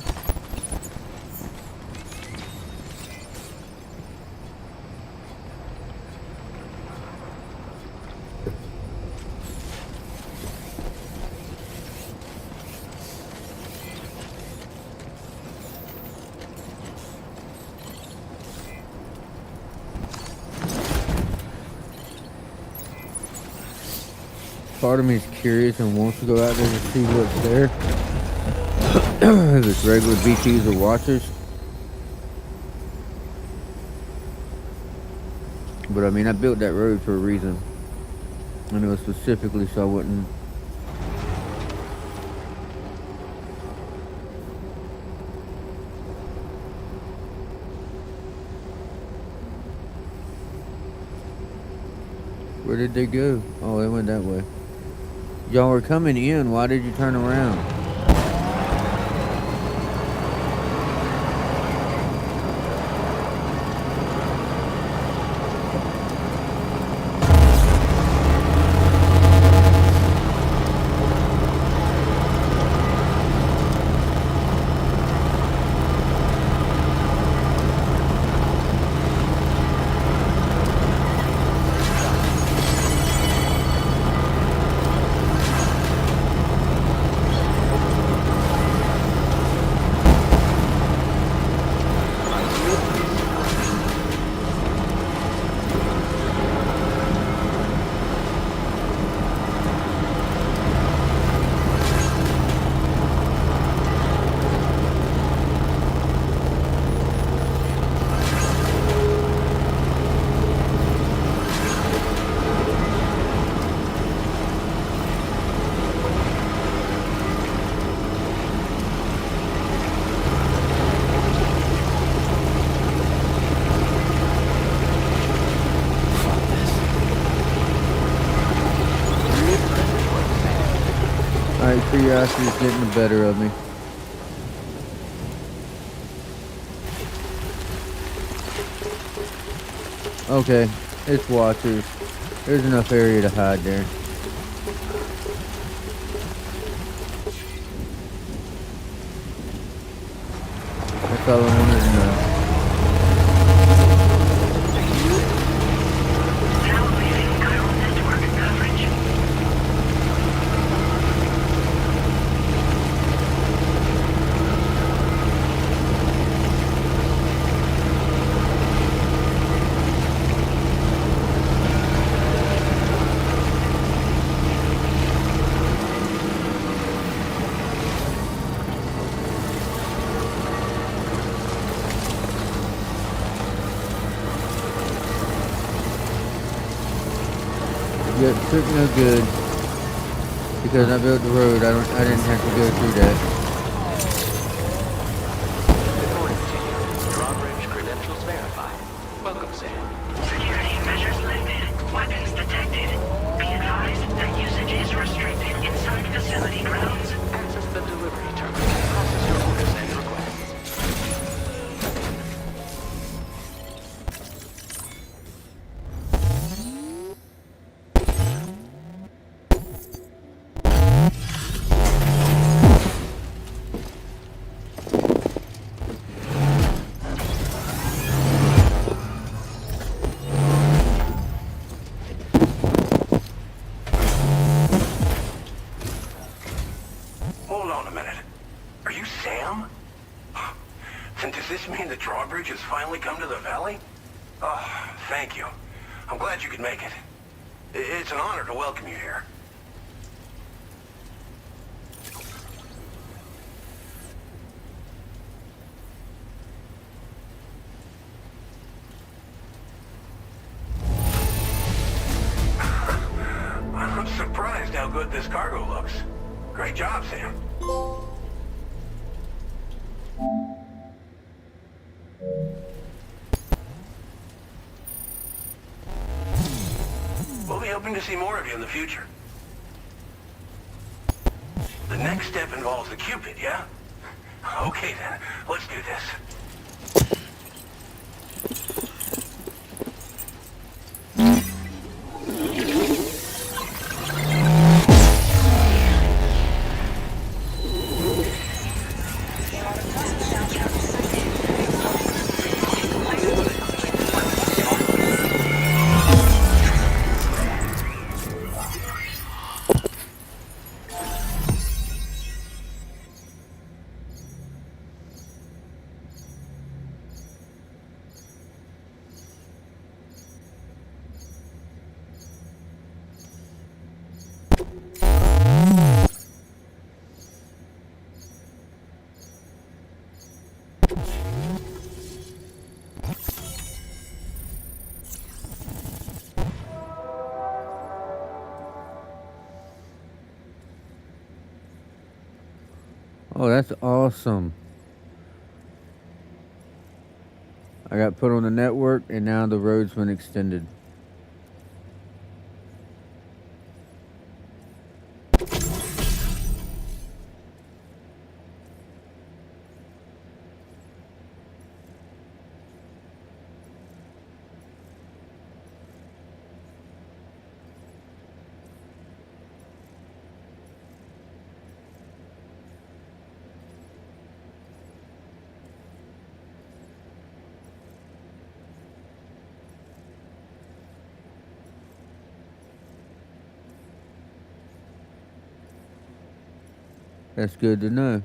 Part of me is curious and wants to go out there to see what's there. If it's regular BTs or watchers. But I mean, I built that road for a reason. And it was specifically so I wouldn't. Where did they go? Oh, they went that way. Y'all were coming in. Why did you turn around? Alright, curiosity is getting the better of me. Okay, it's watchers. There's enough area to hide there. That's all I wanted to know. Yep, took no good because I built the road. I didn't have to go through that. According to you, drawbridge credentials verified. Welcome, Sam. Security measures lifted. Weapons detected. Be advised that usage is restricted inside facility grounds. Access the delivery terminal. Process your orders and requests. Hold on a minute. Are you Sam? And does this mean the drawbridge has finally come to the valley? Oh, thank you. I'm glad you could make it. It's an honor to welcome you here. I'm surprised how good this cargo looks. Great job, Sam. We'll be hoping to see more of you in the future. The next step involves the Cupid, yeah? Okay then, let's do this. Oh, that's awesome. I got put on the network and now the road's been extended. That's good to know.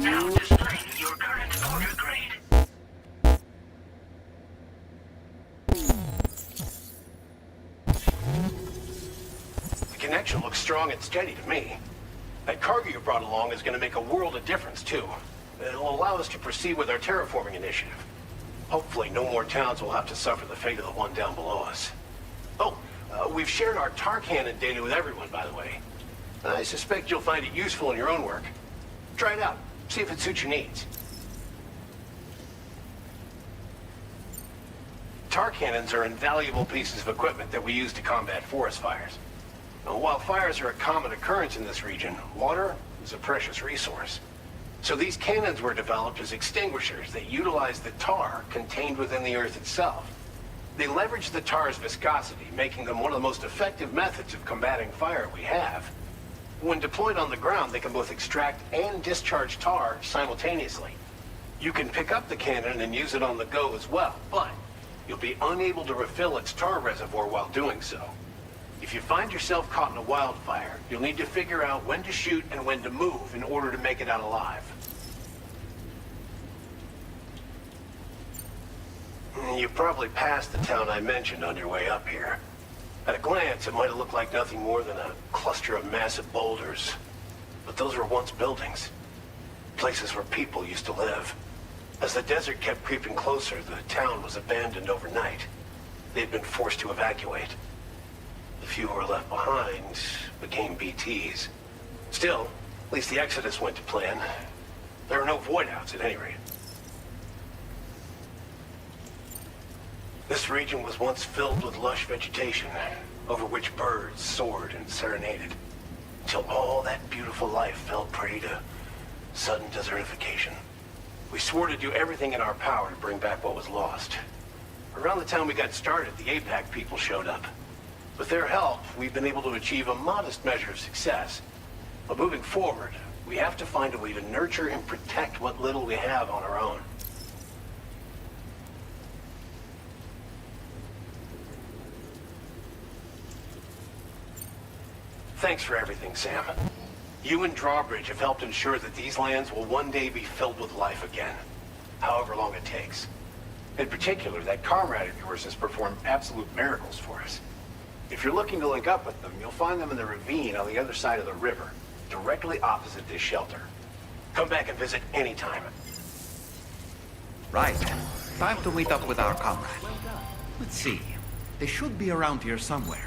Now displaying your current order grade. The connection looks strong and steady to me. That cargo you brought along is going to make a world of difference, too. It'll allow us to proceed with our terraforming initiative. Hopefully, no more towns will have to suffer the fate of the one down below us. Oh, we've shared our tar cannon data with everyone, by the way. I suspect you'll find it useful in your own work. Try it out. See if it suits your needs. Tar cannons are invaluable pieces of equipment that we use to combat forest fires. Now, while fires are a common occurrence in this region, water is a precious resource. So these cannons were developed as extinguishers that utilize the tar contained within the earth itself. They leverage the tar's viscosity, making them one of the most effective methods of combating fire we have. When deployed on the ground, they can both extract and discharge tar simultaneously. You can pick up the cannon and use it on the go as well, but you'll be unable to refill its tar reservoir while doing so. If you find yourself caught in a wildfire, you'll need to figure out when to shoot and when to move in order to make it out alive. You probably passed the town I mentioned on your way up here. At a glance, it might have looked like nothing more than a cluster of massive boulders. But those were once buildings. Places where people used to live. As the desert kept creeping closer, the town was abandoned overnight. They'd been forced to evacuate. The few who were left behind became BTs. Still, at least the exodus went to plan. There are no void-outs at any rate. This region was once filled with lush vegetation, over which birds soared and serenaded, until all that beautiful life fell prey to sudden desertification. We swore to do everything in our power to bring back what was lost. Around the time we got started, the APAC people showed up. With their help, we've been able to achieve a modest measure of success. But moving forward, we have to find a way to nurture and protect what little we have on our own. Thanks for everything, Sam. You and Drawbridge have helped ensure that these lands will one day be filled with life again, however long it takes. In particular, that comrade of yours has performed absolute miracles for us. If you're looking to link up with them, you'll find them in the ravine on the other side of the river, directly opposite this shelter. Come back and visit anytime. Right. Time to meet up with our comrade. Let's see. They should be around here somewhere.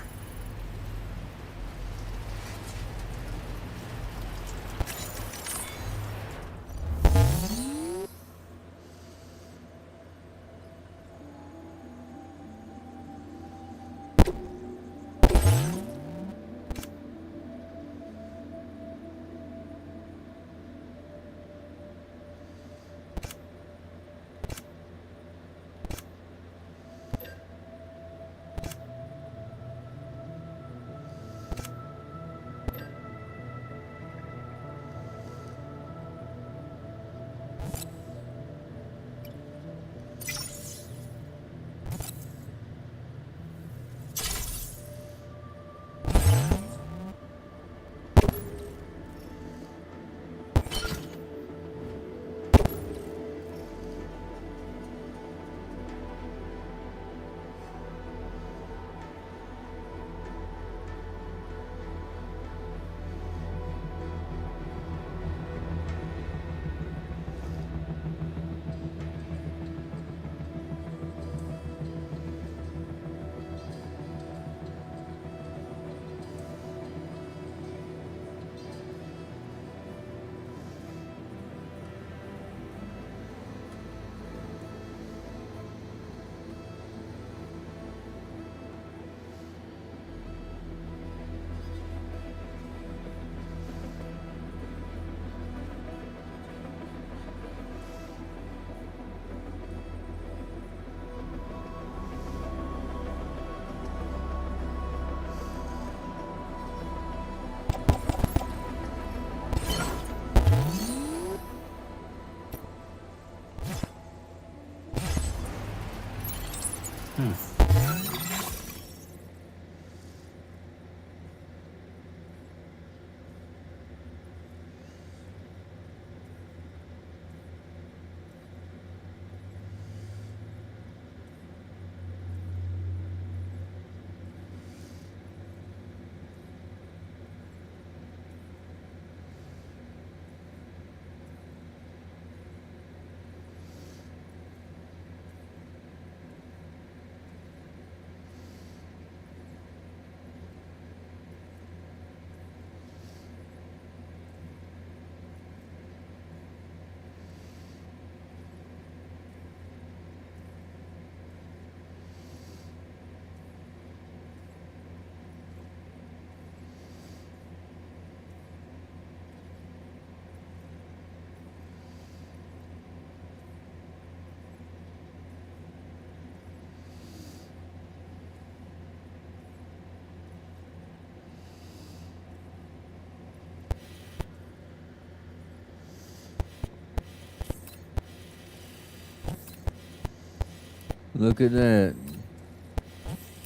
Look at that.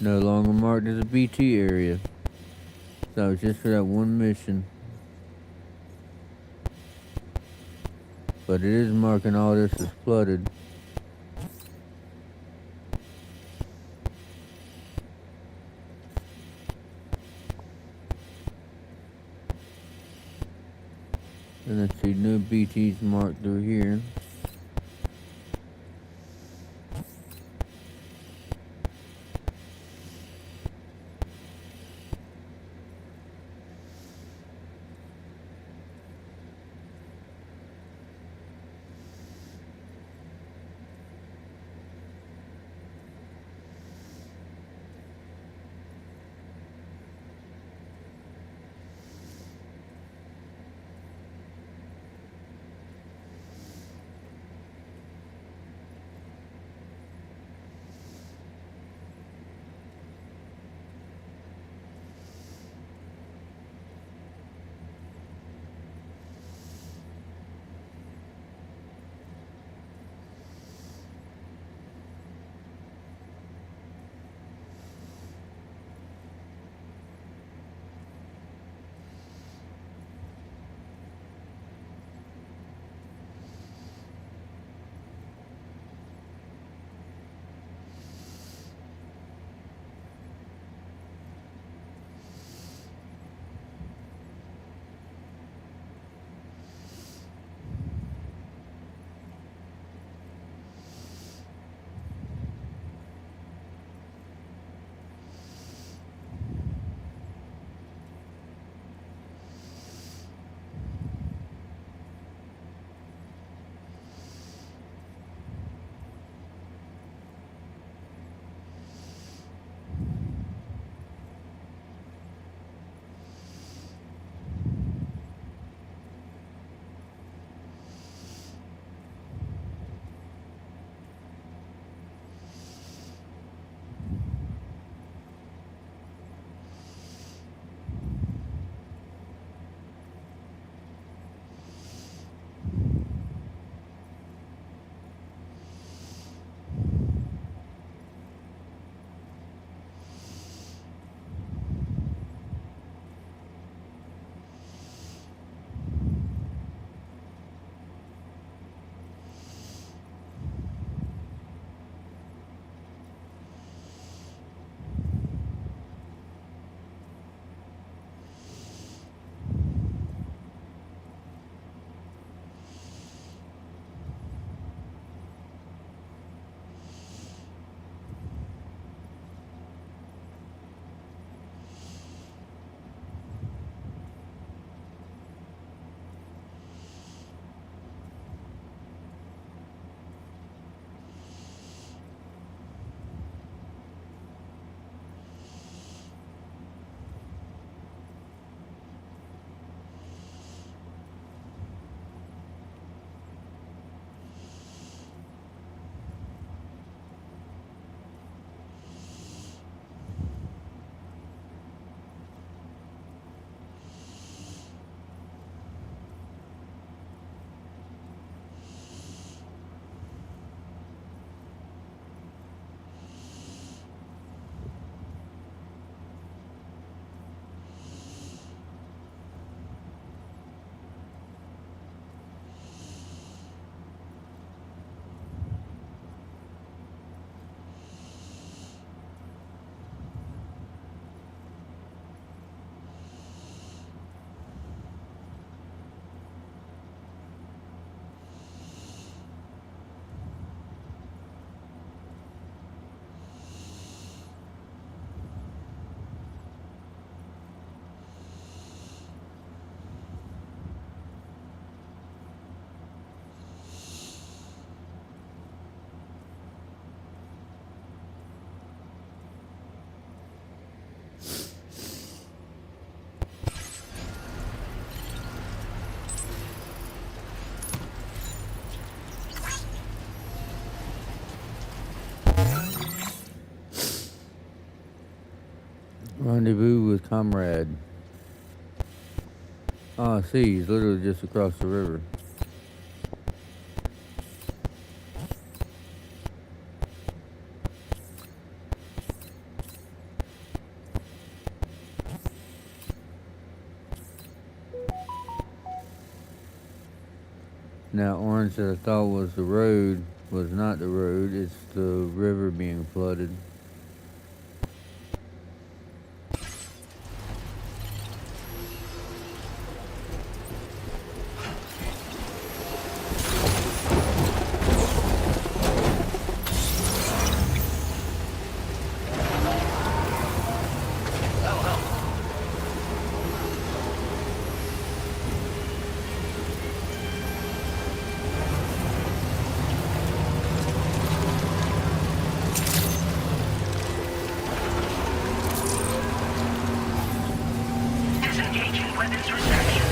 No longer marked as a BT area. That was just for that one mission. But it is marking all this as flooded. And let's see, no BTs marked through here. Rendezvous with comrade. Ah, see, he's literally just across the river. Now, orange that I thought was the road was not the road, it's the river being flooded. Disengaging weapons reception.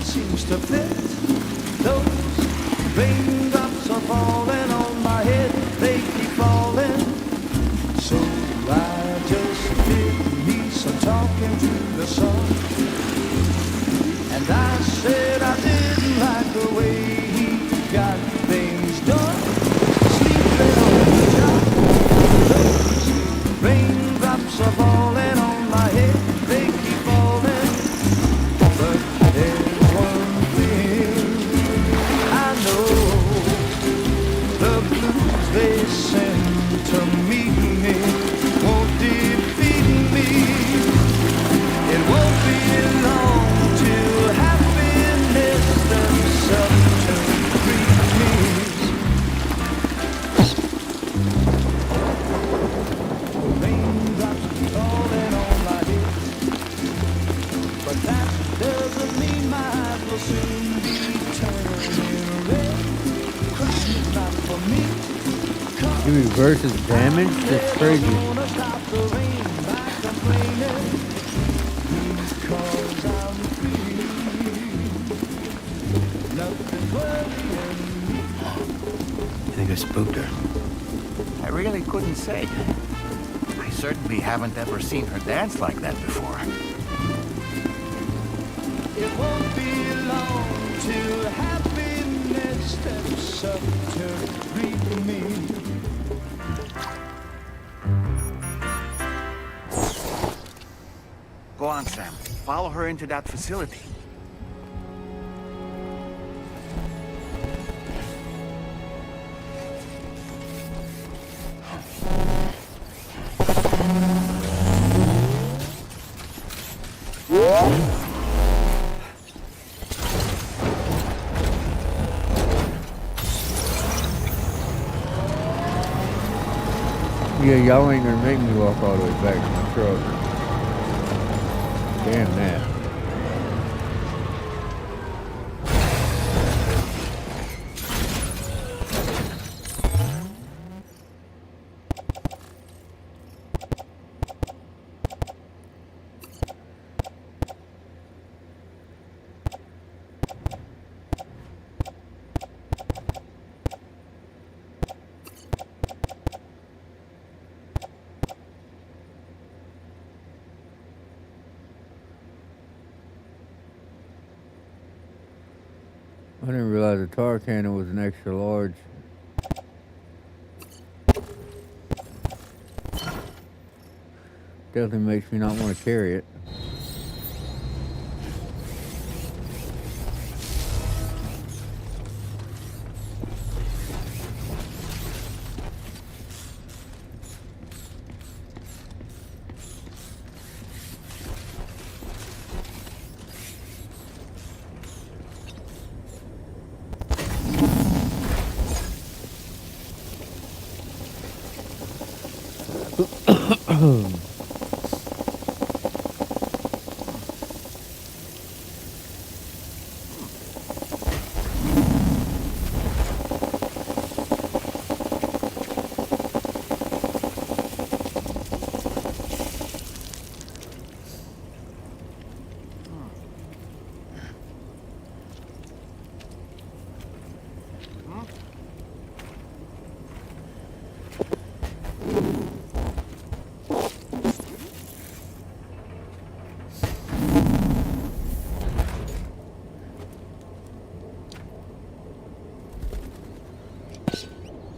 seems to fit. Those raindrops are falling on my head, they keep falling. So I just did me some talking to the sun. And I said I didn't like the way he got things done. Sleeping on the job, those raindrops are falling on my head, they keep falling. But there's one thing I know, the blues they send to meet me won't defeat me. It won't be long till happiness themselves to greet me. Raindrops falling on my head, but that doesn't mean my eyes will soon be turning red. Crying's not for me. He reverses damage? That's crazy. Gonna stop the rain by complaining, because I'm free. Nothing's worrying me. I think I spooked her. I really couldn't say. I certainly haven't ever seen her dance like that before. It won't be long till happiness steps up to greet me. Go on, Sam. Follow her into that facility. Yeah, y'all ain't gonna make me walk all the way back to my truck. Damn that. I didn't realize a tar cannon was an extra large. Definitely makes me not want to carry it.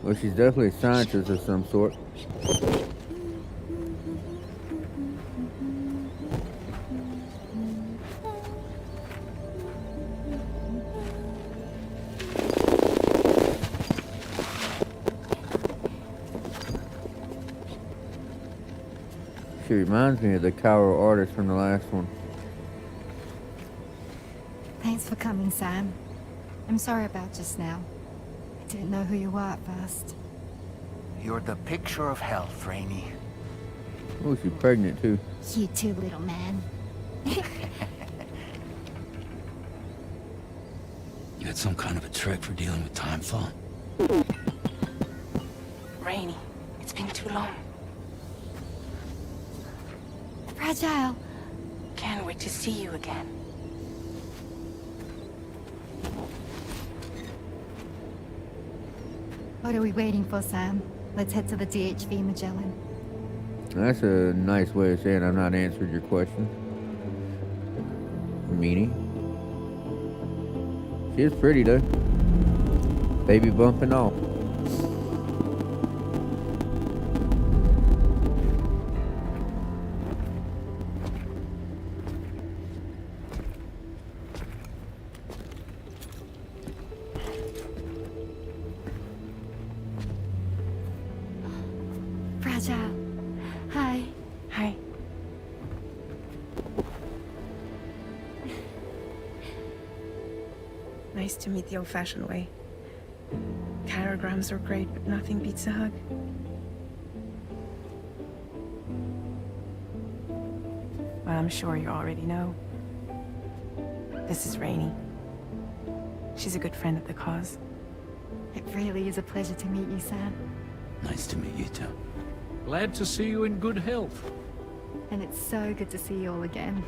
Well, she's definitely a scientist of some sort. She reminds me of the Cairo artist from the last one. Thanks for coming, Sam. I'm sorry about just now. I didn't know who you were at first. You're the picture of health, Rainey. Oh, she's pregnant too. You too, little man. You had some kind of a trick for dealing with time fall? Rainey, it's been too long. Fragile. Can't wait to see you again. What are we waiting for, Sam? Let's head to the DHV Magellan. That's a nice way of saying I'm not answering your question. Meanie. She is pretty though. Baby bump and all. Fragile. Hi. Hi. Nice to meet the old-fashioned way. Chirograms are great, but nothing beats a hug. Well, I'm sure you already know. This is Rainey. She's a good friend of the cause. It really is a pleasure to meet you, Sam. Nice to meet you too. Glad to see you in good health. And it's so good to see you all again.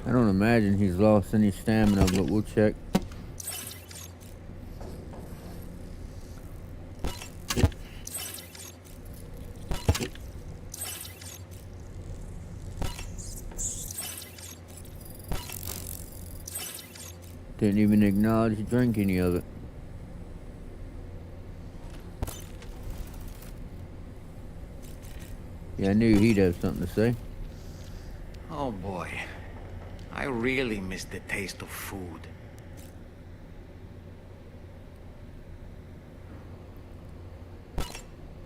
I don't imagine he's lost any stamina, but we'll check. Didn't even acknowledge to drink any of it. Yeah, I knew he'd have something to say. Oh boy. I really miss the taste of food.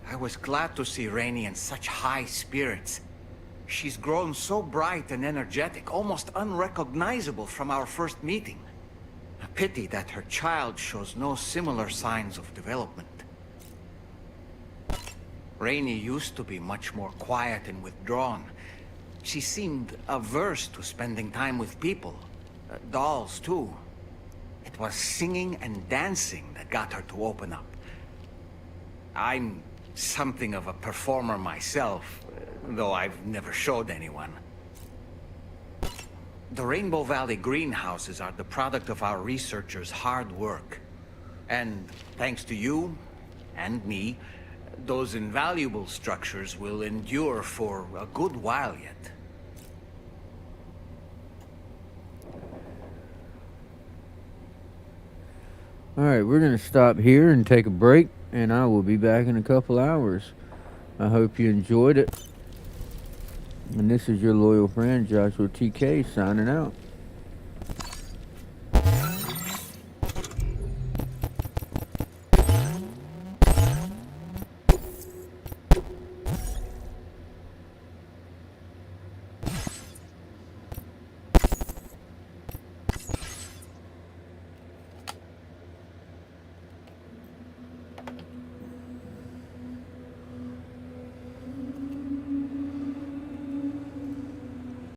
I was glad to see Rainey in such high spirits. She's grown so bright and energetic, almost unrecognizable from our first meeting. A pity that her child shows no similar signs of development. Rainey used to be much more quiet and withdrawn. She seemed averse to spending time with people. Dolls, too. It was singing and dancing that got her to open up. I'm something of a performer myself, though I've never showed anyone. The Rainbow Valley greenhouses are the product of our researchers' hard work. And thanks to you and me, those invaluable structures will endure for a good while yet. Alright, we're going to stop here and take a break, and I will be back in a couple hours. I hope you enjoyed it. And this is your loyal friend, Joshua TK, signing out.